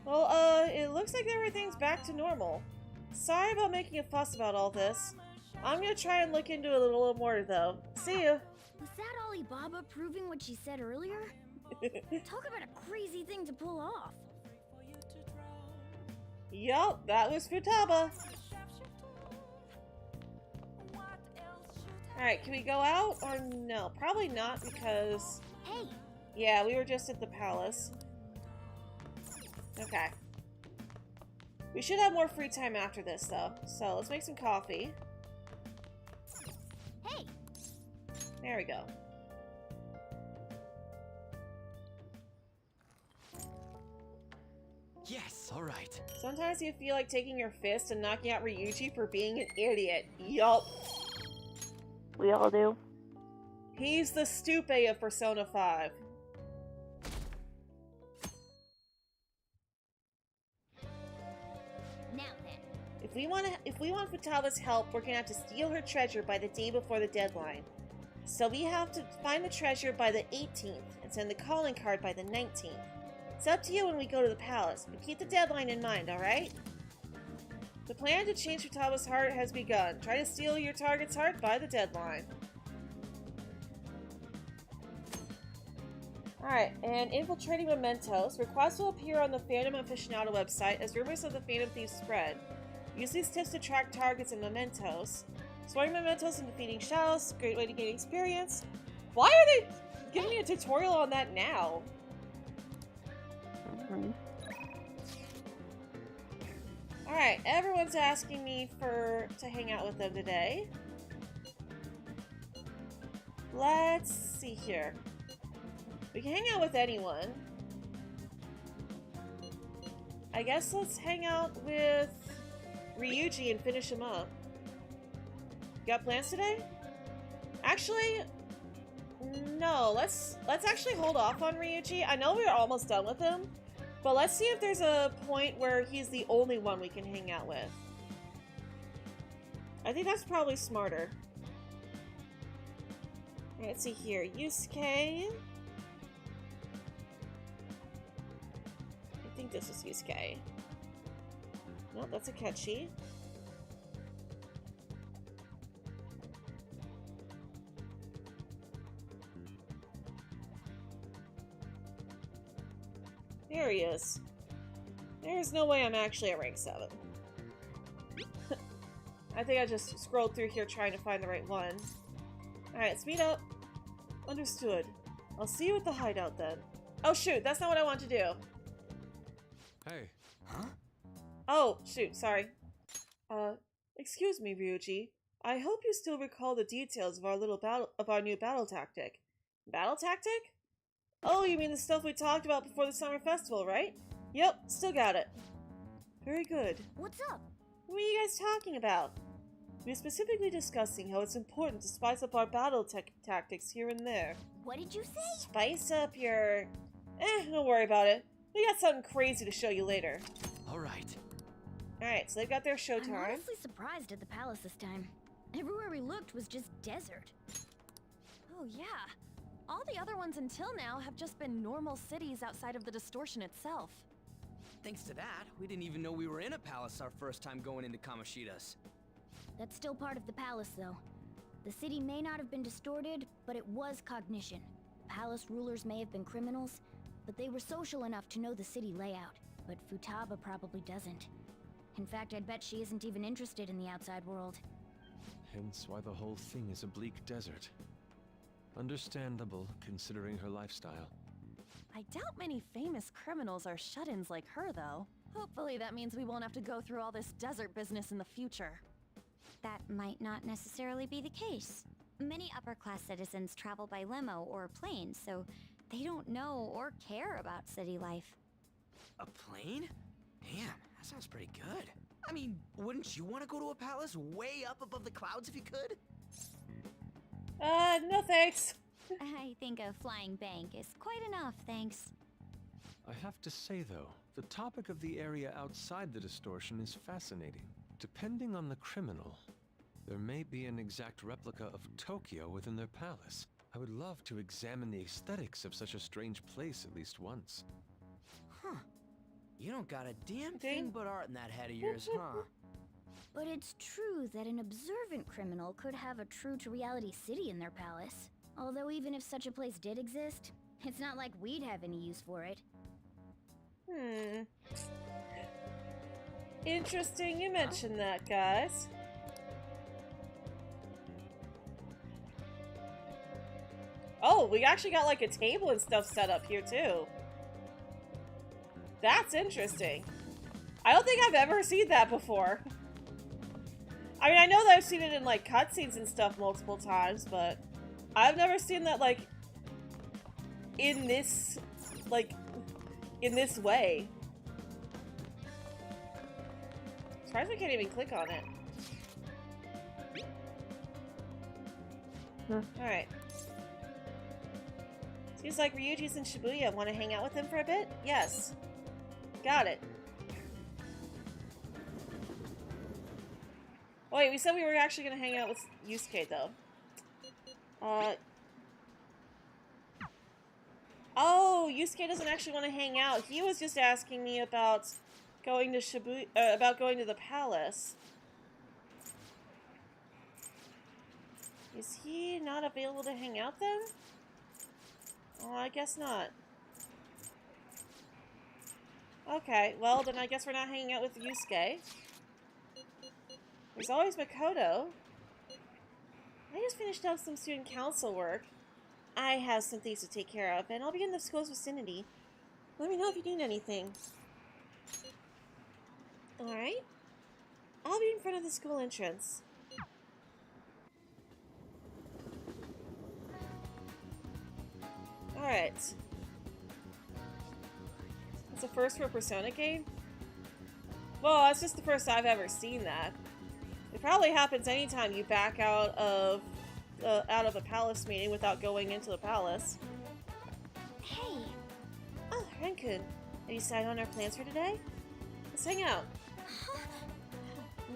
Well, it looks like everything's back to normal. Sorry about making a fuss about all this. I'm gonna try and look into it a little more, though. See you. Was that Alibaba proving what she said earlier? Talk about a crazy thing to pull off. Yup, that was Futaba. Alright, can we go out or no? Probably not because... Hey! Yeah, we were just at the palace. Okay. We should have more free time after this, though. So, let's make some coffee. Hey! There we go. Yes, alright. Sometimes you feel like taking your fist and knocking out Ryuji for being an idiot. Yup. We all do. He's the Stupe of Persona 5. Now then. If we want Futaba's help, we're gonna have to steal her treasure by the day before the deadline. So we have to find the treasure by the 18th and send the calling card by the 19th. It's up to you when we go to the palace, but keep the deadline in mind, alright? The plan to change Futaba's heart has begun. Try to steal your target's heart by the deadline. Alright, and infiltrating mementos. Requests will appear on the Phantom Aficionado website as rumors of the Phantom Thieves spread. Use these tips to track targets and mementos. Storing mementos and defeating shadows, great way to gain experience. Why are they giving me a tutorial on that now? Alright, everyone's asking me to hang out with them today. Let's see here. We can hang out with anyone. I guess let's hang out with Ryuji and finish him up. Got plans today? Actually, no. Let's actually hold off on Ryuji. I know we're almost done with him, but let's see if there's a point where he's the only one we can hang out with. I think that's probably smarter. Let's see here. Yusuke. I think this is Yusuke. Nope, that's Akechi. There he is. There's no way I'm actually at rank 7. I think I just scrolled through here trying to find the right one. Alright, let's meet up. Understood. I'll see you at the hideout then. Oh shoot, that's not what I want to do. Hey. Huh? Oh, shoot, sorry. Excuse me, Ryuji. I hope you still recall the details of our new battle tactic. Battle tactic? Oh, you mean the stuff we talked about before the summer festival, right? Yep, still got it. Very good. What's up? What are you guys talking about? We're specifically discussing how it's important to spice up our battle tactics here and there. What did you say? Spice up your... don't worry about it. We got something crazy to show you later. Alright. Alright, so they've got their show I'm time. honestly surprised at the palace this time. Everywhere we looked was just desert. Oh yeah. All the other ones until now have just been normal cities outside of the distortion itself. Thanks to that, we didn't even know we were in a palace our first time going into Kamoshida's. That's still part of the palace, though. The city may not have been distorted, but it was cognition. Palace rulers may have been criminals, but they were social enough to know the city layout. But Futaba probably doesn't. In fact, I'd bet she isn't even interested in the outside world. Hence why the whole thing is a bleak desert. Understandable, considering her lifestyle. I doubt many famous criminals are shut-ins like her, though. Hopefully that means we won't have to go through all this desert business in the future. That might not necessarily be the case. Many upper-class citizens travel by limo or plane, so they don't know or care about city life. A plane? Man, that sounds pretty good. I mean, wouldn't you want to go to a palace way up above the clouds if you could? No thanks. I think a flying bank is quite enough, thanks. I have to say, though, the topic of the area outside the distortion is fascinating. Depending on the criminal, there may be an exact replica of Tokyo within their palace. I would love to examine the aesthetics of such a strange place at least once. Huh. You don't got a damn thing but art in that head of yours, huh? But it's true that an observant criminal could have a true-to-reality city in their palace. Although even if such a place did exist, it's not like we'd have any use for it. Interesting you mentioned that, guys. Oh, we actually got like a table and stuff set up here too. That's interesting. I don't think I've ever seen that before. I mean, I know that I've seen it in like cutscenes and stuff multiple times, but I've never seen that like in this way. Surprised we can't even click on it. Alright. Seems like Ryuji's in Shibuya. Want to hang out with him for a bit? Yes. Got it. Oh, wait, we said we were actually going to hang out with Yusuke, though. Oh, Yusuke doesn't actually want to hang out. He was just asking me about going to Shibuya, about going to the palace. Is he not available to hang out then? Oh, I guess not. Okay, well then I guess we're not hanging out with Yusuke. There's always Makoto. I just finished up some student council work. I have some things to take care of, and I'll be in the school's vicinity. Let me know if you need anything. Alright. I'll be in front of the school entrance. Alright. It's a first for a Persona game? Well, that's just the first I've ever seen that. It probably happens anytime you back out of a palace meeting without going into the palace. Hey! Oh, Renkun. Have you decided on our plans for today? Let's hang out.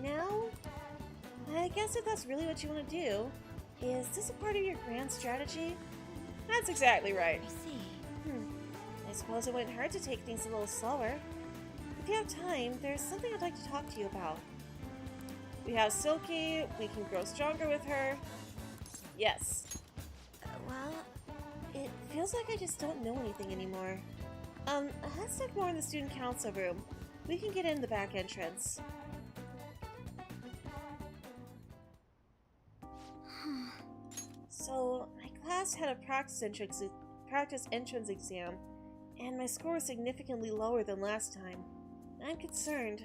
Now? I guess if that's really what you want to do, is this a part of your grand strategy? That's exactly right. I see. I suppose it wouldn't hurt to take things a little slower. If you have time, there's something I'd like to talk to you about. We have Silky, we can grow stronger with her. Yes. Well, it feels like I just don't know anything anymore. Let's talk more in the student council room. We can get in the back entrance. So, my class had a practice entrance exam, and my score was significantly lower than last time. I'm concerned.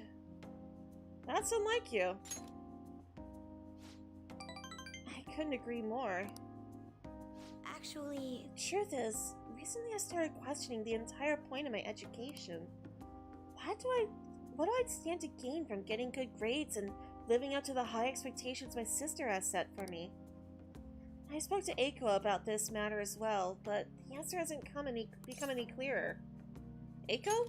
That's unlike you. I couldn't agree more. Actually... Truth is, Recently I started questioning the entire point of my education. What do I stand to gain from getting good grades and living up to the high expectations my sister has set for me? I spoke to Eiko about this matter as well, but the answer hasn't become any clearer. Eiko?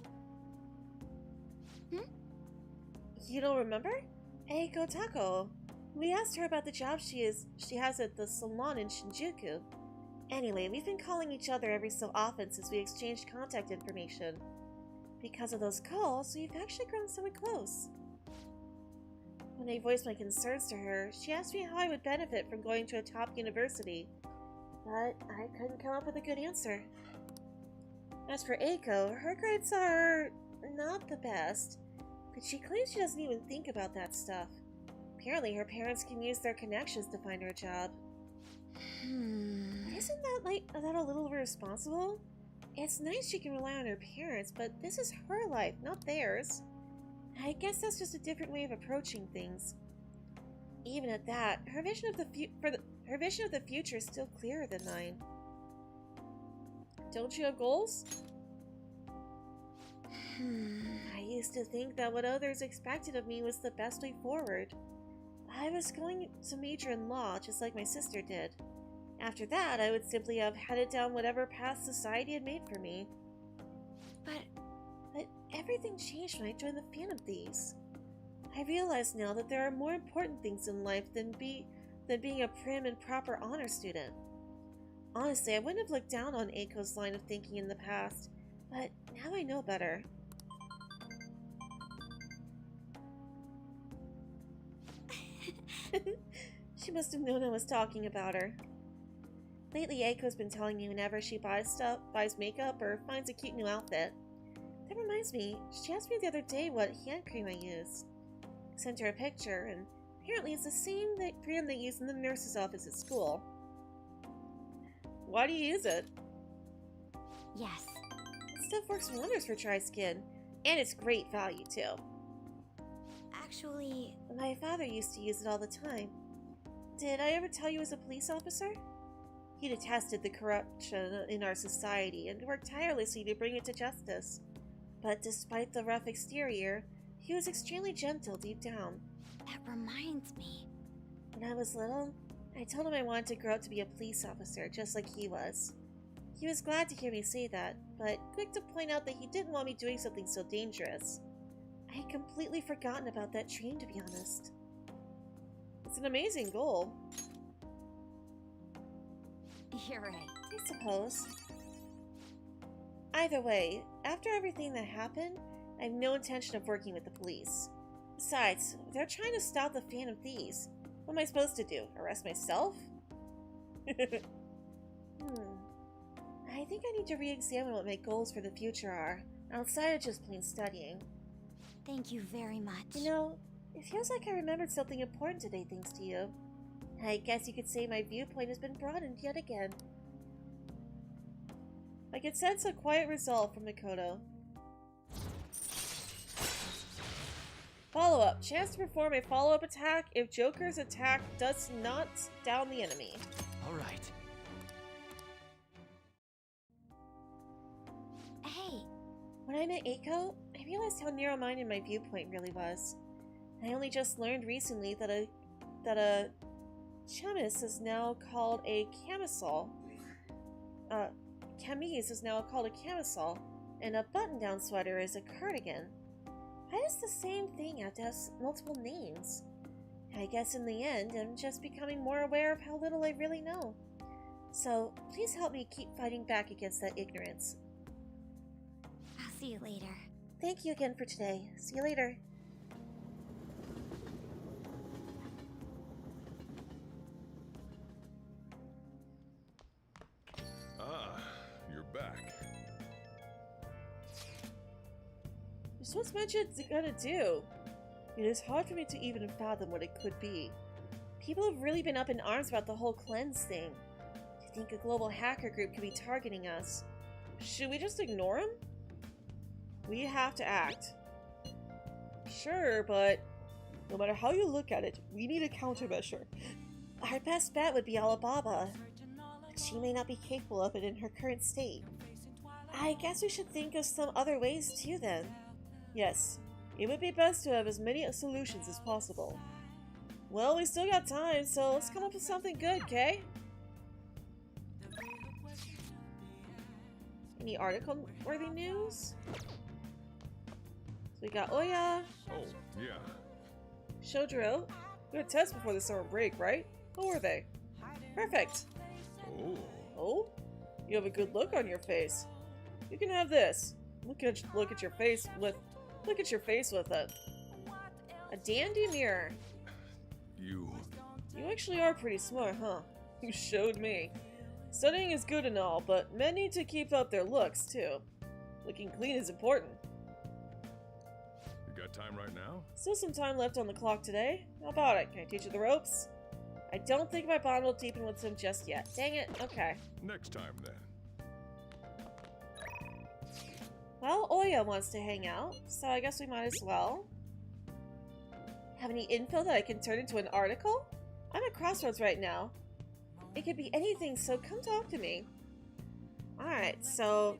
You don't remember? Eiko Tako. We asked her about the job she has at the salon in Shinjuku. Anyway, we've been calling each other every so often since we exchanged contact information. Because of those calls, we've actually grown somewhat close. When I voiced my concerns to her, she asked me how I would benefit from going to a top university, but I couldn't come up with a good answer. As for Eiko, her grades are not the best, but she claims she doesn't even think about that stuff. Apparently, her parents can use their connections to find her a job. Isn't that a little irresponsible? It's nice she can rely on her parents, but this is her life, not theirs. I guess that's just a different way of approaching things. Even at that, her vision of the future is still clearer than mine. Don't you have goals? I used to think that what others expected of me was the best way forward. I was going to major in law, just like my sister did. After that, I would simply have headed down whatever path society had made for me. But everything changed when I joined the Phantom Thieves. I realize now that there are more important things in life than being a prim and proper honor student. Honestly, I wouldn't have looked down on Eiko's line of thinking in the past, but now I know better. She must have known I was talking about her. Lately, Eiko's been telling me whenever she buys makeup or finds a cute new outfit. That reminds me, she asked me the other day what hand cream I use. I sent her a picture, and apparently it's the same brand they use in the nurse's office at school. Why do you use it? Yes. This stuff works wonders for dry skin, and it's great value too. Actually, my father used to use it all the time. Did I ever tell you he was a police officer? He detested the corruption in our society and worked tirelessly to bring it to justice. But despite the rough exterior, he was extremely gentle deep down. That reminds me. When I was little, I told him I wanted to grow up to be a police officer, just like he was. He was glad to hear me say that, but quick to point out that he didn't want me doing something so dangerous. I had completely forgotten about that dream, to be honest. It's an amazing goal. You're right. I suppose. Either way, after everything that happened, I have no intention of working with the police. Besides, they're trying to stop the Phantom Thieves. What am I supposed to do? Arrest myself? I think I need to re-examine what my goals for the future are, outside of just plain studying. Thank you very much. You know, it feels like I remembered something important today thanks to you. I guess you could say my viewpoint has been broadened yet again. I could sense a quiet resolve from Mikoto. Follow-up. Chance to perform a follow-up attack if Joker's attack does not down the enemy. Alright. Hey! When I met Eiko, I realized how narrow-minded my viewpoint really was. I only just learned recently that a chemise is now called a camisole. Camise is now called a camisole, and a button-down sweater is a cardigan. Why does the same thing have to have multiple names? I guess in the end, I'm just becoming more aware of how little I really know. So, please help me keep fighting back against that ignorance. I'll see you later. Thank you again for today. See you later. Ah, you're back. So what's Medjed gonna do? It is hard for me to even fathom what it could be. People have really been up in arms about the whole cleanse thing. Do you think a global hacker group could be targeting us? Should we just ignore them? We have to act. Sure, but no matter how you look at it, we need a countermeasure. Our best bet would be Alibaba. But she may not be capable of it in her current state. I guess we should think of some other ways too then. Yes, it would be best to have as many solutions as possible. Well, we still got time, so let's come up with something good, okay? Any article-worthy news? So we got Oya. Oh, yeah. Shodro. We had tests before the summer break, right? How were they? Perfect. Oh. Oh? You have a good look on your face. You can have this. Look at your face with it. A dandy mirror. You actually are pretty smart, huh? You showed me. Studying is good and all, but men need to keep up their looks too. Looking clean is important. got time right now? Still some time left on the clock today. How about it? Can I teach you the ropes? I don't think my bond will deepen with him just yet. Dang it. Okay. Next time then. Well, Oya wants to hang out, so I guess we might as well. Have any info that I can turn into an article? I'm at crossroads right now. It could be anything, so come talk to me. Alright, so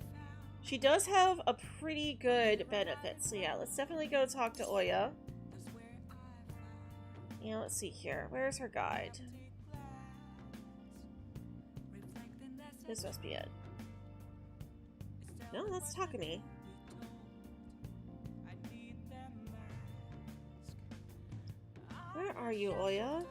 she does have a pretty good benefit. So yeah, let's definitely go talk to Oya. Yeah, let's see here. Where's her guide? This must be it. No, that's Takumi. Where are you, Oya?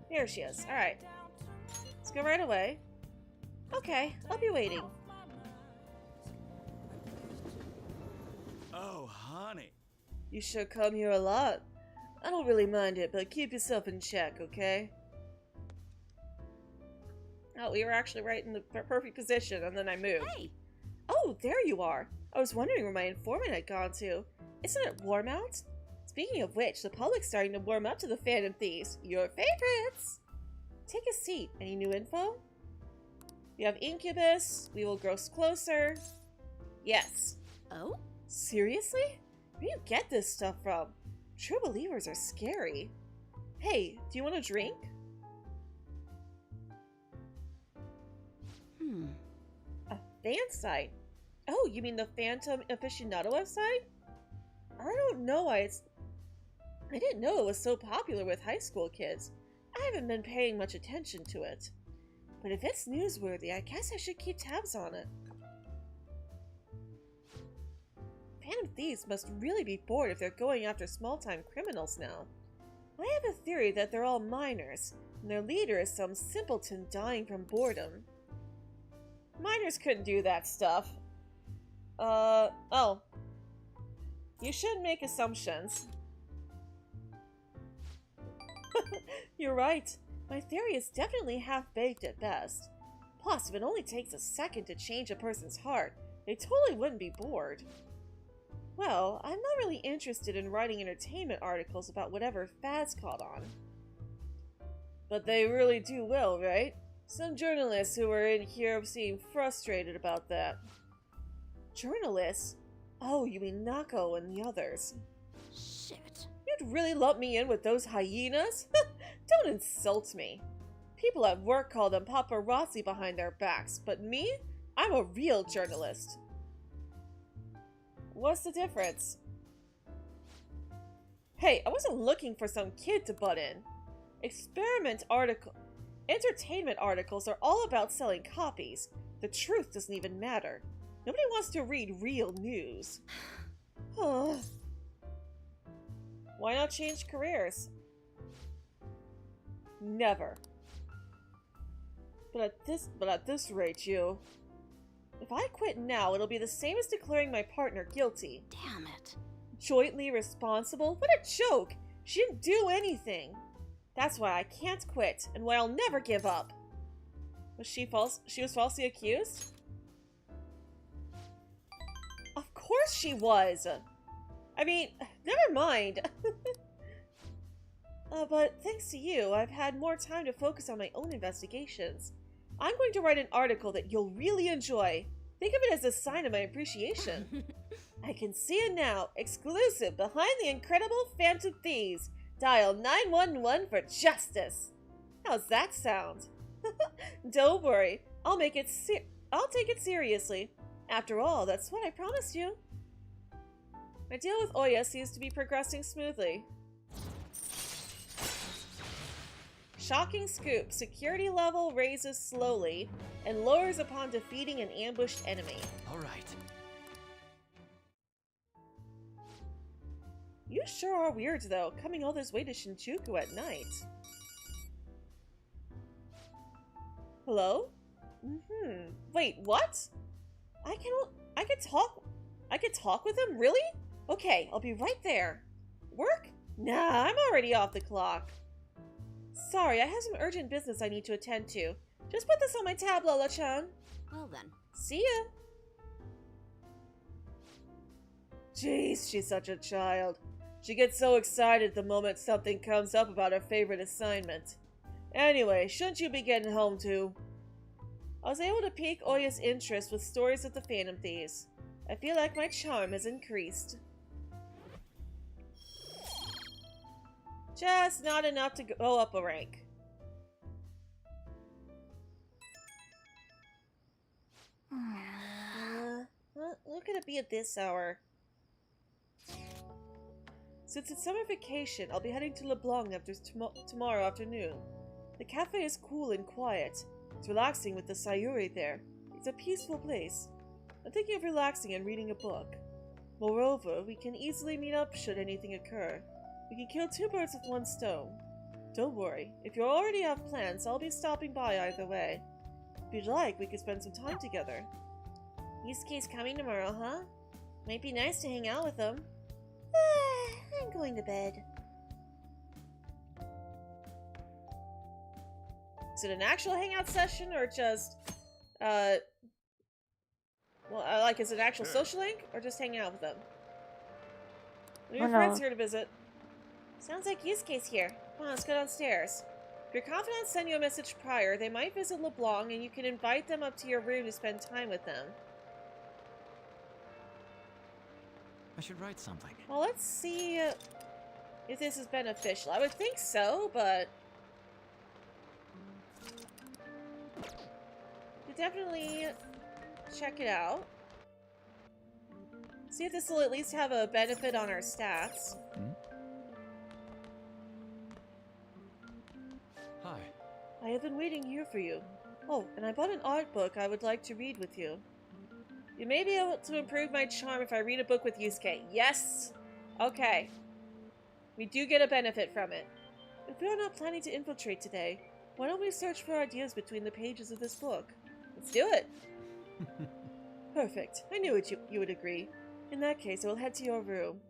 Here she is. Alright. Let's go right away. Okay, I'll be waiting. Oh, honey. You should come here a lot. I don't really mind it, but keep yourself in check, okay? Oh, we were actually right in the perfect position, and then I moved. Hey! Oh, there you are. I was wondering where my informant had gone to. Isn't it warm out? Speaking of which, the public's starting to warm up to the Phantom Thieves. Your favorites! Take a seat. Any new info? We have Incubus. We will grow closer. Yes. Oh? Seriously? Where do you get this stuff from? True believers are scary. Hey, do you want a drink? A fan site? Oh, you mean the Phantom Aficionado website? I don't know why I didn't know it was so popular with high school kids. I haven't been paying much attention to it. But if it's newsworthy, I guess I should keep tabs on it. Phantom Thieves must really be bored if they're going after small-time criminals now. I have a theory that they're all minors, and their leader is some simpleton dying from boredom. Minors couldn't do that stuff. Oh. You shouldn't make assumptions. You're right. My theory is definitely half-baked at best. Plus, if it only takes a second to change a person's heart, they totally wouldn't be bored. Well, I'm not really interested in writing entertainment articles about whatever fads caught on. But they really do well, right? Some journalists who are in here seem frustrated about that. Journalists? Oh, you mean Nako and the others. Shit. You'd really lump me in with those hyenas? Don't insult me. People at work call them paparazzi behind their backs, but me? I'm a real journalist. What's the difference? Hey, I wasn't looking for some kid to butt in. Entertainment articles are all about selling copies. The truth doesn't even matter. Nobody wants to read real news. Why not change careers? Never. But at this rate, you... If I quit now, it'll be the same as declaring my partner guilty. Damn it. Jointly responsible? What a joke! She didn't do anything. That's why I can't quit, and why I'll never give up. Was she was falsely accused? Of course she was! I mean, never mind. But thanks to you, I've had more time to focus on my own investigations. I'm going to write an article that you'll really enjoy. Think of it as a sign of my appreciation. I can see it now. Exclusive behind the incredible Phantom Thieves. Dial 911 for justice. How's that sound? Don't worry. I'll take it seriously. After all, that's what I promised you. My deal with Oya seems to be progressing smoothly. Shocking scoop. Security level raises slowly and lowers upon defeating an ambushed enemy. All right. You sure are weird, though, coming all this way to Shinjuku at night. Hello? Wait, what? I could talk with him? Really? Okay, I'll be right there. Work? Nah, I'm already off the clock. Sorry, I have some urgent business I need to attend to. Just put this on my tab, Lola-chan. Well then. See ya. Jeez, she's such a child. She gets so excited the moment something comes up about her favorite assignment. Anyway, shouldn't you be getting home too? I was able to pique Oya's interest with stories of the Phantom Thieves. I feel like my charm has increased. Just not enough to go up a rank. What could it be at this hour? Since it's summer vacation, I'll be heading to LeBlanc after tomorrow afternoon. The cafe is cool and quiet. It's relaxing with the Sayuri there. It's a peaceful place. I'm thinking of relaxing and reading a book. Moreover, we can easily meet up should anything occur. We can kill two birds with one stone. Don't worry, if you already have plans, I'll be stopping by either way. If you'd like, we could spend some time together. Yusuke's coming tomorrow, huh? Might be nice to hang out with him. I'm going to bed. Is it an actual hangout session or just, is it an actual social link or just hanging out with them? One of your friends here to visit. Sounds like Yusuke's here. Come on, let's go downstairs. If your confidants send you a message prior, they might visit LeBlanc and you can invite them up to your room to spend time with them. I should write something. Well, let's see if this is beneficial. I would think so, but... you definitely check it out. See if this will at least have a benefit on our stats. Hi. I have been waiting here for you. Oh, and I bought an art book I would like to read with you. You may be able to improve my charm if I read a book with Yusuke. Yes! Okay. We do get a benefit from it. If we are not planning to infiltrate today, why don't we search for ideas between the pages of this book? Let's do it! Perfect. I knew you would agree. In that case, I will head to your room.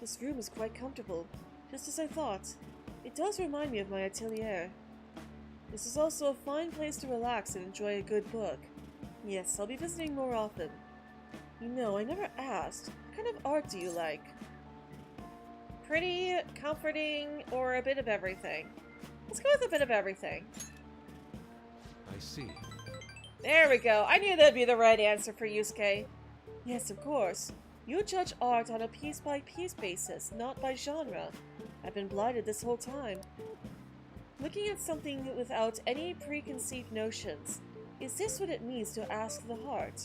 This room is quite comfortable, just as I thought. It does remind me of my atelier. This is also a fine place to relax and enjoy a good book. Yes, I'll be visiting more often. You know, I never asked, what kind of art do you like? Pretty, comforting, or a bit of everything? Let's go with a bit of everything. I see. There we go. I knew that'd be the right answer for Yusuke. Yes, of course. You judge art on a piece-by-piece basis, not by genre. I've been blinded this whole time. Looking at something without any preconceived notions, is this what it means to ask the heart?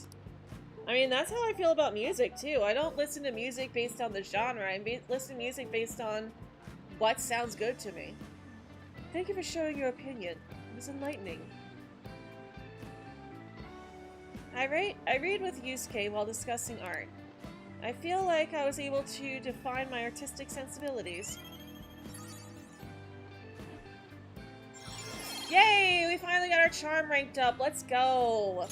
I mean, that's how I feel about music, too. I don't listen to music based on the genre. I listen to music based on what sounds good to me. Thank you for sharing your opinion. It was enlightening. I read with Yusuke while discussing art. I feel like I was able to define my artistic sensibilities. Yay! We finally got our charm ranked up. Let's go!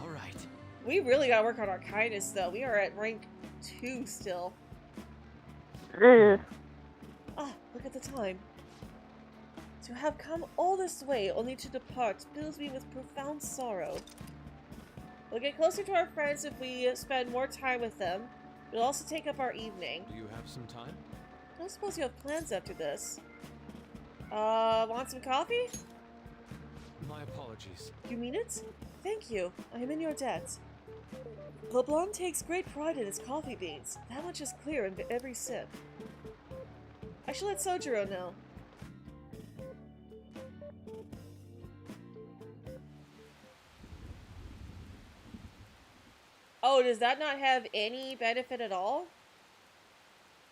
Alright. We really gotta work on our kindness, though. We are at rank 2 still. Ugh. Ah, look at the time. To have come all this way only to depart fills me with profound sorrow. We'll get closer to our friends if we spend more time with them. It'll also take up our evening. Do you have some time? I don't suppose you have plans after this. Want some coffee? My apologies. You mean it? Thank you. I am in your debt. LeBlanc takes great pride in his coffee beans. That much is clear in every sip. I should let Sojiro know. Oh, does that not have any benefit at all?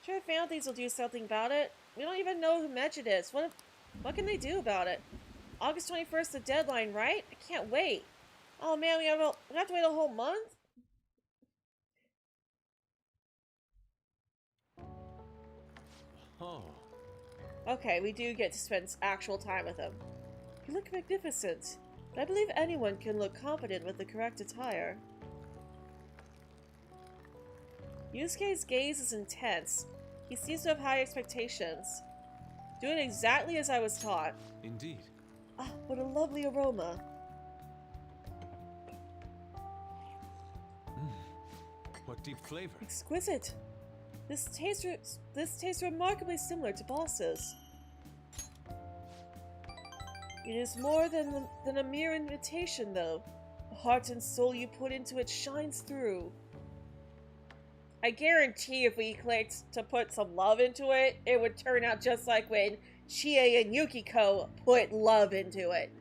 Sure, Phantom Thieves will do something about it. We don't even know who Medjed is. What can they do about it? August 21st, the deadline, right? I can't wait. Oh man, we have to wait a whole month? Oh. Okay, we do get to spend actual time with him. You look magnificent. But I believe anyone can look confident with the correct attire. Yusuke's gaze is intense. He seems to have high expectations. Do it exactly as I was taught. Indeed. Ah, what a lovely aroma. What deep flavor. Exquisite. This tastes remarkably similar to Boss's. It is more than a mere invitation, though. The heart and soul you put into it shines through. I guarantee if we clicked to put some love into it, it would turn out just like when Chie and Yukiko put love into it.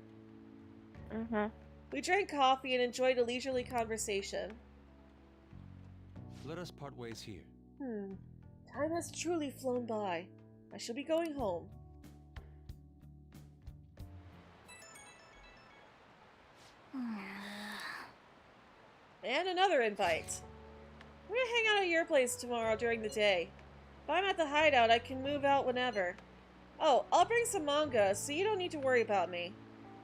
We drank coffee and enjoyed a leisurely conversation. Let us part ways here. Time has truly flown by. I shall be going home. And another invite. We're gonna hang out at your place tomorrow during the day. If I'm at the hideout, I can move out whenever. Oh, I'll bring some manga, so you don't need to worry about me.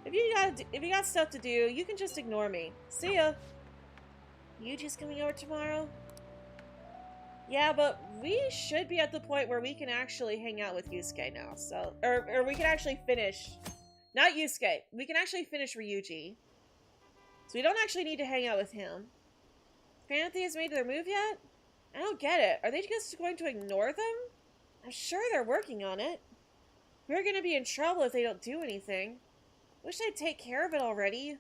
If you got stuff to do, you can just ignore me. See ya. Yuji's coming over tomorrow? Yeah, but we should be at the point where we can actually hang out with Yusuke now, so... Or we can actually finish... Not Yusuke. We can actually finish Ryuji. So we don't actually need to hang out with him. Phantom Thieves made their move yet? I don't get it. Are they just going to ignore them? I'm sure they're working on it. We're gonna be in trouble if they don't do anything. Wish they'd take care of it already.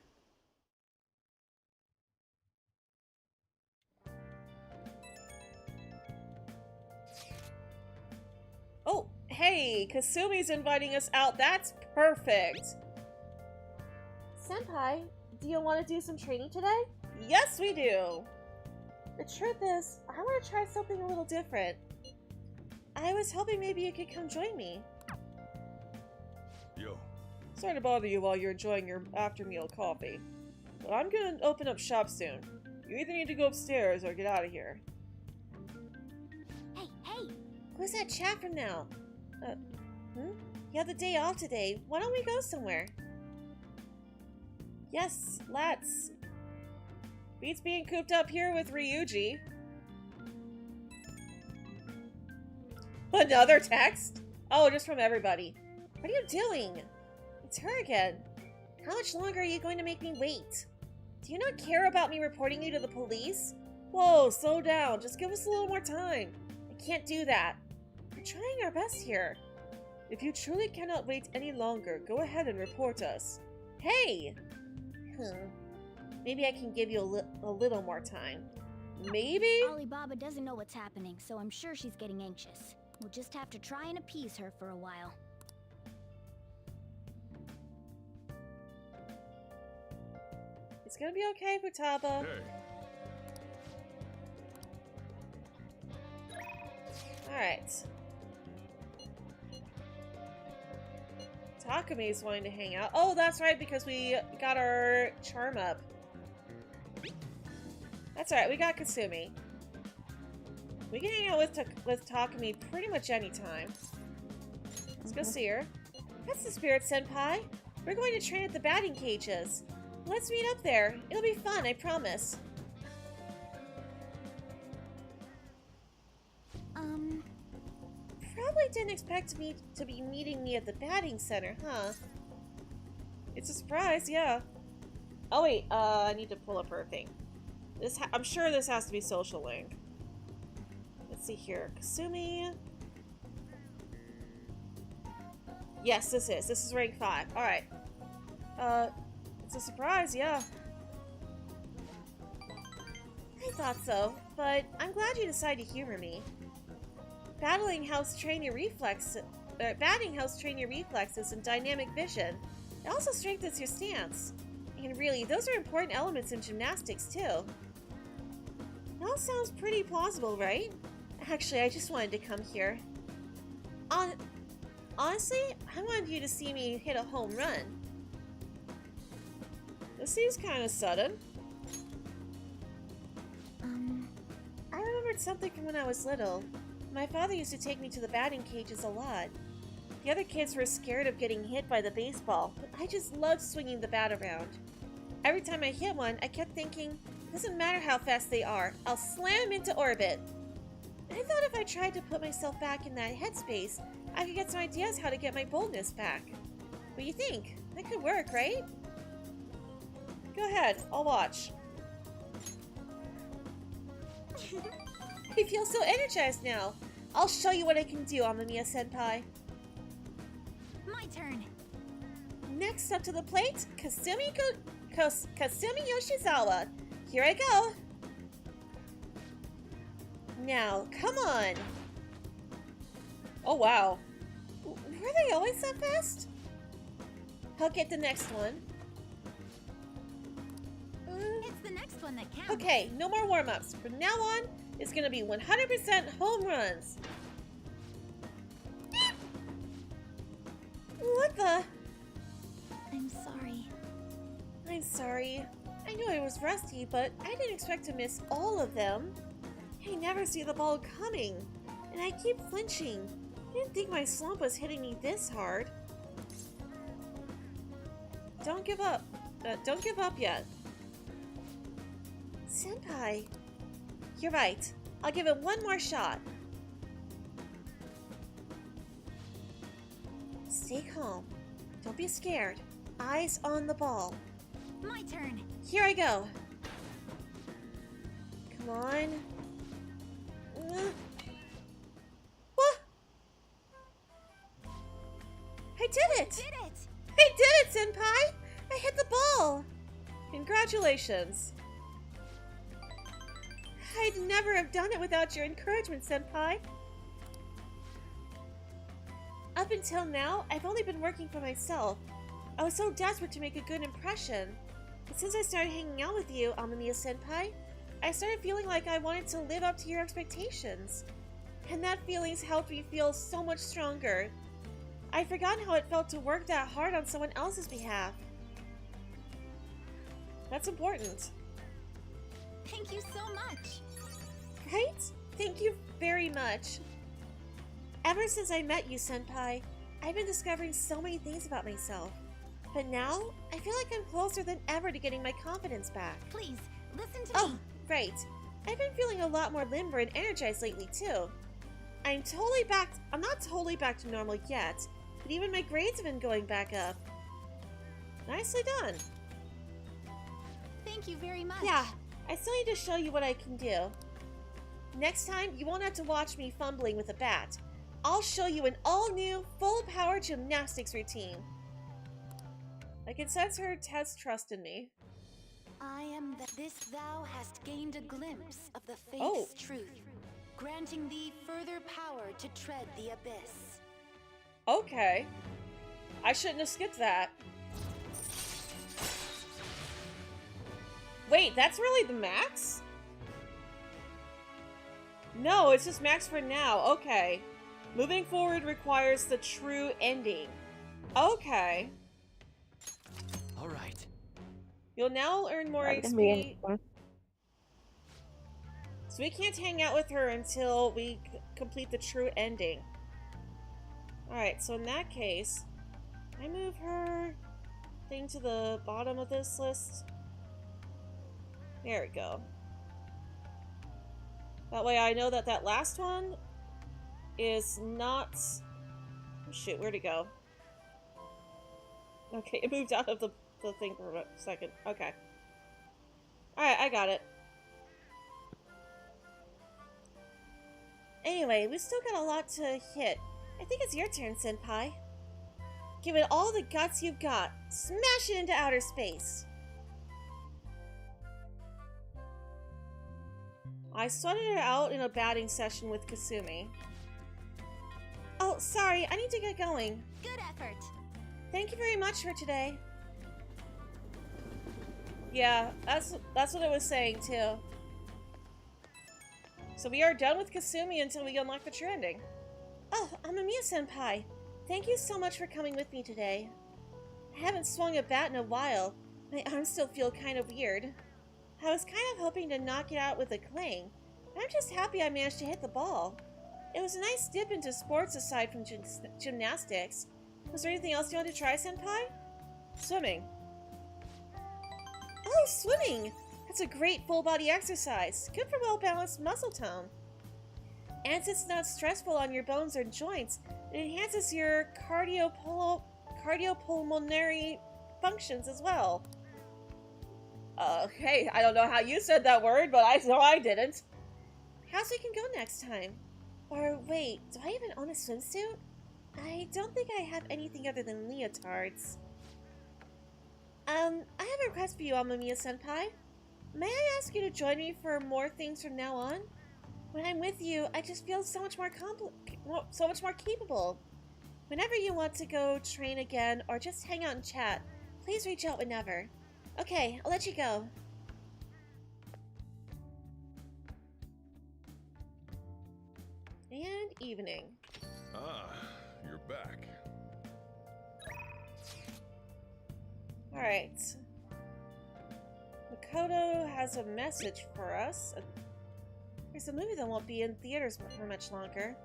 Oh, hey, Kasumi's inviting us out. That's perfect. Senpai, do you want to do some training today? Yes, we do. The truth is, I want to try something a little different. I was hoping maybe you could come join me. Yo. Sorry to bother you while you're enjoying your after-meal coffee, but I'm gonna open up shop soon. You either need to go upstairs or get out of here. Hey! Who's that chat from now? You have the day off today. Why don't we go somewhere? Yes, let's. Beats being cooped up here with Ryuji. Another text? Oh, just from everybody. What are you doing? It's her again. How much longer are you going to make me wait? Do you not care about me reporting you to the police? Whoa, slow down. Just give us a little more time. I can't do that. We're trying our best here. If you truly cannot wait any longer, go ahead and report us. Hey! Maybe I can give you a little more time. Maybe? Alibaba doesn't know what's happening, so I'm sure she's getting anxious. We'll just have to try and appease her for a while. It's gonna be okay, Futaba. Hey. Alright. Takumi's wanting to hang out. Oh, that's right, because we got our charm up. That's alright, we got Kasumi. We can hang out with Takumi pretty much any time. Let's go see her. That's the spirit, Senpai. We're going to train at the batting cages. Let's meet up there. It'll be fun, I promise. Probably didn't expect me to be meeting me at the batting center, huh? It's a surprise, yeah. Oh wait, I need to pull up her thing. I'm sure this has to be social link. Let's see here. Kasumi. Yes, this is. This is rank 5. Alright. It's a surprise, yeah. I thought so, but I'm glad you decided to humor me. Battling helps train your reflexes and dynamic vision. It also strengthens your stance. And really, those are important elements in gymnastics, too. That all sounds pretty plausible, right? Actually, I just wanted to come here. Honestly, I wanted you to see me hit a home run. This seems kind of sudden. I remembered something from when I was little. My father used to take me to the batting cages a lot. The other kids were scared of getting hit by the baseball, but I just loved swinging the bat around. Every time I hit one, I kept thinking, it doesn't matter how fast they are, I'll slam into orbit. And I thought if I tried to put myself back in that headspace, I could get some ideas how to get my boldness back. What do you think? That could work, right? Go ahead, I'll watch. I feel so energized now. I'll show you what I can do, Amamiya-senpai. My turn. Next up to the plate, Kasumi Yoshizawa. Here I go. Now, come on. Oh, wow. Were they always that fast? I'll get the next one. It's the next one that counts. Okay, no more warm-ups. From now on, it's gonna be 100% home runs. What the? I'm sorry. I'm sorry. I knew I was rusty, but I didn't expect to miss all of them. I never see the ball coming, and I keep flinching. I didn't think my slump was hitting me this hard. Don't give up. Don't give up yet. Senpai. You're right. I'll give it one more shot. Stay calm. Don't be scared. Eyes on the ball. My turn. Here I go. Come on. What? I did it! I did it, Senpai! I hit the ball! Congratulations. I'd never have done it without your encouragement, Senpai. Up until now, I've only been working for myself. I was so desperate to make a good impression. But since I started hanging out with you, Amamiya-senpai, I started feeling like I wanted to live up to your expectations. And that feeling's helped me feel so much stronger. I'd forgotten how it felt to work that hard on someone else's behalf. That's important. Thank you so much. Right? Thank you very much. Ever since I met you, Senpai, I've been discovering so many things about myself. But now, I feel like I'm closer than ever to getting my confidence back. Please, listen to me. Oh, right. I've been feeling a lot more limber and energized lately, too. I'm not totally back to normal yet, but even my grades have been going back up. Nicely done. Thank you very much. Yeah, I still need to show you what I can do. Next time, you won't have to watch me fumbling with a bat. I'll show you an all-new, full-power gymnastics routine. I can sense her test trust in me. I am this thou hast gained a glimpse of the faith's truth, granting thee further power to tread the abyss. Okay. I shouldn't have skipped that. Wait, that's really the max? No, it's just max for now. Okay. Moving forward requires the true ending. Okay. Alright. You'll now earn more XP. So we can't hang out with her until we complete the true ending. Alright, so in that case, I move her thing to the bottom of this list. There we go. That way I know that that last one is not... Oh, shoot, where'd it go? Okay, it moved out of the thing for a second. Okay. Alright, I got it. Anyway, we still got a lot to hit. I think it's your turn, Senpai. Give it all the guts you've got. Smash it into outer space. I sorted it out in a batting session with Kasumi. Oh, sorry, I need to get going. Good effort. Thank you very much for today. Yeah, that's what it was saying too. So we are done with Kasumi until we unlock the true ending. Oh, Amamiya-senpai. Thank you so much for coming with me today. I haven't swung a bat in a while. My arms still feel kind of weird. I was kind of hoping to knock it out with a clang. I'm just happy I managed to hit the ball. It was a nice dip into sports aside from gymnastics. Was there anything else you wanted to try, senpai? Swimming. Oh, swimming! That's a great full-body exercise. Good for well-balanced muscle tone. And since it's not stressful on your bones or joints, it enhances your cardiopulmonary functions as well. Hey, I don't know how you said that word, but I know I didn't. How's we can go next time? Or wait, do I even own a swimsuit? I don't think I have anything other than leotards. I have a request for you, Amamiya-senpai. May I ask you to join me for more things from now on? When I'm with you, I just feel so much more capable. Whenever you want to go train again or just hang out and chat, please reach out whenever. Okay, I'll let you go. And evening. Ah, you're back. Alright. Makoto has a message for us. There's a movie that won't be in theaters for much longer.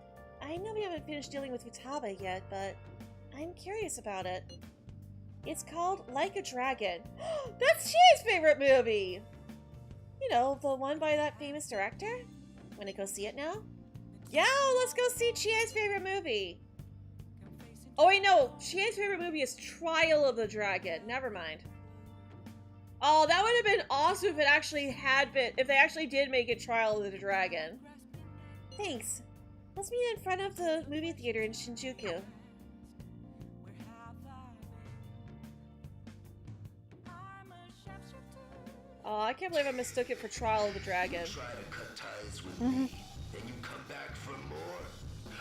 I know we haven't finished dealing with Futaba yet, but I'm curious about it. It's called Like a Dragon. That's Chia's favorite movie! You know, the one by that famous director? Wanna go see it now? Yeah, let's go see Chia's favorite movie! Oh wait, no! Chia's favorite movie is Trial of the Dragon. Never mind. Oh, that would have been awesome if it actually had been, if they actually did make it Trial of the Dragon. Thanks. Let's meet in front of the movie theater in Shinjuku. Oh, I can't believe I mistook it for Trial of the Dragon. You try to cut ties with me, then you come back for more.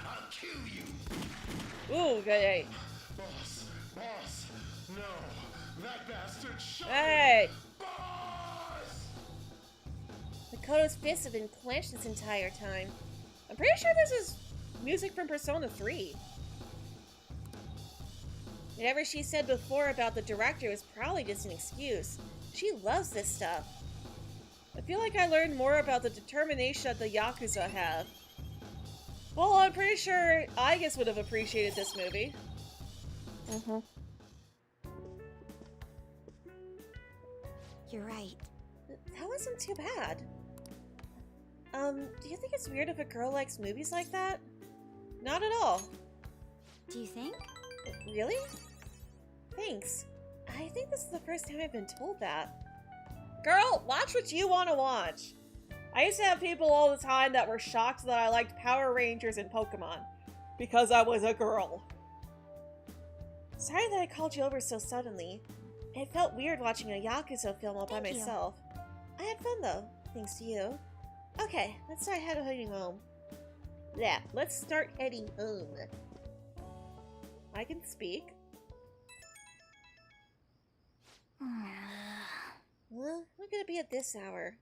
I'll kill you. Ooh, good. Boss, no, that bastard shot. Hey! Makoto's fists have been clenched this entire time. I'm pretty sure this is music from Persona 3. Whatever she said before about the director was probably just an excuse. She loves this stuff. I feel like I learned more about the determination that the Yakuza have. Well, I'm pretty sure Aigis would have appreciated this movie. You're right. That wasn't too bad. Do you think it's weird if a girl likes movies like that? Not at all. Do you think? Really? Thanks. I think this is the first time I've been told that. Girl, watch what you want to watch. I used to have people all the time that were shocked that I liked Power Rangers and Pokemon. Because I was a girl. Sorry that I called you over so suddenly. It felt weird watching a Yakuza film all by myself. I had fun though, thanks to you. Okay, let's start heading home. Yeah, let's start heading home. I can speak. Well, I'm gonna be at this hour.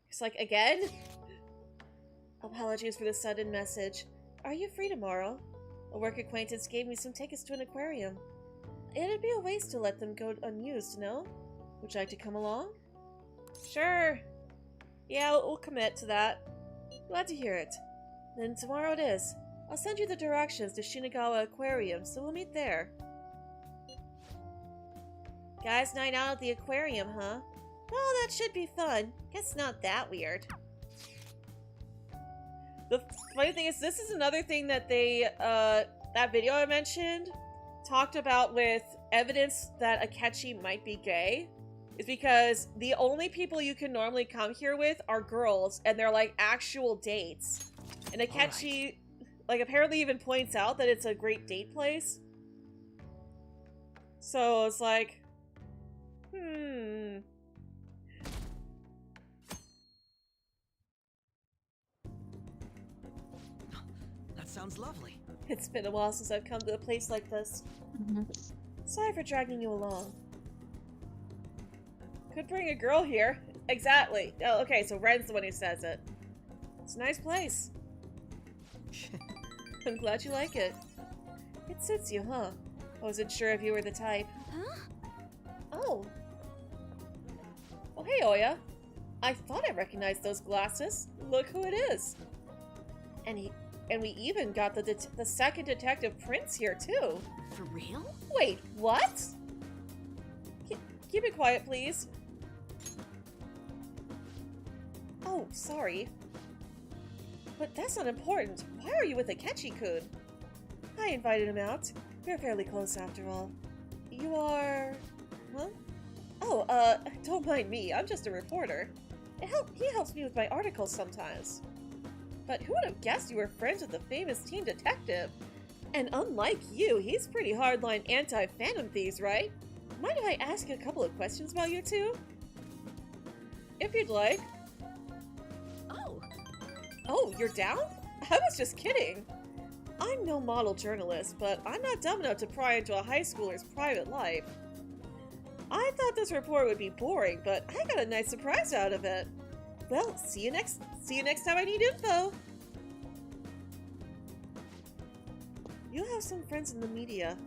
It's like, again? Apologies for the sudden message. Are you free tomorrow? A work acquaintance gave me some tickets to an aquarium. It'd be a waste to let them go unused, no? Would you like to come along? Sure. Yeah, we'll commit to that. Glad to hear it. Then tomorrow it is. I'll send you the directions to Shinagawa Aquarium, so we'll meet there. Guys' night out at the aquarium, huh? Well, that should be fun. Guess not that weird. The funny thing is, this is another thing that they, that video I mentioned talked about with evidence that Akechi might be gay. Is because the only people you can normally come here with are girls, and they're like actual dates. And Akechi, like, apparently even points out that it's a great date place. So it's like, That sounds lovely. It's been a while since I've come to a place like this. Sorry for dragging you along. Could bring a girl here. Exactly. Oh, okay, so Ren's the one who says it. It's a nice place. I'm glad you like it. It suits you, huh? I wasn't sure if you were the type. Huh? Oh. Oh, hey, Oya. I thought I recognized those glasses. Look who it is. And we even got the second detective Prince here, too. For real? Wait, what? Keep it quiet, please. Oh, sorry. But that's not important. Why are you with Akechi-kun? I invited him out. We're fairly close after all. You are... Huh? Oh, don't mind me. I'm just a reporter. He helps me with my articles sometimes. But who would have guessed you were friends with the famous teen detective? And unlike you, he's pretty hardline anti-Phantom Thieves, right? Mind if I ask you a couple of questions about you two? If you'd like. Oh, you're down? I was just kidding. I'm no model journalist, but I'm not dumb enough to pry into a high schooler's private life. I thought this report would be boring, but I got a nice surprise out of it. Well, see you next time I need info. You have some friends in the media.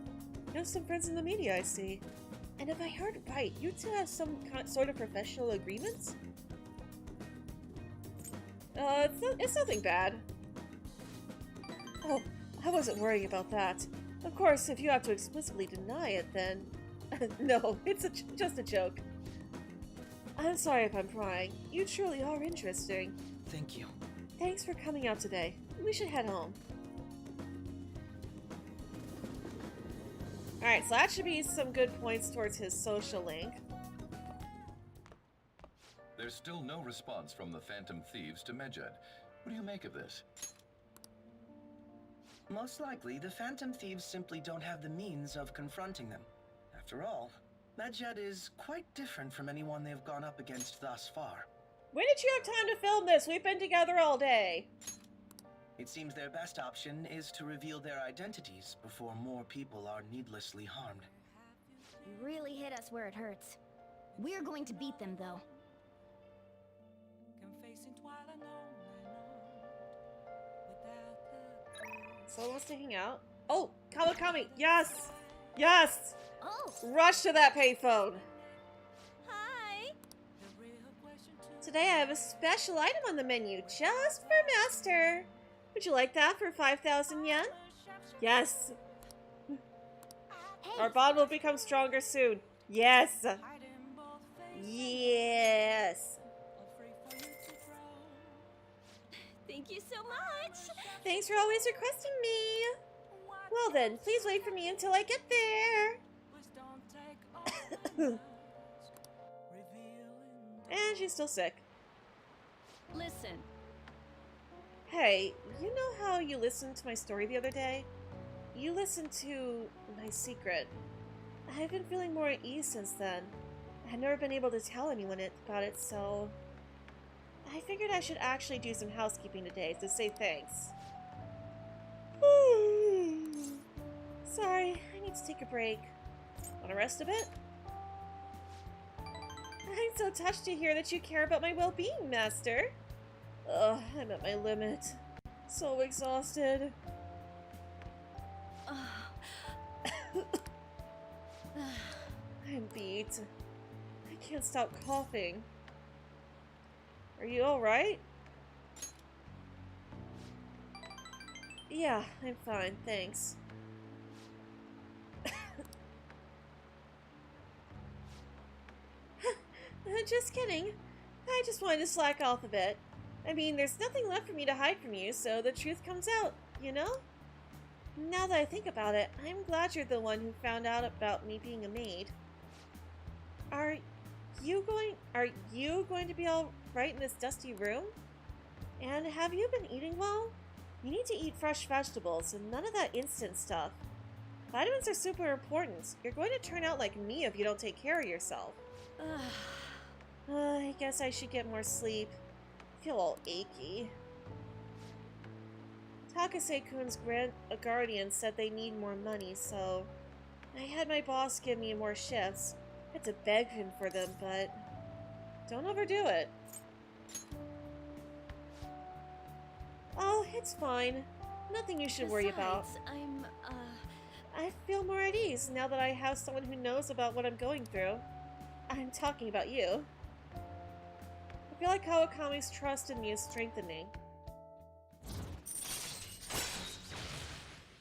I see. And if I heard right, you two have some sort of professional agreements? It's nothing bad. Oh, I wasn't worrying about that. Of course, if you have to explicitly deny it, then... No, it's just a joke. I'm sorry if I'm prying. You truly are interesting. Thank you. Thanks for coming out today. We should head home. Alright, so that should be some good points towards his social link. There's still no response from the Phantom Thieves to Medjed. What do you make of this? Most likely, the Phantom Thieves simply don't have the means of confronting them. After all, Medjed is quite different from anyone they've gone up against thus far. When did you have time to film this? We've been together all day. It seems their best option is to reveal their identities before more people are needlessly harmed. You really hit us where it hurts. We're going to beat them, though. So wants to hang out. Oh, Kawakami! Yes! Yes! Oh! Rush to that payphone! Hi! Today I have a special item on the menu, just for Master. Would you like that for 5,000 yen? Yes! Our bond will become stronger soon. Yes! Yes! Thank you so much! Thanks for always requesting me! Well then, please wait for me until I get there! And she's still sick. Listen. Hey, you know how you listened to my story the other day? You listened to my secret. I've been feeling more at ease since then. I've never been able to tell anyone about it, so... I figured I should actually do some housekeeping today to say thanks. Sorry, I need to take a break. Wanna rest a bit? I'm so touched to hear that you care about my well-being, Master. Ugh, I'm at my limit. So exhausted. I'm beat. I can't stop coughing. Are you alright? Yeah, I'm fine, thanks. Just kidding. I just wanted to slack off a bit. I mean, there's nothing left for me to hide from you, so the truth comes out, you know? Now that I think about it, I'm glad you're the one who found out about me being a maid. Are you going to be all right in this dusty room? And have you been eating well? You need to eat fresh vegetables and none of that instant stuff. Vitamins are super important. You're going to turn out like me if you don't take care of yourself. I guess I should get more sleep. I feel all achy. Takase-kun's guardian said they need more money, so I had my boss give me more shifts. I had to beg him for them, but don't overdo it. Oh, it's fine. Nothing you should worry about. I feel more at ease now that I have someone who knows about what I'm going through. I'm talking about you. I feel like Kawakami's trust in me is strengthening.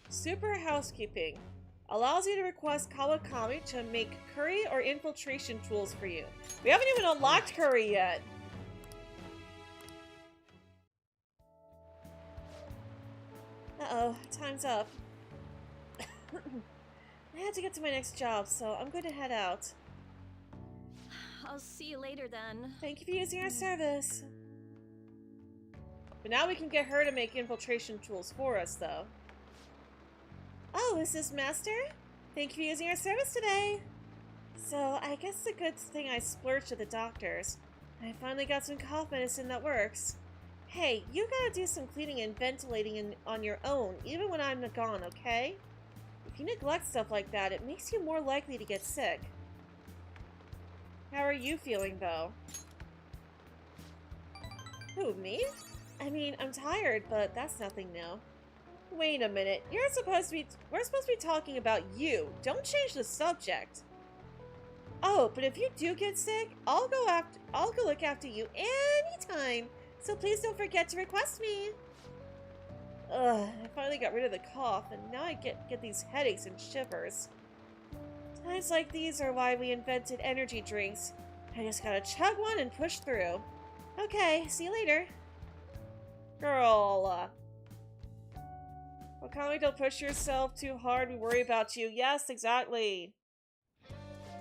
Super Housekeeping allows you to request Kawakami to make curry or infiltration tools for you. We haven't even unlocked curry yet. Uh-oh, time's up. I have to get to my next job, so I'm going to head out. I'll see you later then. Thank you for using our service. But now we can get her to make infiltration tools for us, though. Oh, is this Master? Thank you for using our service today. So, I guess it's a good thing I splurged at the doctor's. I finally got some cough medicine that works. Hey, you gotta do some cleaning and ventilating on your own, even when I'm gone, okay? If you neglect stuff like that, it makes you more likely to get sick. How are you feeling, though? Who, me? I mean, I'm tired, but that's nothing new. Wait a minute, we're supposed to be talking about you. Don't change the subject. Oh, but if you do get sick, I'll go look after you anytime. So please don't forget to request me. Ugh, I finally got rid of the cough, and now I get these headaches and shivers. Times like these are why we invented energy drinks. I just gotta chug one and push through. Okay, see you later. Girl. Wakami, don't push yourself too hard. We worry about you. Yes, exactly.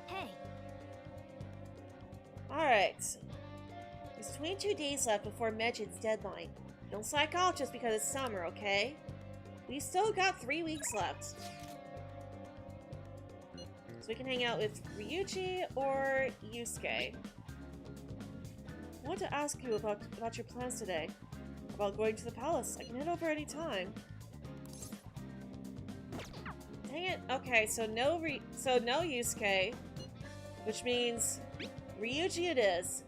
Hey. Alright. There's 22 days left before Medjid's deadline. Don't slack off just because it's summer, okay? We still got 3 weeks left. So we can hang out with Ryuji or Yusuke. I want to ask you about your plans today. About going to the palace. I can head over any time. Dang it. Okay, so no Yusuke, which means Ryuji it is.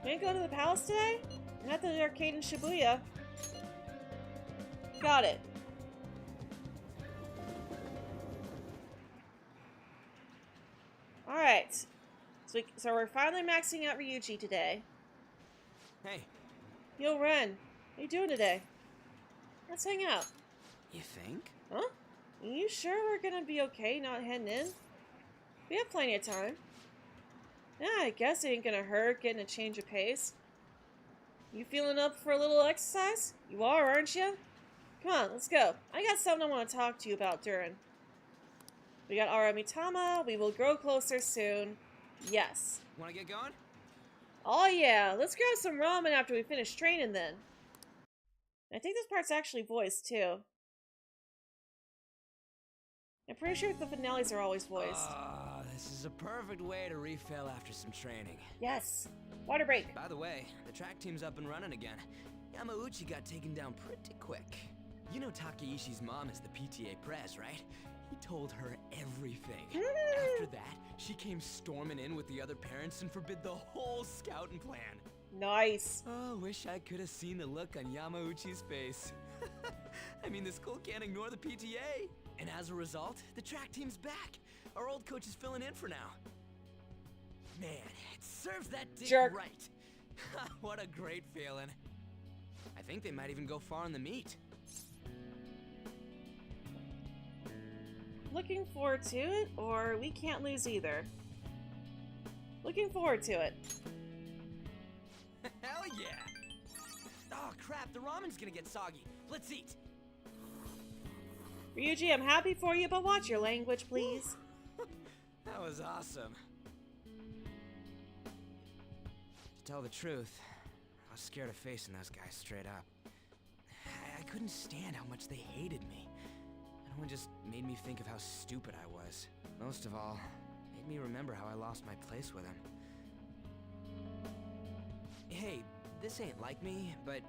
We ain't going to the palace today? Not the arcade in Shibuya. Got it. Alright. So we're finally maxing out Ryuji today. Hey. Yo, Ren. What are you doing today? Let's hang out. You think? Huh? Are you sure we're gonna be okay not heading in? We have plenty of time. Yeah, I guess it ain't gonna hurt getting a change of pace. You feeling up for a little exercise? You are, aren't you? Come on, let's go. I got something I want to talk to you about, Durin. We got Aramitama. We will grow closer soon. Yes. Wanna get going? Oh yeah, let's grab some ramen after we finish training then. I think this part's actually voiced too. I'm pretty sure the finales are always voiced. This is a perfect way to refill after some training. Yes. Water break. By the way, the track team's up and running again. Yamauchi got taken down pretty quick. You know Takeishi's mom is the PTA pres, right? He told her everything. After that, she came storming in with the other parents and forbid the whole scouting plan. Nice. Oh, wish I could have seen the look on Yamauchi's face. I mean, the school can't ignore the PTA. And as a result, the track team's back. Our old coach is filling in for now. Man, it serves that dick Jerk. right. What a great feeling. I think they might even go far in the meet. Looking forward to it, or we can't lose either. Looking forward to it. Hell yeah! Oh crap, the ramen's gonna get soggy. Let's eat. Ryuji, I'm happy for you, but watch your language, please. That was awesome. To tell the truth, I was scared of facing those guys straight up. I couldn't stand how much they hated me. And It just made me think of how stupid I was. Most of all, made me remember how I lost my place with him. Hey, this ain't like me, but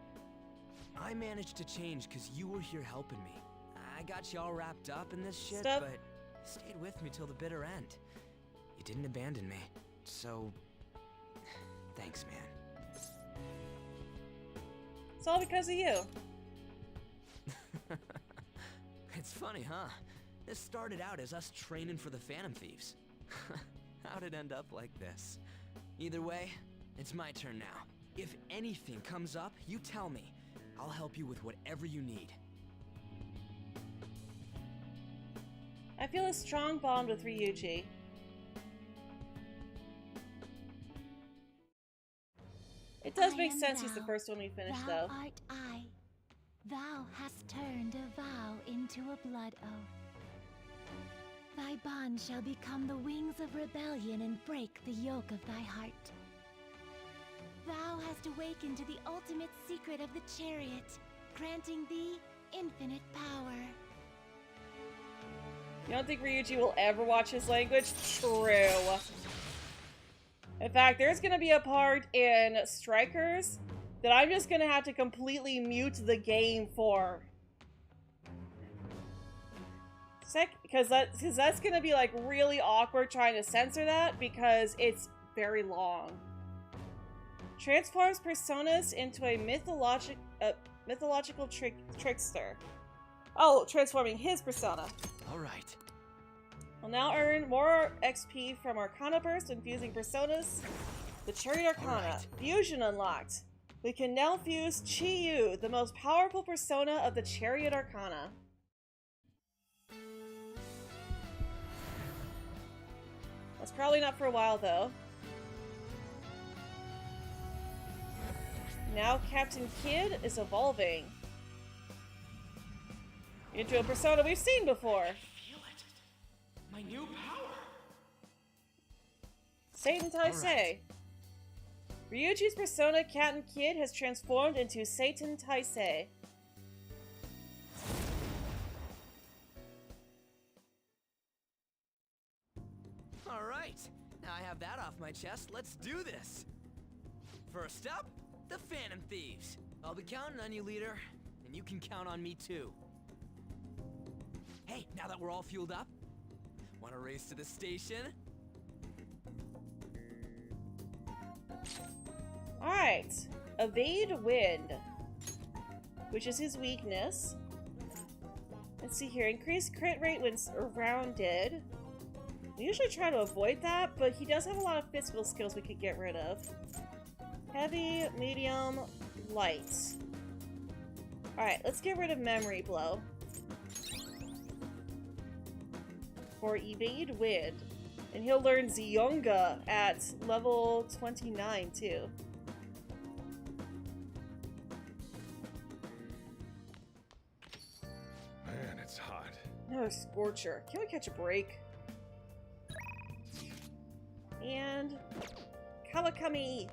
I managed to change because you were here helping me. I got you all wrapped up in this shit, Stop. but you stayed with me till the bitter end. You didn't abandon me, so thanks, man. It's all because of you. It's funny, huh? This started out as us training for the Phantom Thieves. How'd it end up like this? Either way, it's my turn now. If anything comes up, you tell me. I'll help you with whatever you need. I feel a strong bond with Ryuji. It does make sense he's the first one we finished, thou though. art I. Thou hast turned a vow into a blood oath. Thy bond shall become the wings of rebellion and break the yoke of thy heart. Thou hast awakened to the ultimate secret of the chariot, granting thee infinite power. You don't think Ryuji will ever watch his language? True. In fact, there's gonna be a part in Strikers that I'm just gonna have to completely mute the game for. Because that's gonna be like really awkward trying to censor that because it's very long. Transforms personas into a mythological trickster. Oh, transforming his persona. All right. We'll now earn more XP from Arcana Burst and fusing personas. The Chariot Arcana. Fusion unlocked. We can now fuse Chi-Yu, the most powerful persona of the Chariot Arcana. That's probably not for a while, though. Now Captain Kidd is evolving into a persona we've seen before. My new power! Satan Taisei. Ryuji's persona, Captain Kidd, has transformed into Satan Taisei. Alright, now I have that off my chest, let's do this! First up, the Phantom Thieves. I'll be counting on you, leader, and you can count on me too. Hey, now that we're all fueled up, wanna race to the station? Alright. Evade Wind, which is his weakness. Let's see here. Increased crit rate when surrounded. We usually try to avoid that, but he does have a lot of physical skills we could get rid of. Heavy, medium, light. Alright, let's get rid of Memory Blow. For Evade Wind. And he'll learn Zionga at level 29, too. Man, it's hot. Another Scorcher. Can we catch a break? And... Kawakami!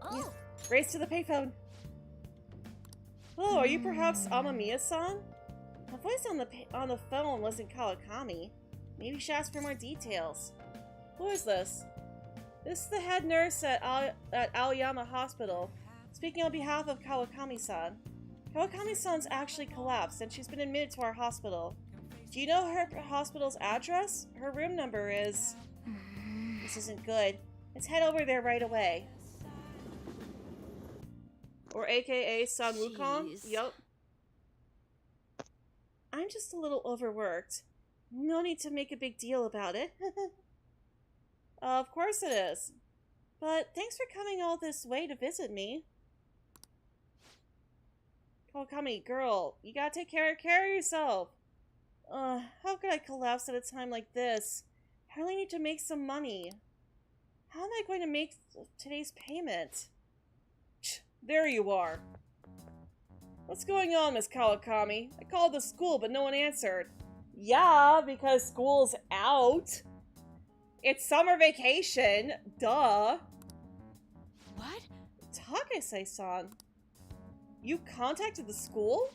Oh! Race to the payphone! Hello, are you perhaps Amamiya-san? The voice on the phone wasn't Kawakami. Maybe you should ask for more details. Who is this? This is the head nurse at Aoyama Hospital, speaking on behalf of Kawakami-san. Kawakami-san's actually collapsed, and she's been admitted to our hospital. Do you know her hospital's address? Her room number is... This isn't good. Let's head over there right away. Or aka San Wukong? Yup. I'm just a little overworked. No need to make a big deal about it. Of course it is. But thanks for coming all this way to visit me. Kawakami, girl, you gotta take care of yourself. How could I collapse at a time like this? I really need to make some money. How am I going to make today's payment? There you are. What's going on, Miss Kawakami? I called the school, but no one answered. Yeah, because school's out. It's summer vacation. Duh. What? Takase-san. You contacted the school?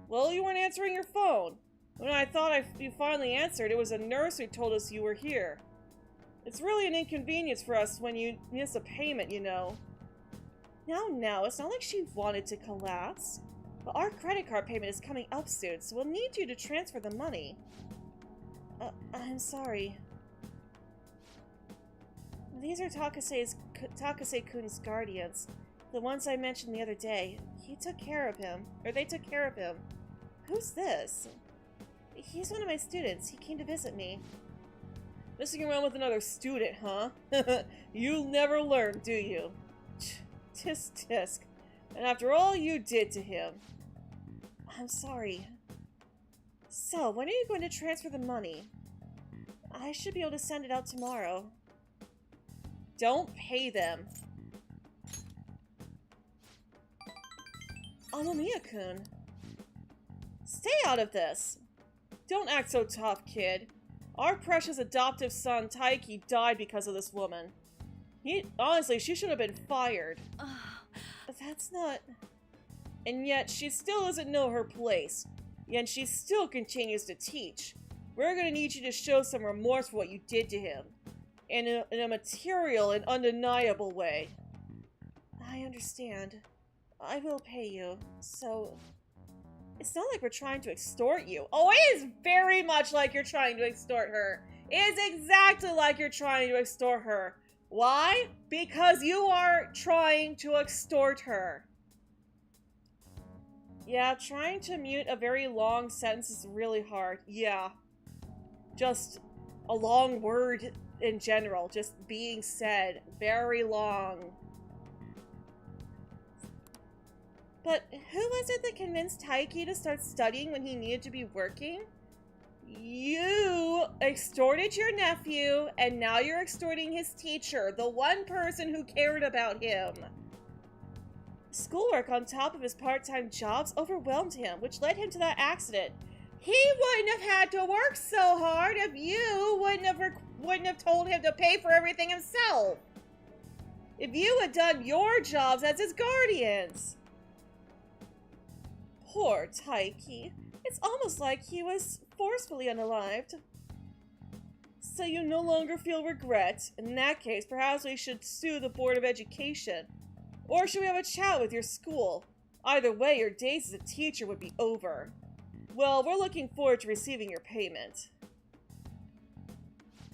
Well, you weren't answering your phone. When I thought you finally answered, it was a nurse who told us you were here. It's really an inconvenience for us when you miss a payment, you know. Now, it's not like she wanted to collapse. But our credit card payment is coming up soon, so we'll need you to transfer the money. I'm sorry. These are Takase-kun's guardians. The ones I mentioned the other day. They took care of him. Who's this? He's one of my students. He came to visit me. Messing around with another student, huh? You'll never learn, do you? Tisk tisk. And after all you did to him. I'm sorry. So, when are you going to transfer the money? I should be able to send it out tomorrow. Don't pay them. Amamiya-kun. Stay out of this. Don't act so tough, kid. Our precious adoptive son, Taiki, died because of this woman. Honestly, she should have been fired. But that's not... And yet, she still doesn't know her place. Yet she still continues to teach. We're gonna need you to show some remorse for what you did to him. In a material and undeniable way. I understand. I will pay you. So... It's not like we're trying to extort you. Oh, it is very much like you're trying to extort her. It is exactly like you're trying to extort her. Why? Because you are trying to extort her. Yeah, trying to mute a very long sentence is really hard. Yeah. Just a long word in general, just being said. Very long. But who was it that convinced Taiki to start studying when he needed to be working? You extorted your nephew, and now you're extorting his teacher, the one person who cared about him. Schoolwork on top of his part-time jobs overwhelmed him, which led him to that accident. He wouldn't have had to work so hard if you wouldn't have told him to pay for everything himself. If you had done your jobs as his guardians. Poor Taiki. It's almost like he was forcefully unalived. So you no longer feel regret. In that case, perhaps we should sue the Board of Education. Or should we have a chat with your school? Either way, your days as a teacher would be over. Well, we're looking forward to receiving your payment.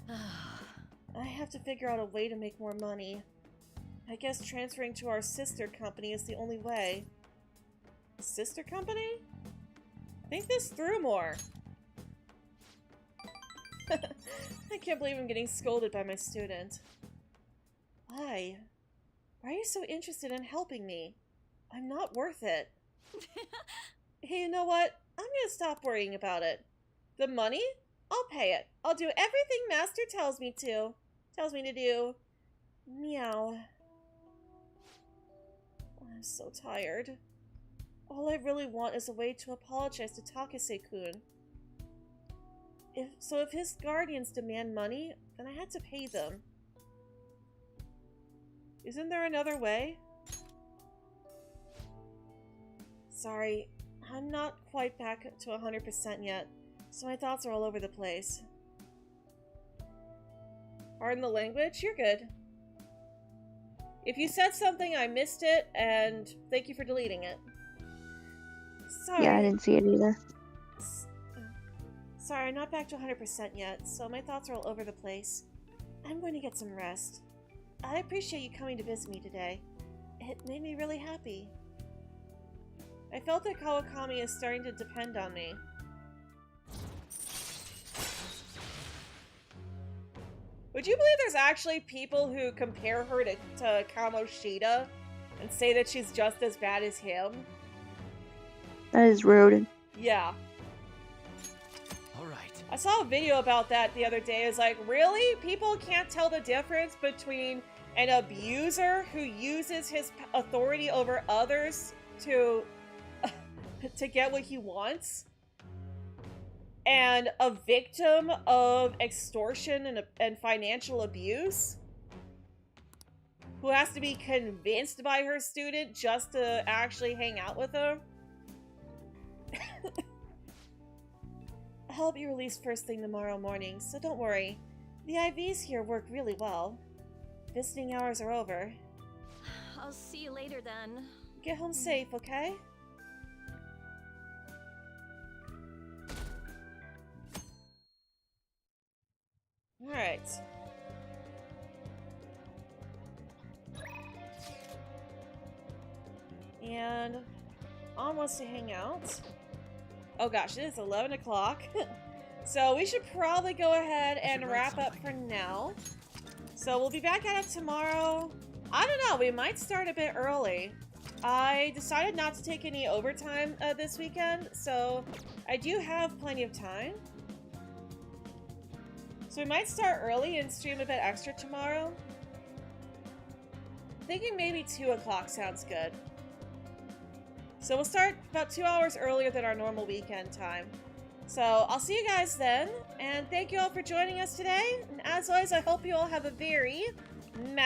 I have to figure out a way to make more money. I guess transferring to our sister company is the only way. Sister company? Think this through more. I can't believe I'm getting scolded by my student. Why? Why are you so interested in helping me? I'm not worth it. Hey, you know what? I'm gonna stop worrying about it. The money? I'll pay it. I'll do everything Master tells me to do. Meow. I'm so tired. All I really want is a way to apologize to Takase-kun. If his guardians demand money, then I had to pay them. Isn't there another way? Sorry, I'm not quite back to 100% yet, so my thoughts are all over the place. Pardon the language? You're good. If you said something, I missed it, and thank you for deleting it. Sorry. Yeah, I didn't see it either. Sorry, I'm not back to 100% yet, so my thoughts are all over the place. I'm going to get some rest. I appreciate you coming to visit me today. It made me really happy. I felt that Kawakami is starting to depend on me. Would you believe there's actually people who compare her to Kamoshida and say that she's just as bad as him? That is rude. Yeah. Alright. I saw a video about that the other day. It's like, really? People can't tell the difference between an abuser who uses his authority over others to get what he wants, and a victim of extortion and financial abuse who has to be convinced by her student just to actually hang out with her. help you release first thing tomorrow morning, so don't worry. The IVs here work really well. Visiting hours are over. I'll see you later then. Get home safe, okay? Alright. And Ann wants to hang out. Oh gosh, it is 11 o'clock. So we should probably go ahead and wrap up for now. So we'll be back at it tomorrow. I don't know, we might start a bit early. I decided not to take any overtime this weekend, so I do have plenty of time. So we might start early and stream a bit extra tomorrow. Thinking maybe 2 o'clock sounds good. So we'll start about 2 hours earlier than our normal weekend time. So I'll see you guys then, and thank you all for joining us today. And as always, I hope you all have a very magical